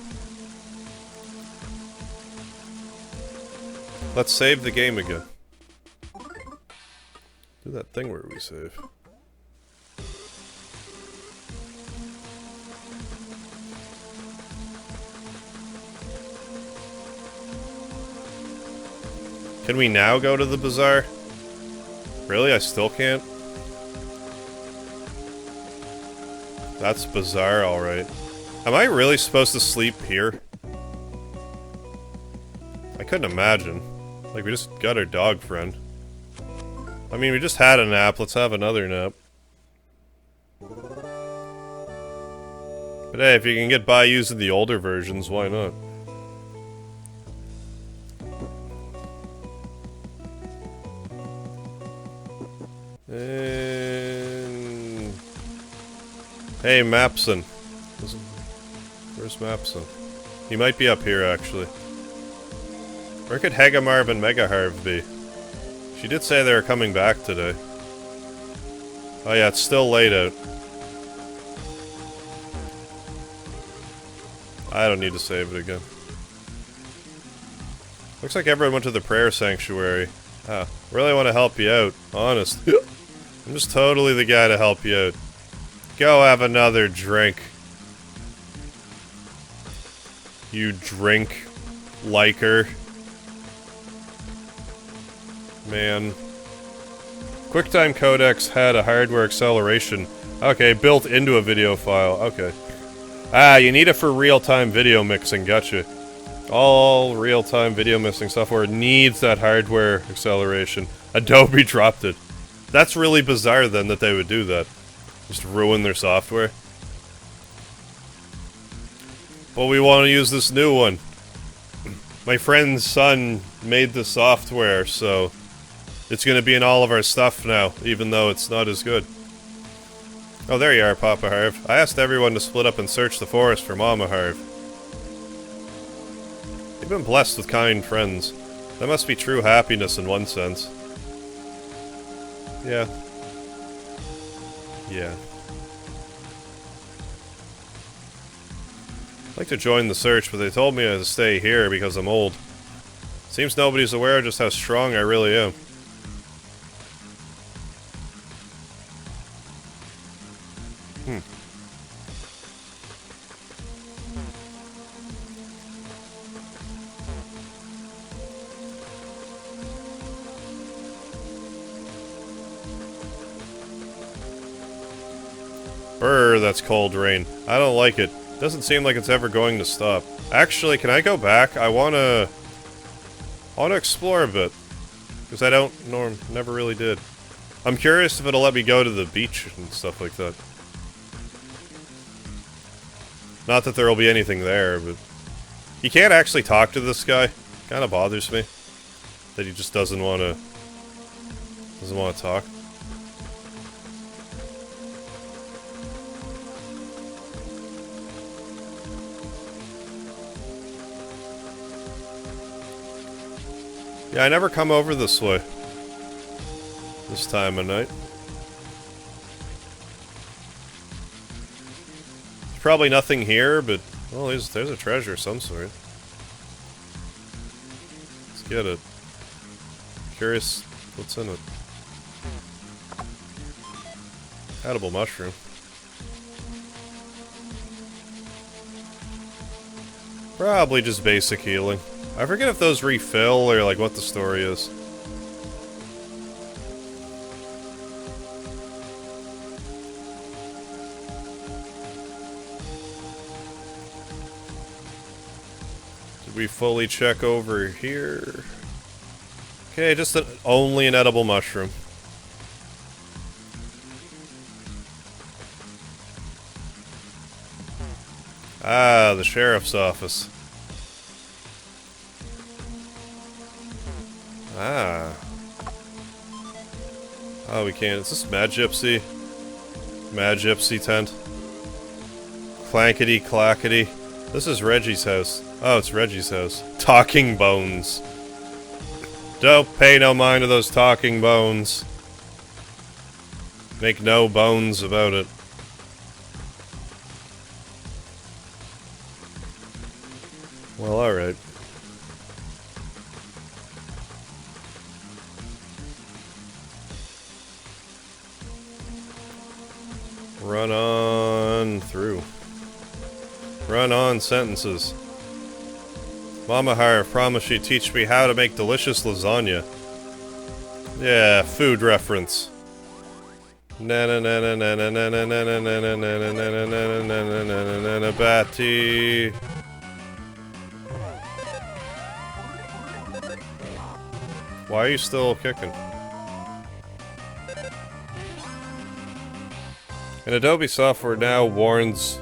Let's save the game again. Do that thing where we save. Can we now go to the bazaar? Really? I still can't? That's bizarre, alright. Am I really supposed to sleep here? I couldn't imagine. Like, we just got our dog friend. I mean, we just had a nap, let's have another nap. But hey, if you can get by using the older versions, why not? And... Hey, Mapson. Where's Mapson? He might be up here, actually. Where could Hegamarv and MegaHarv be? She did say they were coming back today. Oh yeah, it's still late out. I don't need to save it again. Looks like everyone went to the prayer sanctuary. Ah, really want to help you out, honest. I'm just totally the guy to help you out. Go have another drink. You drink liker. Man. QuickTime codecs had a hardware acceleration. Okay, built into a video file. Okay. Ah, you need it for real-time video mixing. Gotcha. All real-time video mixing software needs that hardware acceleration. Adobe dropped it. That's really bizarre, then, that they would do that. Just ruin their software. Well, we want to use this new one. My friend's son made the software, so it's going to be in all of our stuff now, even though it's not as good. Oh, there you are, Papa Harv. I asked everyone to split up and search the forest for Mama Harv. You've been blessed with kind friends. That must be true happiness in one sense. Yeah. Yeah. I'd like to join the search, but they told me to stay here because I'm old. Seems nobody's aware of just how strong I really am. Brr, that's cold rain. I don't like it. Doesn't seem like it's ever going to stop. Actually, can I go back? I wanna explore a bit. Because I never really did. I'm curious if it'll let me go to the beach and stuff like that. Not that there'll be anything there, but... You can't actually talk to this guy. Kinda bothers me. That he just doesn't wanna talk. Yeah, I never come over this way. This time of night. There's probably nothing here, but... Well, there's a treasure of some sort. Let's get it. Curious what's in it. Edible mushroom. Probably just basic healing. I forget if those refill or like what the story is. Did we fully check over here? Okay, just only an edible mushroom. Ah, the sheriff's office. Ah. Oh, we can't. Is this Mad Gypsy? Mad Gypsy tent? Clankety clackety. This is Reggie's house. Oh, it's Reggie's house. Talking bones. Don't pay no mind to those talking bones. Make no bones about it. Well, alright. Run on through. Run on sentences. MegaHarv promised she'd teach me how to make delicious lasagna. Yeah, food reference. Batty. Why are you still kicking? And Adobe software now warns...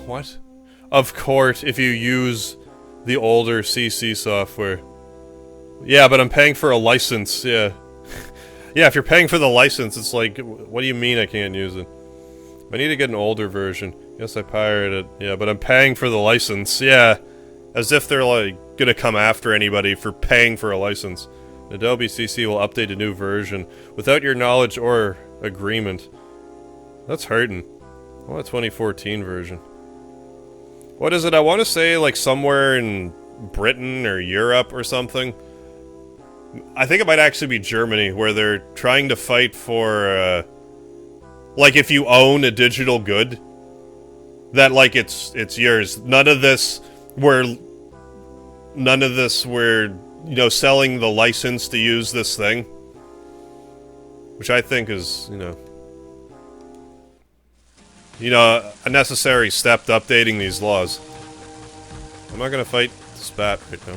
What? Of court if you use the older CC software. Yeah, but I'm paying for a license, yeah. Yeah, if you're paying for the license, it's like, what do you mean I can't use it? I need to get an older version. Yes, I pirated it. Yeah, but I'm paying for the license, yeah. As if they're, like, gonna come after anybody for paying for a license. Adobe CC will update a new version without your knowledge or agreement. That's hurting. I want a 2014 version. What is it? I want to say, like, somewhere in Britain or Europe or something. I think it might actually be Germany, where they're trying to fight for, like, if you own a digital good, that, like, it's yours. None of this, you know, selling the license to use this thing. Which I think is, you know, a necessary step to updating these laws. I'm not gonna fight this bat right now.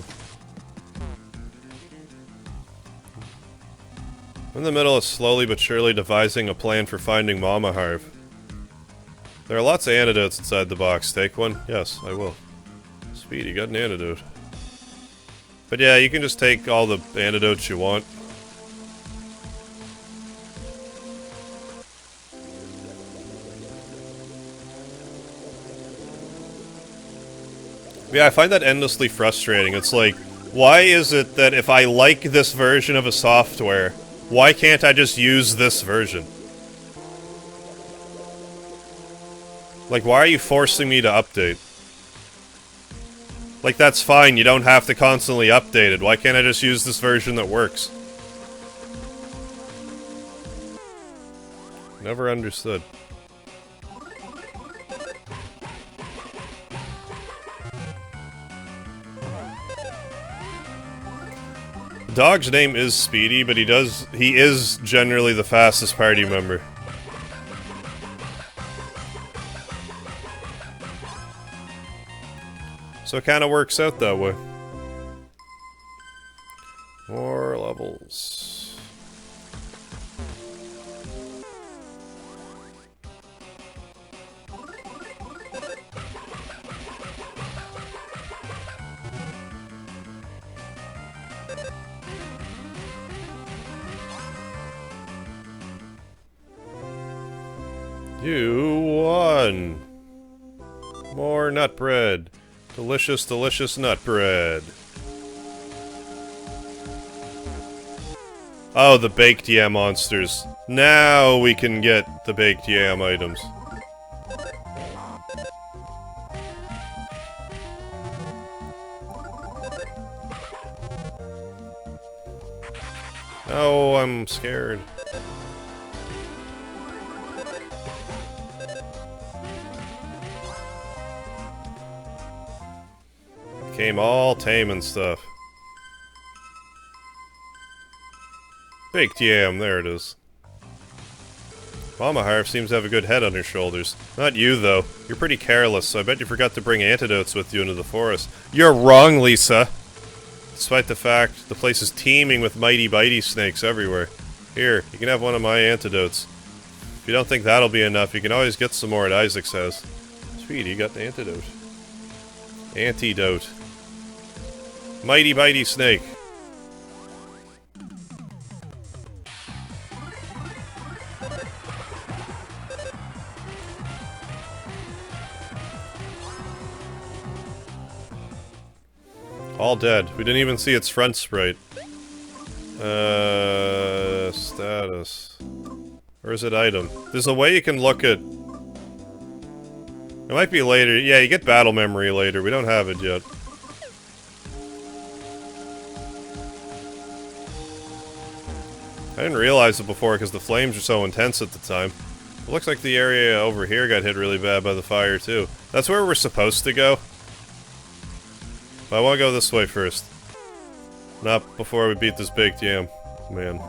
I'm in the middle of slowly but surely devising a plan for finding MegaHarv. There are lots of antidotes inside the box. Take one? Yes, I will. Speedy, got an antidote. But yeah, you can just take all the antidotes you want. Yeah, I find that endlessly frustrating. It's like, why is it that if I like this version of a software, why can't I just use this version? Like, why are you forcing me to update? Like, that's fine, you don't have to constantly update it. Why can't I just use this version that works? Never understood. The dog's name is Speedy, but he is generally the fastest party member. So it kinda works out that way. More levels. You won! More nut bread. Delicious, delicious nut bread. Oh, the baked yam monsters. Now we can get the baked yam items. Oh, I'm scared. Came all tame and stuff. Baked yam, there it is. Mama Harv seems to have a good head on her shoulders. Not you, though. You're pretty careless, so I bet you forgot to bring antidotes with you into the forest. You're wrong, Lisa! Despite the fact the place is teeming with mighty bitey snakes everywhere. Here, you can have one of my antidotes. If you don't think that'll be enough, you can always get some more at Isaac's house. Sweet, you got the antidote. Antidote. Mighty bitey snake. All dead. We didn't even see its front sprite. Status. Or is it item? There's a way you can look at... It might be later. Yeah, you get battle memory later. We don't have it yet. I didn't realize it before because the flames were so intense at the time. It looks like the area over here got hit really bad by the fire too. That's where we're supposed to go. But I want to go this way first. Not before we beat this baked yam. Man.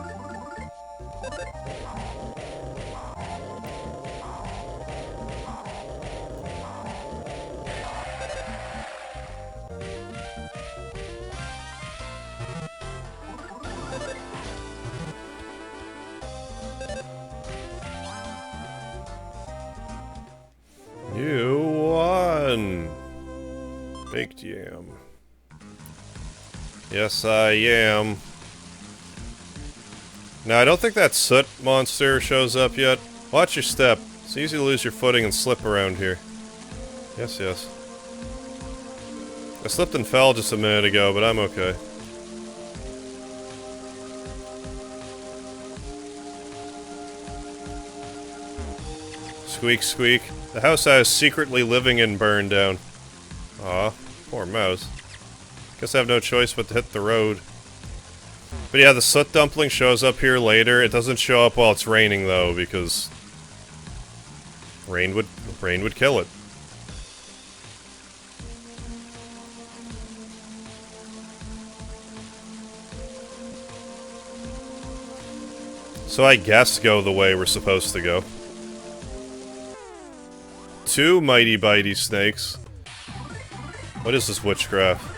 You won! Baked yam. Yes, I am. Now, I don't think that soot monster shows up yet. Watch your step. It's easy to lose your footing and slip around here. Yes, yes. I slipped and fell just a minute ago, but I'm okay. Squeak, squeak. The house I was secretly living in burned down. Aw, poor mouse. Guess I have no choice but to hit the road. But yeah, the soot dumpling shows up here later. It doesn't show up while it's raining, though, because... rain would kill it. So I guess go the way we're supposed to go. 2 mighty bitey snakes. What is this witchcraft?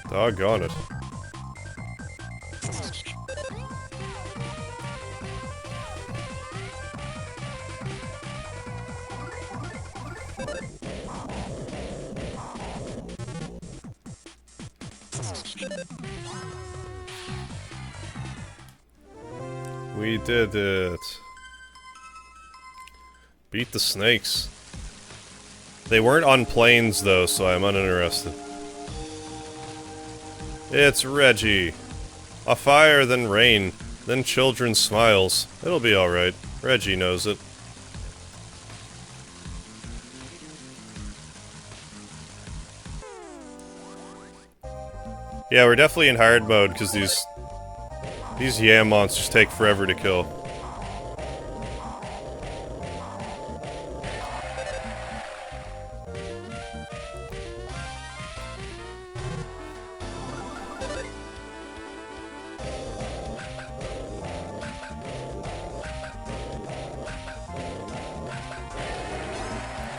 Doggone it. We did it. Beat the snakes. They weren't on planes, though, so I'm uninterested. It's Reggie. A fire, then rain, then children's smiles. It'll be alright. Reggie knows it. Yeah, we're definitely in hard mode, because these yam monsters take forever to kill.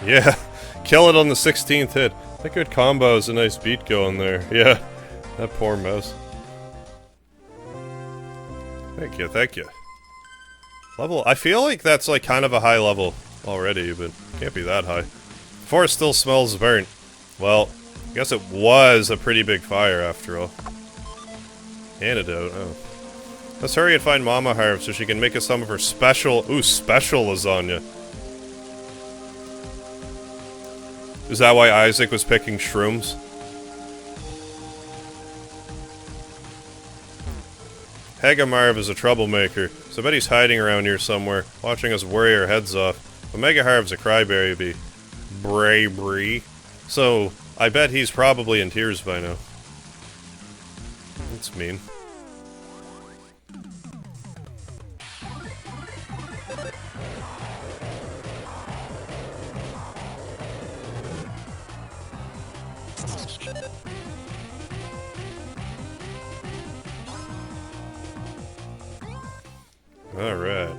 Yeah, kill it on the 16th hit. That good combo is a nice beat going there. Yeah, that poor mouse. Thank you, thank you. Level, I feel like that's like kind of a high level already, but it can't be that high. The forest still smells burnt. Well, I guess it was a pretty big fire after all. Antidote, oh. Let's hurry and find Mama Harv so she can make us some of her special, special lasagna. Is that why Isaac was picking shrooms? MegaHarv is a troublemaker, so I bet he's hiding around here somewhere, watching us worry our heads off. But MegaHarv's a crybaby. Bravery. So, I bet he's probably in tears by now. That's mean. Alright.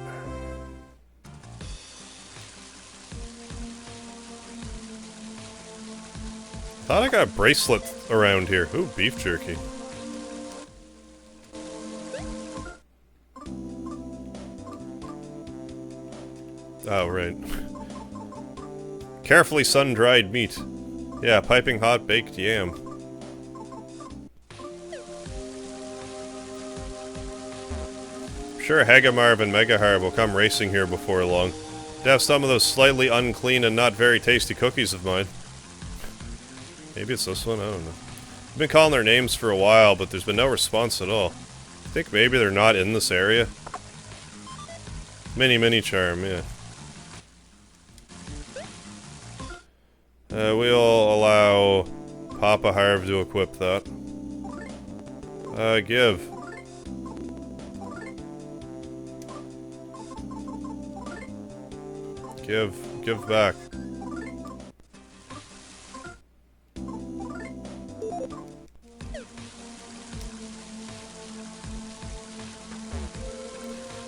Thought I got a bracelet around here. Ooh, beef jerky. Oh, right. Carefully sun-dried meat. Yeah, piping hot baked yam. Sure, MegaHarv and MegaHarv will come racing here before long. To have some of those slightly unclean and not very tasty cookies of mine. Maybe it's this one? I don't know. I've been calling their names for a while, but there's been no response at all. I think maybe they're not in this area. Mini charm, yeah. We'll allow Papa Harv to equip that. Give. Give back.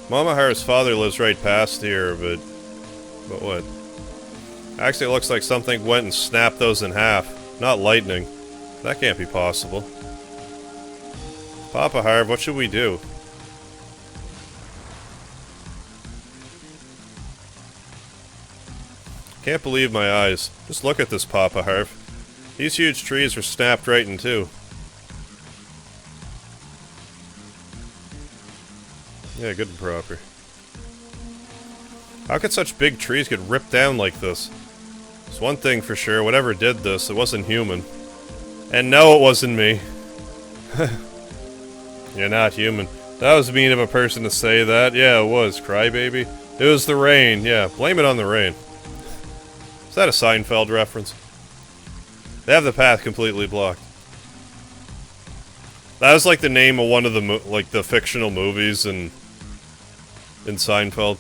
Mama Harv's father lives right past here, but what? Actually, it looks like something went and snapped those in half. Not lightning. That can't be possible. Papa Harv, what should we do? Can't believe my eyes. Just look at this, Papa Harv. These huge trees are snapped right in two. Yeah, good and proper. How could such big trees get ripped down like this? There's one thing for sure, whatever did this, it wasn't human. And no, it wasn't me. You're not human. That was mean of a person to say that. Yeah, it was, crybaby. It was the rain, yeah, blame it on the rain. Is that a Seinfeld reference? They have the path completely blocked. That was like the name of one of the the fictional movies in Seinfeld.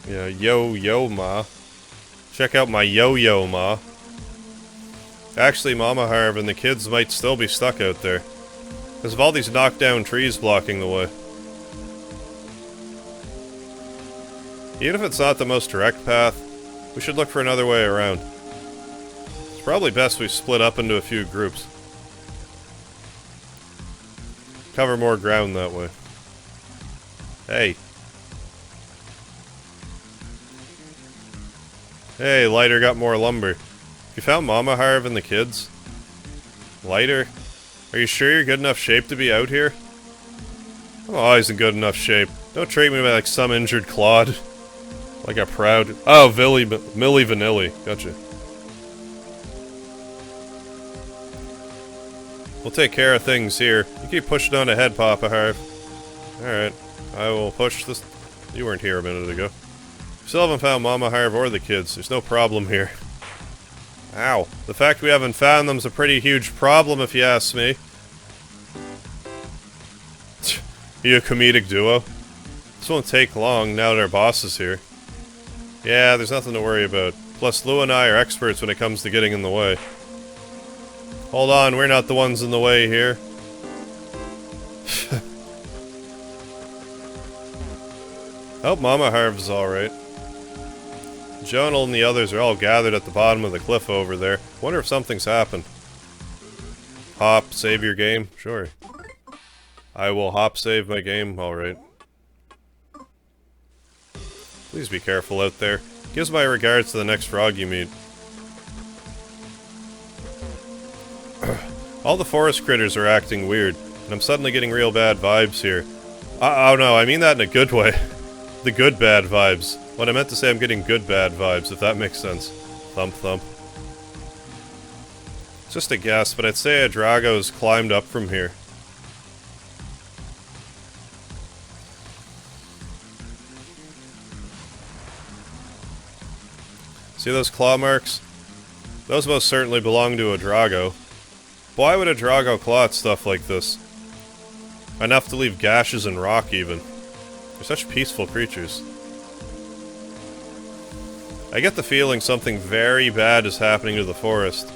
Yeah, yo ma. Check out my yo ma. Actually, Mama Harv and the kids might still be stuck out there. Because of all these knocked down trees blocking the way. Even if it's not the most direct path, we should look for another way around. It's probably best we split up into a few groups. Cover more ground that way. Hey. Hey, Lighter got more lumber. You found Mama Harv and the kids? Lighter? Are you sure you're good enough shape to be out here? I'm always in good enough shape. Don't treat me like some injured clod. Like a proud... Oh, Millie Vanilli. Gotcha. We'll take care of things here. You keep pushing on ahead, Papa Harv. Alright. I will push this... You weren't here a minute ago. Still haven't found Mama Harv or the kids. There's no problem here. Ow. The fact we haven't found them's a pretty huge problem, if you ask me. You a comedic duo? This won't take long now that our boss is here. Yeah, there's nothing to worry about. Plus, Lou and I are experts when it comes to getting in the way. Hold on, we're not the ones in the way here. Hope Mama Harv's alright. Jonal and the others are all gathered at the bottom of the cliff over there. Wonder if something's happened. Hop, save your game? Sure. I will hop save my game, alright. Please be careful out there. Gives my regards to the next frog you meet. All the forest critters are acting weird, and I'm suddenly getting real bad vibes here. Oh no, I mean that in a good way. The good bad vibes. What I meant to say, I'm getting good bad vibes, if that makes sense. Thump thump. Just a guess, but I'd say a Drago's climbed up from here. See those claw marks? Those most certainly belong to a Drago. Why would a Drago claw at stuff like this? Enough to leave gashes in rock, even. They're such peaceful creatures. I get the feeling something very bad is happening to the forest.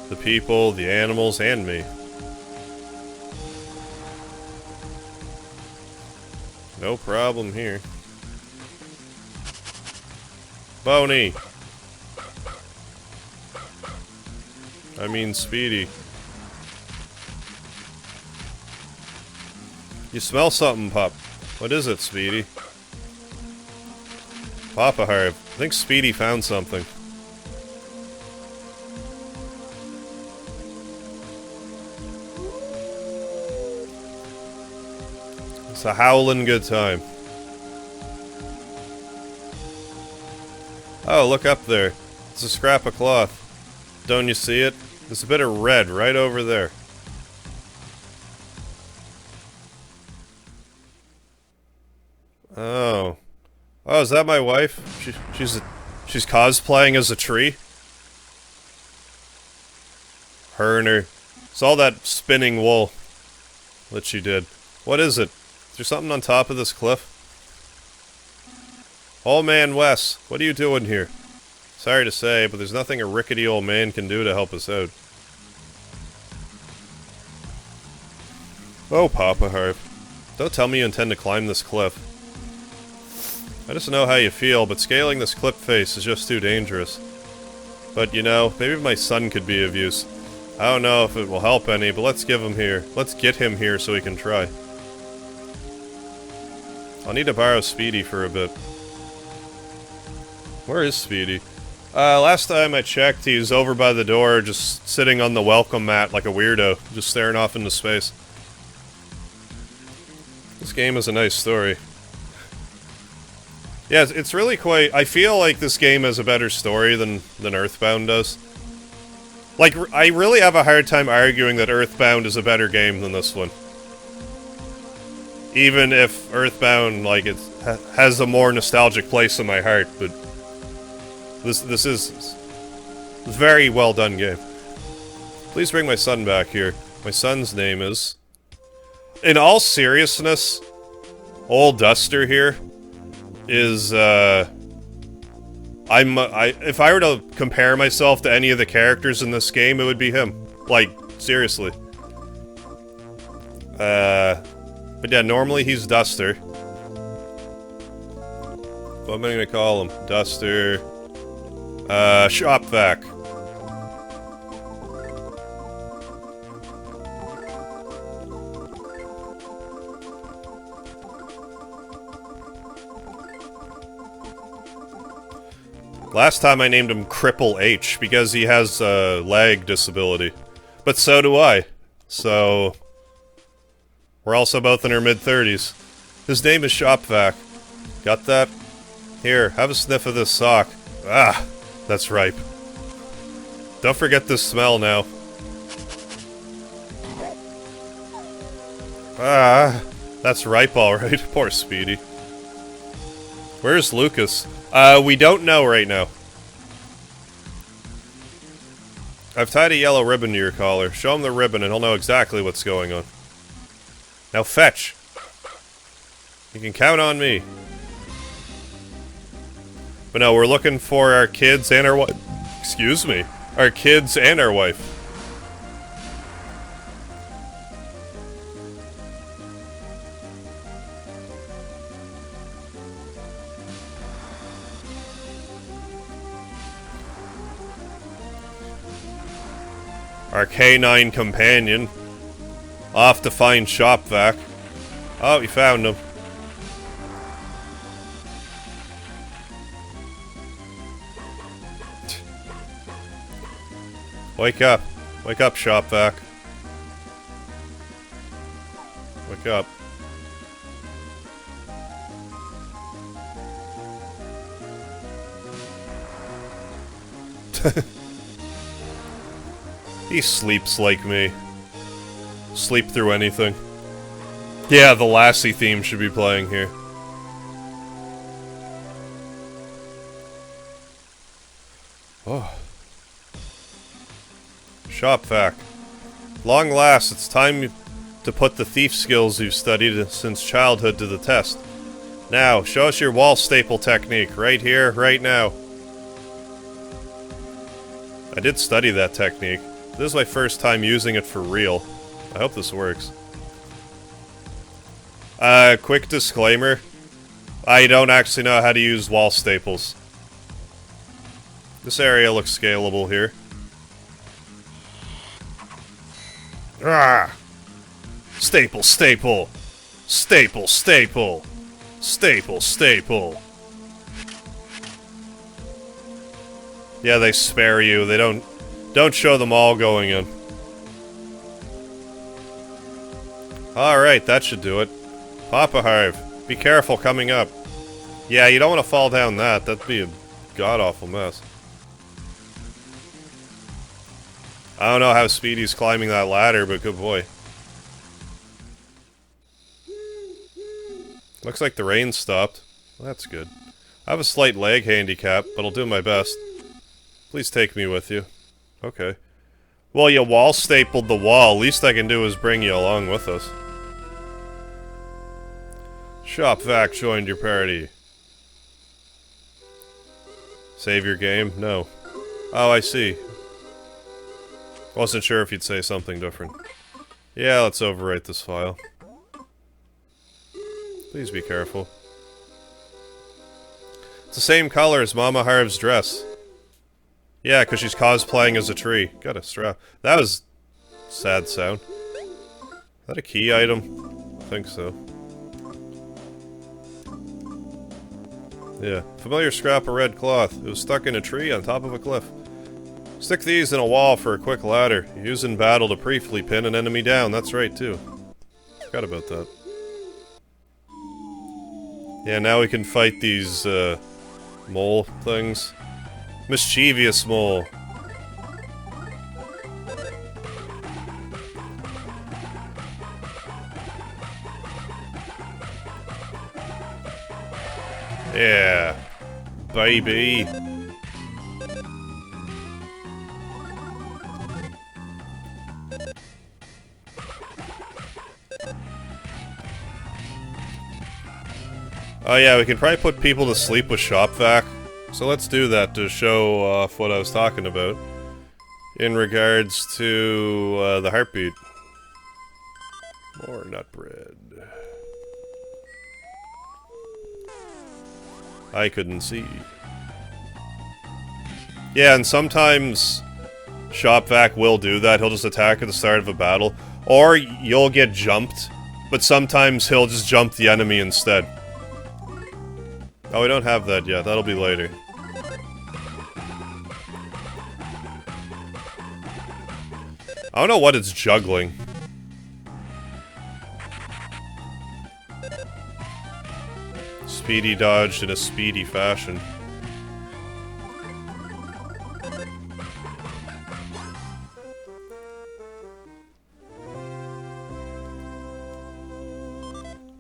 The people, the animals, and me. No problem here. Boney! I mean Speedy. You smell something, Pop. What is it, Speedy? Papa Harv. I think Speedy found something. It's a howlin' good time. Oh, look up there. It's a scrap of cloth. Don't you see it? There's a bit of red right over there. Oh. Oh, is that my wife? She's cosplaying as a tree? Her and her... It's all that spinning wool that she did. What is it? Is there something on top of this cliff? Old man Wes, what are you doing here? Sorry to say, but there's nothing a rickety old man can do to help us out. Oh, Papa Harv. Don't tell me you intend to climb this cliff. I just know how you feel, but scaling this cliff face is just too dangerous. But, you know, maybe my son could be of use. I don't know if it will help any, but let's give him here. Let's get him here so he can try. I'll need to borrow Speedy for a bit. Where is Speedy? Last time I checked, he was over by the door, just sitting on the welcome mat like a weirdo, just staring off into space. This game is a nice story. Yeah, it's really quite... I feel like this game has a better story than Earthbound does. Like, I really have a hard time arguing that Earthbound is a better game than this one. Even if Earthbound, like, it has a more nostalgic place in my heart, but... This is a very well done game. Please bring my son back here. My son's name is... In all seriousness, old Duster here is, if I were to compare myself to any of the characters in this game, it would be him. Like, seriously. But yeah, normally he's Duster. What am I gonna call him? Duster... Shop vac. Last time I named him Cripple H because he has a leg disability. But so do I. So... We're also both in our mid-30s. His name is Shop Vac. Got that? Here, have a sniff of this sock. Ah! That's ripe. Don't forget this smell now. Ah, that's ripe alright. Poor Speedy. Where's Lucas? We don't know right now. I've tied a yellow ribbon to your collar. Show him the ribbon and he'll know exactly what's going on. Now fetch. You can count on me. But no, we're looking for our kids and our wife. Excuse me. Our kids and our wife. Our canine companion. Off to find Shop Vac. Oh, we found him. Wake up. Wake up, Shop Vac. Wake up. He sleeps like me. Sleep through anything. Yeah, the Lassie theme should be playing here. Oh. Shop Vac. Long last, it's time to put the thief skills you've studied since childhood to the test. Now, show us your wall staple technique, right here, right now. I did study that technique. This is my first time using it for real. I hope this works. Quick disclaimer. I don't actually know how to use wall staples. This area looks scalable here. Ah! Staple, staple! Staple, staple! Staple, staple! Yeah, they spare you. They don't show them all going in. Alright, that should do it. MegaHarv, be careful coming up. Yeah, you don't want to fall down that. That'd be a god-awful mess. I don't know how Speedy's climbing that ladder, but good boy. Looks like the rain stopped. Well, that's good. I have a slight leg handicap, but I'll do my best. Please take me with you. Okay. Well, you wall stapled the wall. Least I can do is bring you along with us. Shopvac joined your party. Save your game? No. Oh, I see. Wasn't sure if you'd say something different. Yeah, let's overwrite this file. Please be careful. It's the same color as MegaHarv's dress. Yeah, because she's cosplaying as a tree. Got a strap. That was... sad sound. Is that a key item? I think so. Yeah. Familiar scrap of red cloth. It was stuck in a tree on top of a cliff. Stick these in a wall for a quick ladder. Use in battle to briefly pin an enemy down. That's right, too. Forgot about that. Yeah, now we can fight these, mole things. Mischievous mole. Yeah. Baby. Oh yeah, we can probably put people to sleep with Shopvac. So let's do that to show off what I was talking about. In regards to the heartbeat. More nut bread. I couldn't see. Yeah, and sometimes Shopvac will do that. He'll just attack at the start of a battle. Or you'll get jumped, but sometimes he'll just jump the enemy instead. Oh, we don't have that yet. That'll be later. I don't know what it's juggling. Speedy dodged in a speedy fashion.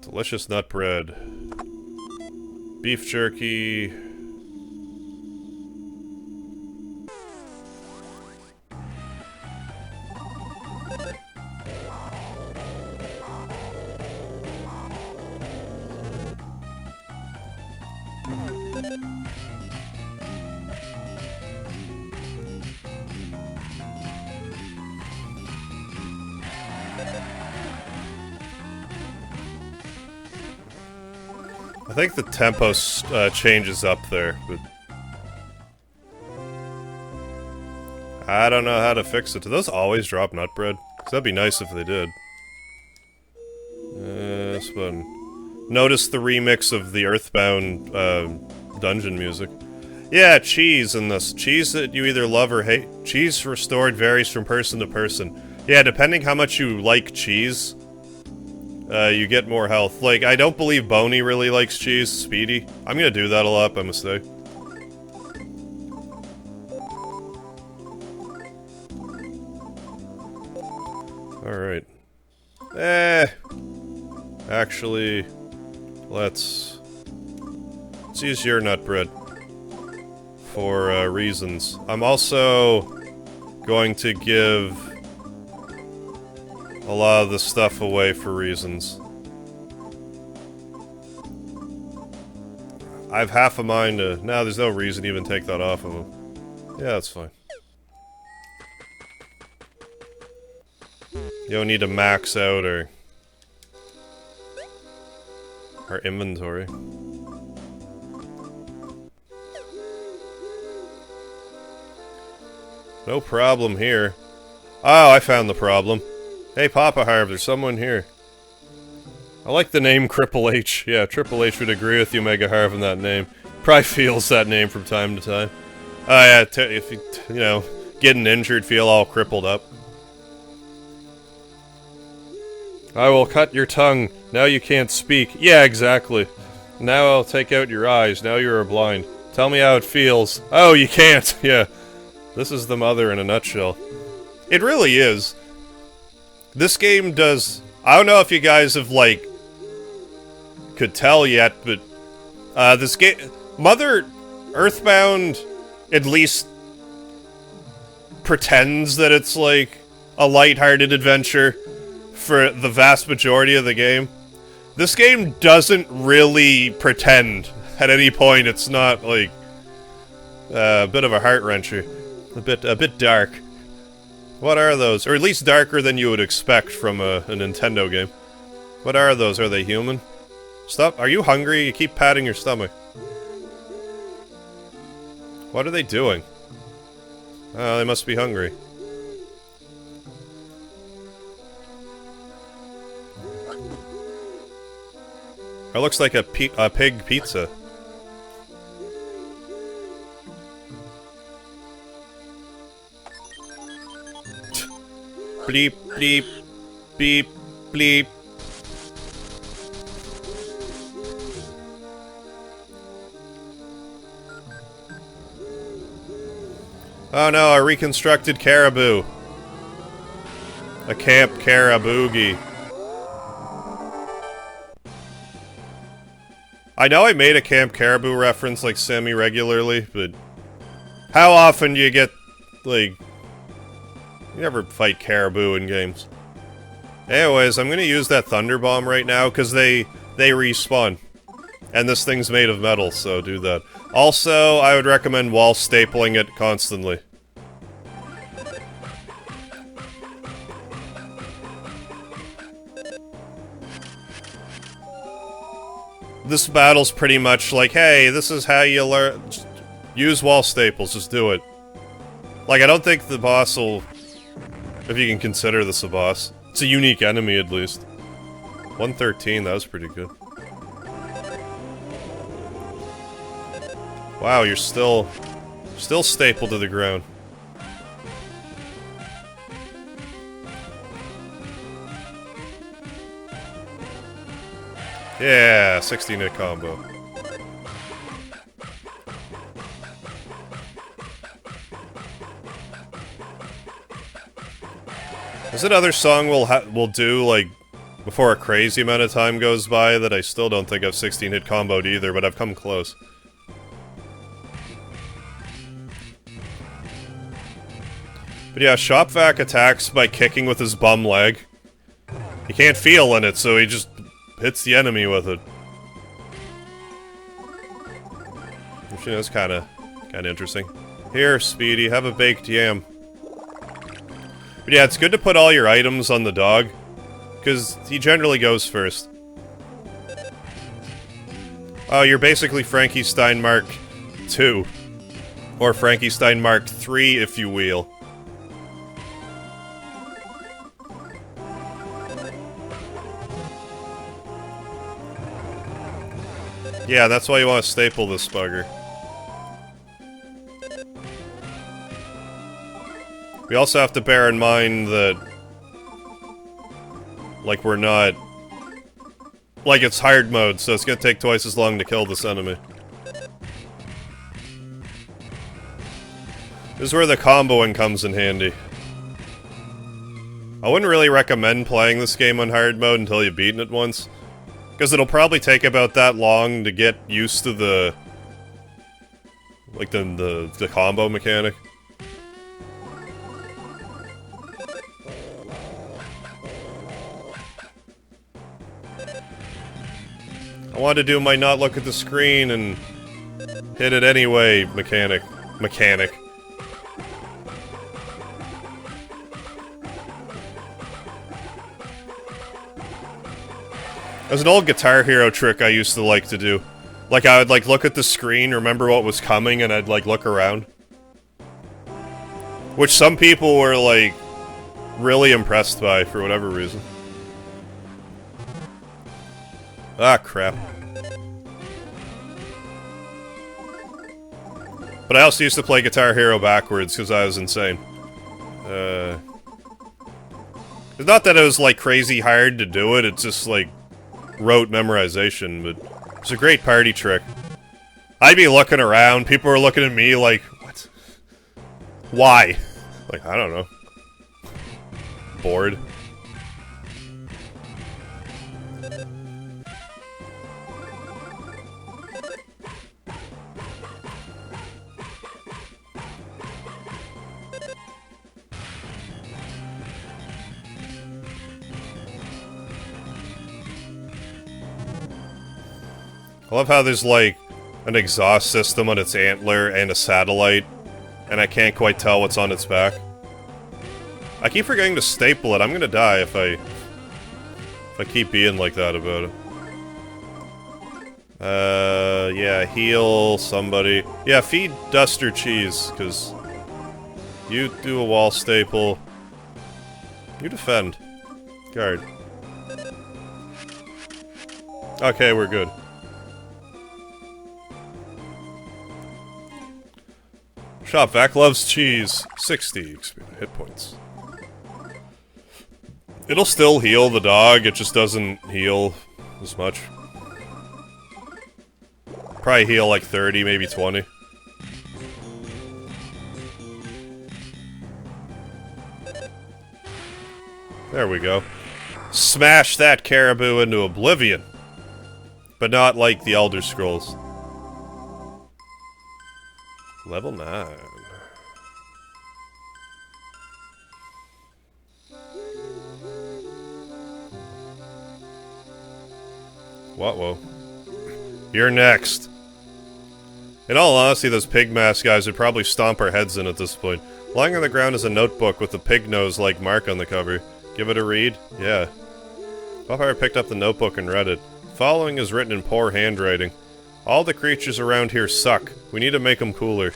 Delicious nut bread. Beef jerky. I think the tempo changes up there, but I don't know how to fix it. Do those always drop nut bread? 'Cause that'd be nice if they did. This one. Notice the remix of the Earthbound dungeon music. Yeah, cheese in this. Cheese that you either love or hate. Cheese restored varies from person to person. Yeah, depending how much you like cheese, you get more health. Like, I don't believe Boney really likes cheese. Speedy. I'm gonna do that a lot by mistake. Alright. Actually, let's use your nut bread. For, reasons. I'm also going to give a lot of the stuff away for reasons. I have half a mind to... Nah, there's no reason to even take that off of him. Yeah, that's fine. You don't need to max out or... Our inventory. No problem here. Oh, I found the problem. Hey, Papa Harv, there's someone here. I like the name Triple H. Yeah, Triple H would agree with you, MegaHarv, in that name. Probably feels that name from time to time. Oh yeah, if you, you know, getting injured, feel all crippled up. I will cut your tongue. Now you can't speak. Yeah, exactly. Now I'll take out your eyes. Now you are blind. Tell me how it feels. Oh, you can't. Yeah. This is the mother in a nutshell. It really is. This game does... I don't know if you guys have, like, could tell yet, but this game... Mother Earthbound at least pretends that it's, like, a lighthearted adventure for the vast majority of the game. This game doesn't really pretend at any point. It's not, like, a bit of a heart-wrencher. A bit dark. What are those? Or at least darker than you would expect from a Nintendo game. What are those? Are they human? Stop. Are you hungry? You keep patting your stomach. What are they doing? Oh, they must be hungry. It looks like a pig pizza. Bleep, bleep, beep, bleep. Oh no, a reconstructed caribou. A Camp Caribougie. I know I made a Camp Caribou reference, like, semi-regularly, but... How often do you get, like... You never fight caribou in games. Anyways, I'm gonna use that Thunder Bomb right now, because they respawn. And this thing's made of metal, so do that. Also, I would recommend wall stapling it constantly. This battle's pretty much like, hey, this is how you learn... Use wall staples, just do it. Like, I don't think the boss will... If you can consider this a boss. It's a unique enemy, at least. 113, that was pretty good. Wow, you're still stapled to the ground. Yeah, 16-hit combo. There's another song we'll do, like, before a crazy amount of time goes by that I still don't think I've 16-hit comboed either, but I've come close. But yeah, Shopvac attacks by kicking with his bum leg. He can't feel in it, so he just hits the enemy with it. Which, you know, is kinda interesting. Here, Speedy, have a baked yam. But yeah, it's good to put all your items on the dog, because he generally goes first. Oh, you're basically Frankenstein Mark II. Or Frankenstein Mark III, if you will. Yeah, that's why you want to staple this bugger. We also have to bear in mind that... Like, we're not... Like, it's hard mode, so it's gonna take twice as long to kill this enemy. This is where the comboing comes in handy. I wouldn't really recommend playing this game on hard mode until you've beaten it once. Because it'll probably take about that long to get used to the... Like, the combo mechanic. I want to do my not look at the screen and hit it anyway mechanic. There's an old Guitar Hero trick I used to like to do. Like, I would, like, look at the screen, remember what was coming, and I'd, like, look around. Which some people were, like, really impressed by, for whatever reason. Ah, crap. But I also used to play Guitar Hero backwards, because I was insane. It's not that it was, like, crazy hard to do it, it's just, like, rote memorization, but it's a great party trick. I'd be looking around, people were looking at me like, what? Why? Like, I don't know. Bored. I love how there's, like, an exhaust system on its antler and a satellite, and I can't quite tell what's on its back. I keep forgetting to staple it. I'm gonna die if I keep being like that about it. Yeah, heal somebody. Yeah, feed Duster cheese, because you do a wall staple. You defend. Guard. Okay, we're good. Shop Vac loves cheese. 60 hit points. It'll still heal the dog, it just doesn't heal as much. Probably heal like 30, maybe 20. There we go. Smash that caribou into oblivion. But not like the Elder Scrolls. Level 9. What? Whoa. You're next. In all honesty, those pig mask guys would probably stomp our heads in at this point. Lying on the ground is a notebook with a pig nose-like mark on the cover. Give it a read? Yeah. Buffire picked up the notebook and read it. Following is written in poor handwriting. All the creatures around here suck. We need to make them cooler.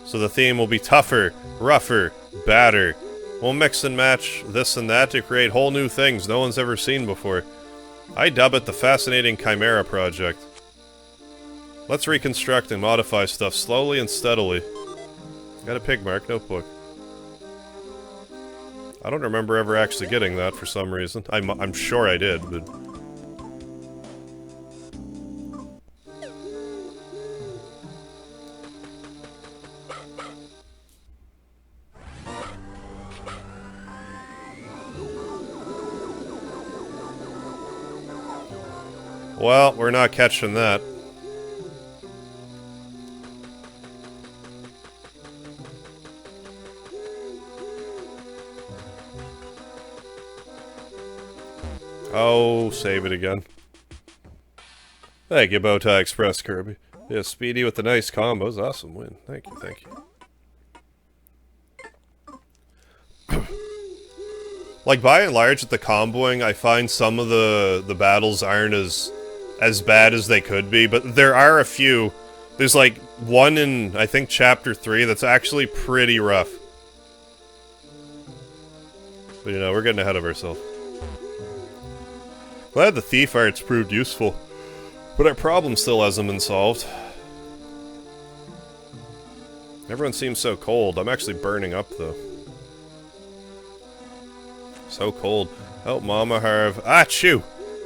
So the theme will be tougher, rougher, badder. We'll mix and match this and that to create whole new things no one's ever seen before. I dub it the Fascinating Chimera Project. Let's reconstruct and modify stuff slowly and steadily. Got a pig mark notebook. I don't remember ever actually getting that for some reason. I'm sure I did, but... Well, we're not catching that. Oh, save it again. Thank you, Bowtie Express, Kirby. Yeah, Speedy with the nice combos. Awesome win. Thank you, thank you. Like, by and large, with the comboing, I find some of the battles aren't as bad as they could be, but there are a few. There's, like, one in, I think, Chapter 3 that's actually pretty rough. But, you know, we're getting ahead of ourselves. Glad the thief arts proved useful, but our problem still hasn't been solved. Everyone seems so cold. I'm actually burning up, though. So cold. Oh, MegaHarv. Achoo!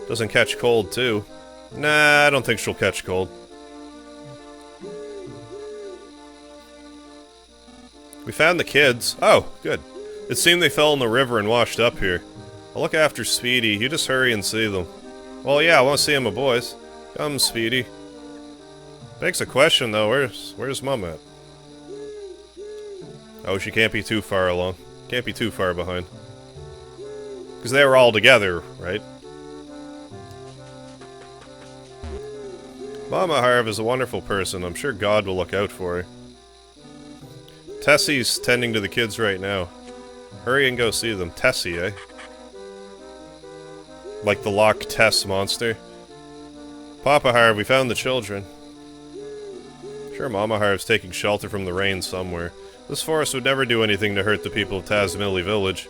Doesn't catch cold, too. Nah, I don't think she'll catch cold. We found the kids. Oh, good. It seemed they fell in the river and washed up here. I'll look after Speedy. You just hurry and see them. Well, yeah, I want to see them, boys. Come, Speedy. Begs a question, though. Where's Mum at? Oh, she can't be too far along. Can't be too far behind. Because they were all together, right? MegaHarv is a wonderful person. I'm sure God will look out for her. Tessie's tending to the kids right now. Hurry and go see them. Tessie, eh? Like the Loch Ness monster. Papa Harv, we found the children. Sure, Mama Harv's taking shelter from the rain somewhere. This forest would never do anything to hurt the people of Tazmily Village.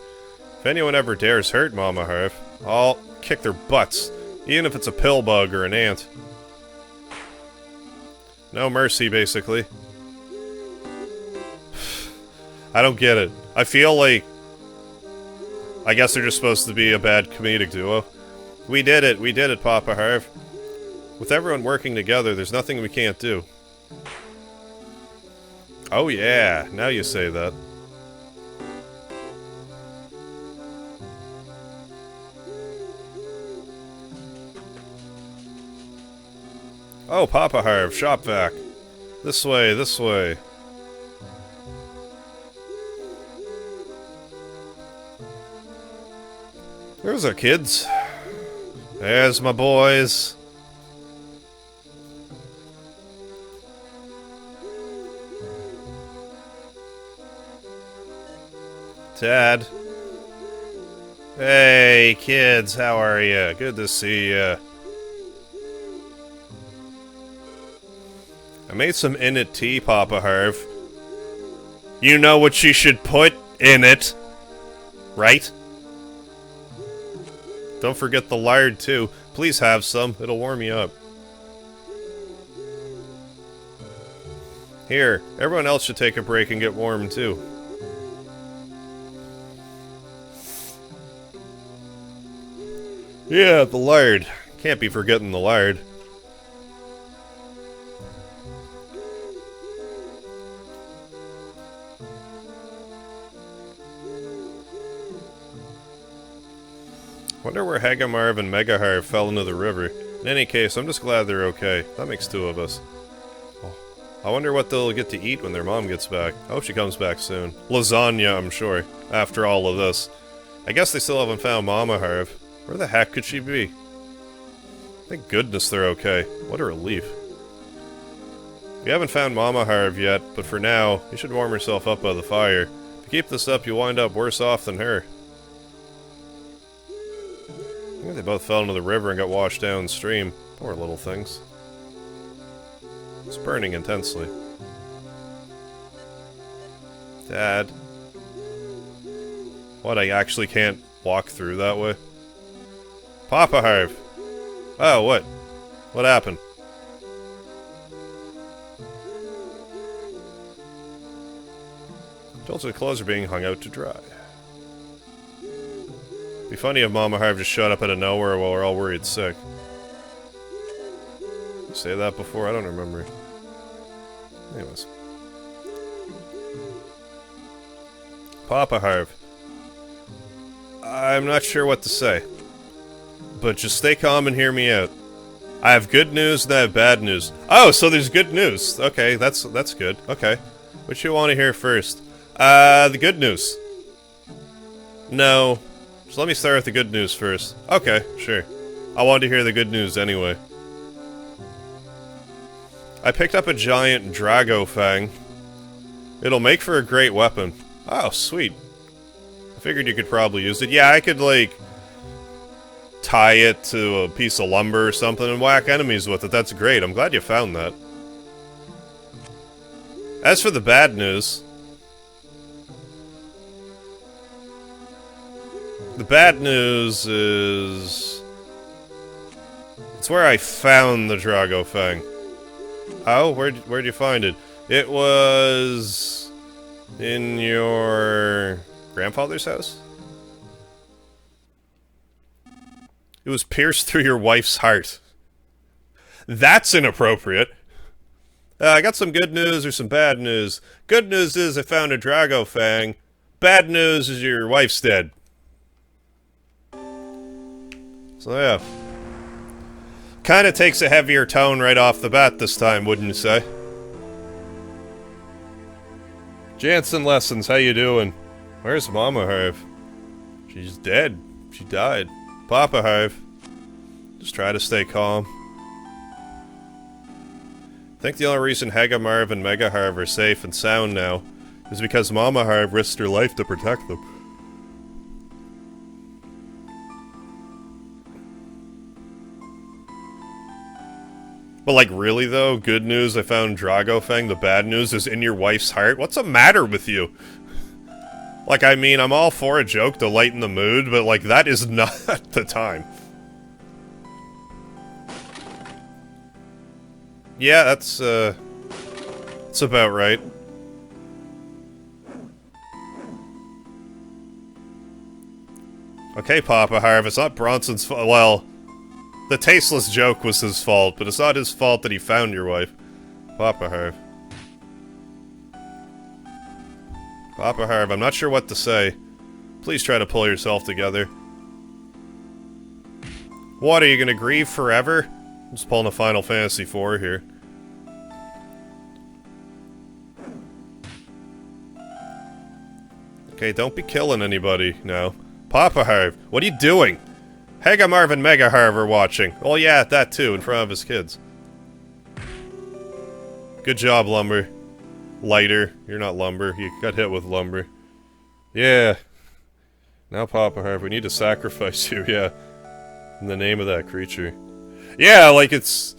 If anyone ever dares hurt Mama Harv, I'll kick their butts, even if it's a pill bug or an ant. No mercy, basically. I don't get it. I feel like... I guess they're just supposed to be a bad comedic duo. We did it, Papa Harv. With everyone working together, there's nothing we can't do. Oh yeah, now you say that. Oh, Papa Harv, shop vac. This way, this way. There's our kids. There's my boys. Dad. Hey, kids, how are ya? Good to see ya. I made some in it tea, Papa Harv. You know what you should put in it, right? Don't forget the lard, too. Please have some. It'll warm you up. Here, everyone else should take a break and get warm, too. Yeah, the lard. Can't be forgetting the lard. Wonder where MegaHarv and MegaHarv fell into the river. In any case, I'm just glad they're okay. That makes two of us. Oh, I wonder what they'll get to eat when their mom gets back. I hope she comes back soon. Lasagna, I'm sure, after all of this. I guess they still haven't found Mama Harv. Where the heck could she be? Thank goodness they're okay. What a relief. We haven't found Mama Harv yet, but for now, you should warm yourself up by the fire. If you keep this up, you'll wind up worse off than her. I think they both fell into the river and got washed downstream. Poor little things. It's burning intensely. Dad. What, I actually can't walk through that way? Papa Harv! Oh, what? What happened? Jolts of clothes are being hung out to dry. Be funny if Mama Harv just showed up out of nowhere while we're all worried sick. Did you say that before? I don't remember. Anyways. Papa Harv. I'm not sure what to say. But just stay calm and hear me out. I have good news and I have bad news. Oh, so there's good news. Okay, that's good. Okay. What you want to hear first? The good news. No. So let me start with the good news first. Okay, sure. I wanted to hear the good news anyway. I picked up a giant Drago Fang. It'll make for a great weapon. Oh, sweet. I figured you could probably use it. Yeah, I could, like, tie it to a piece of lumber or something and whack enemies with it. That's great. I'm glad you found that. As for the bad news... the bad news is... it's where I found the Drago Fang. Oh, where'd you find it? It was... in your... grandfather's house? It was pierced through your wife's heart. That's inappropriate. I got some good news or some bad news. Good news is I found a Drago Fang. Bad news is your wife's dead. So yeah. Kinda takes a heavier tone right off the bat this time, wouldn't you say? Jansen Lessons, how you doing? Where's Mama Harv? She's dead. She died. Papa Harv. Just try to stay calm. I think the only reason MegaHarv and MegaHarv are safe and sound now is because Mama Harv risked her life to protect them. But like, really though? Good news, I found Dragofang. The bad news is in your wife's heart? What's the matter with you? Like, I mean, I'm all for a joke to lighten the mood, but like, that is not the time. Yeah, that's about right. Okay, Papa Harv, it's not Bronson's fault. Well, the tasteless joke was his fault, but it's not his fault that he found your wife. Papa Harv. Papa Harv, I'm not sure what to say. Please try to pull yourself together. What, are you gonna grieve forever? I'm just pulling a Final Fantasy IV here. Okay, don't be killing anybody now. Papa Harv, what are you doing? MegaHarv and MegaHarv are watching. Oh yeah, that too, in front of his kids. Good job, Lumber. Lighter. You're not Lumber. You got hit with Lumber. Yeah. Now, Papa Harv, we need to sacrifice you, yeah. In the name of that creature. Yeah, like, it's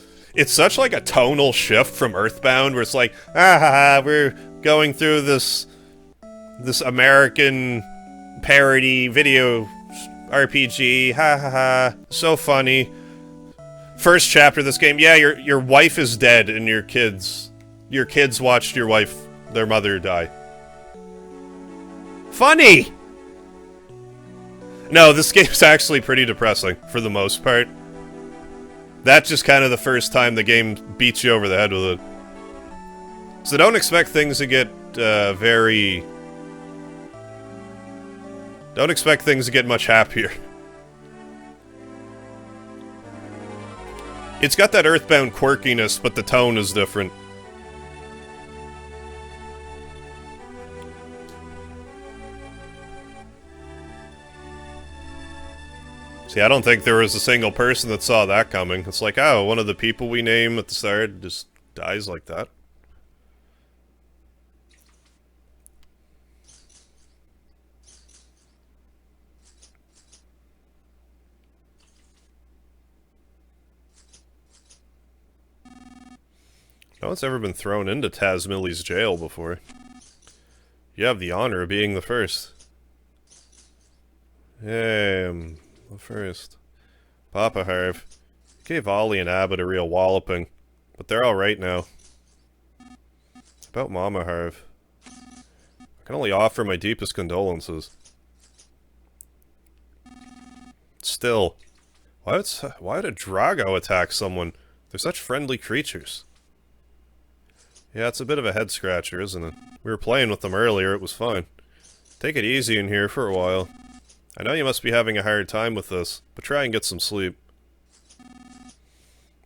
such, like, a tonal shift from Earthbound, where it's like, we're going through this American parody video RPG, so funny. First chapter of this game, yeah, your wife is dead and your kids watched your wife, their mother, die. Funny! No, this game's actually pretty depressing, for the most part. That's just kind of the first time the game beats you over the head with it. So don't expect things to get, Don't expect things to get much happier. It's got that Earthbound quirkiness, but the tone is different. See, I don't think there was a single person that saw that coming. It's like, oh, one of the people we name at the start just dies like that. No one's ever been thrown into Tazmilly's jail before. You have the honor of being the first. Yeah, the first. Papa Harv gave Ollie and Abbott a real walloping, but they're alright now. About Mama Harv, I can only offer my deepest condolences. Still, why would a Drago attack someone? They're such friendly creatures. Yeah, it's a bit of a head-scratcher, isn't it? We were playing with them earlier, it was fine. Take it easy in here for a while. I know you must be having a hard time with this, but try and get some sleep.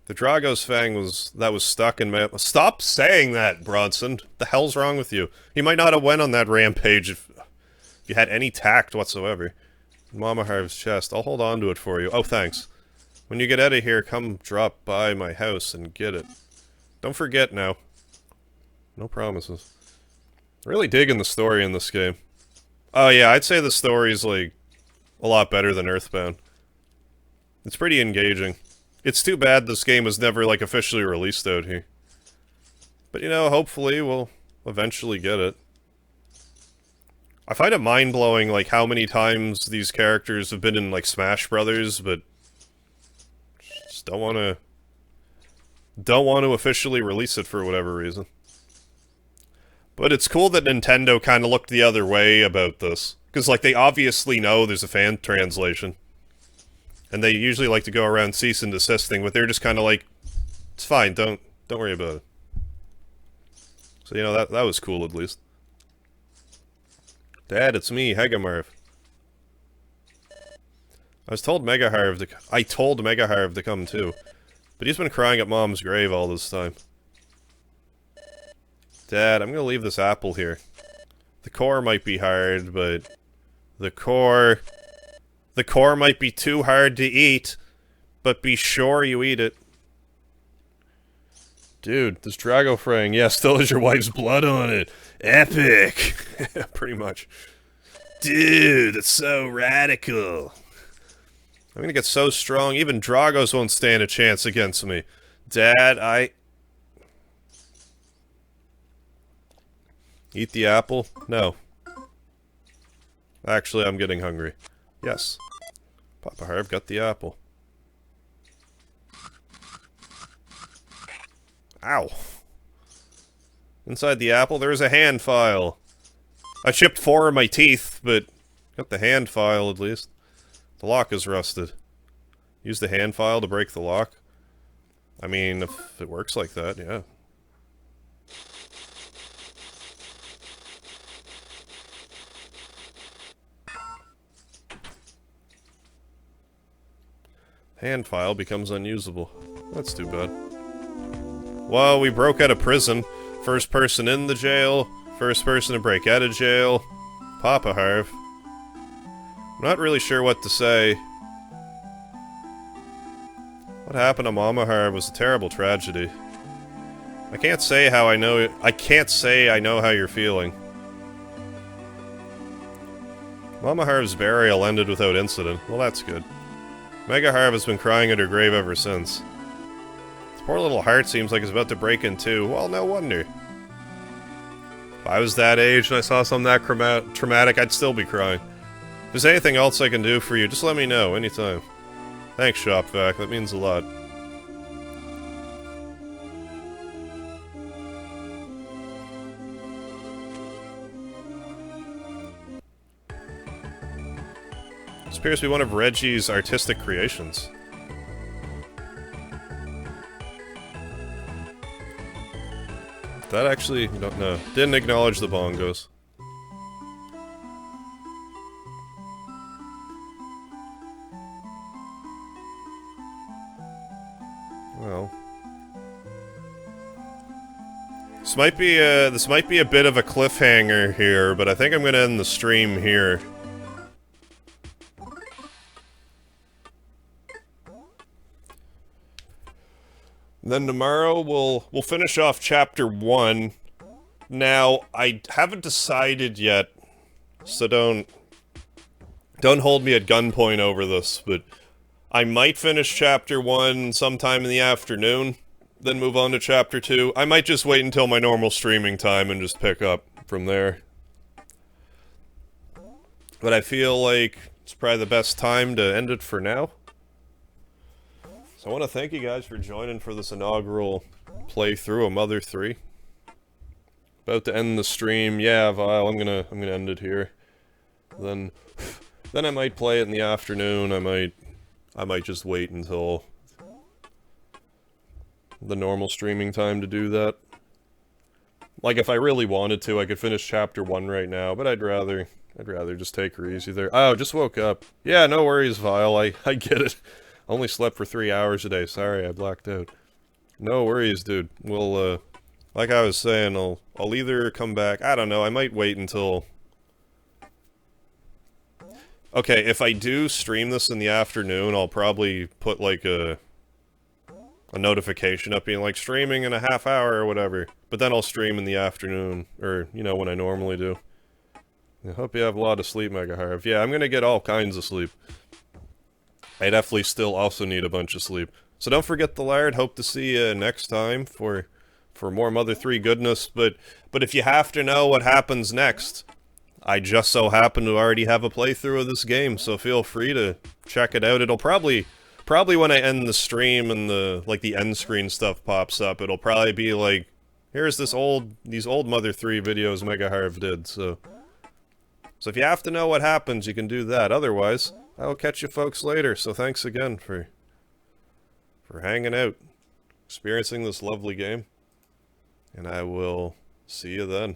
The Drago's fang was stuck in my... Stop saying that, Bronson! The hell's wrong with you? You might not have went on that rampage if you had any tact whatsoever. Mama Harv's chest. I'll hold on to it for you. Oh, thanks. When you get out of here, come drop by my house and get it. Don't forget now. No promises. Really digging the story in this game. Oh yeah, I'd say the story's like a lot better than Earthbound. It's pretty engaging. It's too bad this game was never like officially released out here. But you know, hopefully we'll eventually get it. I find it mind-blowing like how many times these characters have been in like Smash Brothers, but just don't want to officially release it for whatever reason. But it's cool that Nintendo kind of looked the other way about this. Because, like, they obviously know there's a fan translation. And they usually like to go around cease and desisting, but they're just kind of like, it's fine, don't worry about it. So, you know, that was cool, at least. Dad, it's me, MegaHarv. I told MegaHarv to come, too. But he's been crying at Mom's grave all this time. Dad, I'm gonna leave this apple here. The core might be hard, but... The core might be too hard to eat, but be sure you eat it. Dude, this Dragofang, yeah, still has your wife's blood on it. Epic! Pretty much. Dude, that's so radical. I'm gonna get so strong, even Dragos won't stand a chance against me. Dad, I... Eat the apple? No. Actually, I'm getting hungry. Yes. Papa Harv got the apple. Ow. Inside the apple, there's a hand file. I chipped 4 of my teeth, but got the hand file at least. The lock is rusted. Use the hand file to break the lock. I mean, if it works like that, yeah. Hand file becomes unusable. That's too bad. Well, we broke out of prison. First person in the jail. First person to break out of jail. Papa Harv. I'm not really sure what to say. What happened to Mama Harv was a terrible tragedy. I can't say how I know. I can't say I know how you're feeling. Mama Harv's burial ended without incident. Well, that's good. MegaHarv has been crying at her grave ever since. This poor little heart seems like it's about to break in two. Well, no wonder. If I was that age and I saw something that traumatic, I'd still be crying. If there's anything else I can do for you, just let me know, anytime. Thanks, Shopvac, that means a lot. This appears to be one of Reggie's artistic creations. That actually, don't know. Didn't acknowledge the bongos. Well, this might be a bit of a cliffhanger here, but I think I'm gonna end the stream here. Then tomorrow we'll finish off chapter 1. Now, I haven't decided yet, so don't hold me at gunpoint over this, but I might finish chapter 1 sometime in the afternoon, then move on to chapter 2. I might just wait until my normal streaming time and just pick up from there. But I feel like it's probably the best time to end it for now. So I want to thank you guys for joining for this inaugural playthrough of Mother 3. About to end the stream. Yeah, Vile, I'm gonna end it here. Then I might play it in the afternoon. I might just wait until the normal streaming time to do that. Like, if I really wanted to, I could finish chapter 1 right now, but I'd rather just take her easy there. Oh, just woke up. Yeah, no worries, Vile, I get it. Only slept for 3 hours a day. Sorry, I blacked out. No worries, dude. We'll, like I was saying, I'll either come back... I don't know, I might wait until... Okay, if I do stream this in the afternoon, I'll probably put, like, a notification up being like, streaming in a half hour or whatever. But then I'll stream in the afternoon, or, you know, when I normally do. I hope you have a lot of sleep, MegaHarv. Yeah, I'm gonna get all kinds of sleep. I definitely still also need a bunch of sleep. So don't forget the lard. Hope to see you next time for more Mother 3 goodness. But if you have to know what happens next, I just so happen to already have a playthrough of this game, so feel free to check it out. It'll probably when I end the stream and the end screen stuff pops up, it'll probably be like, here's these old Mother 3 videos MegaHarv did. So if you have to know what happens, you can do that. Otherwise, I will catch you folks later. So thanks again for hanging out, experiencing this lovely game, and I will see you then.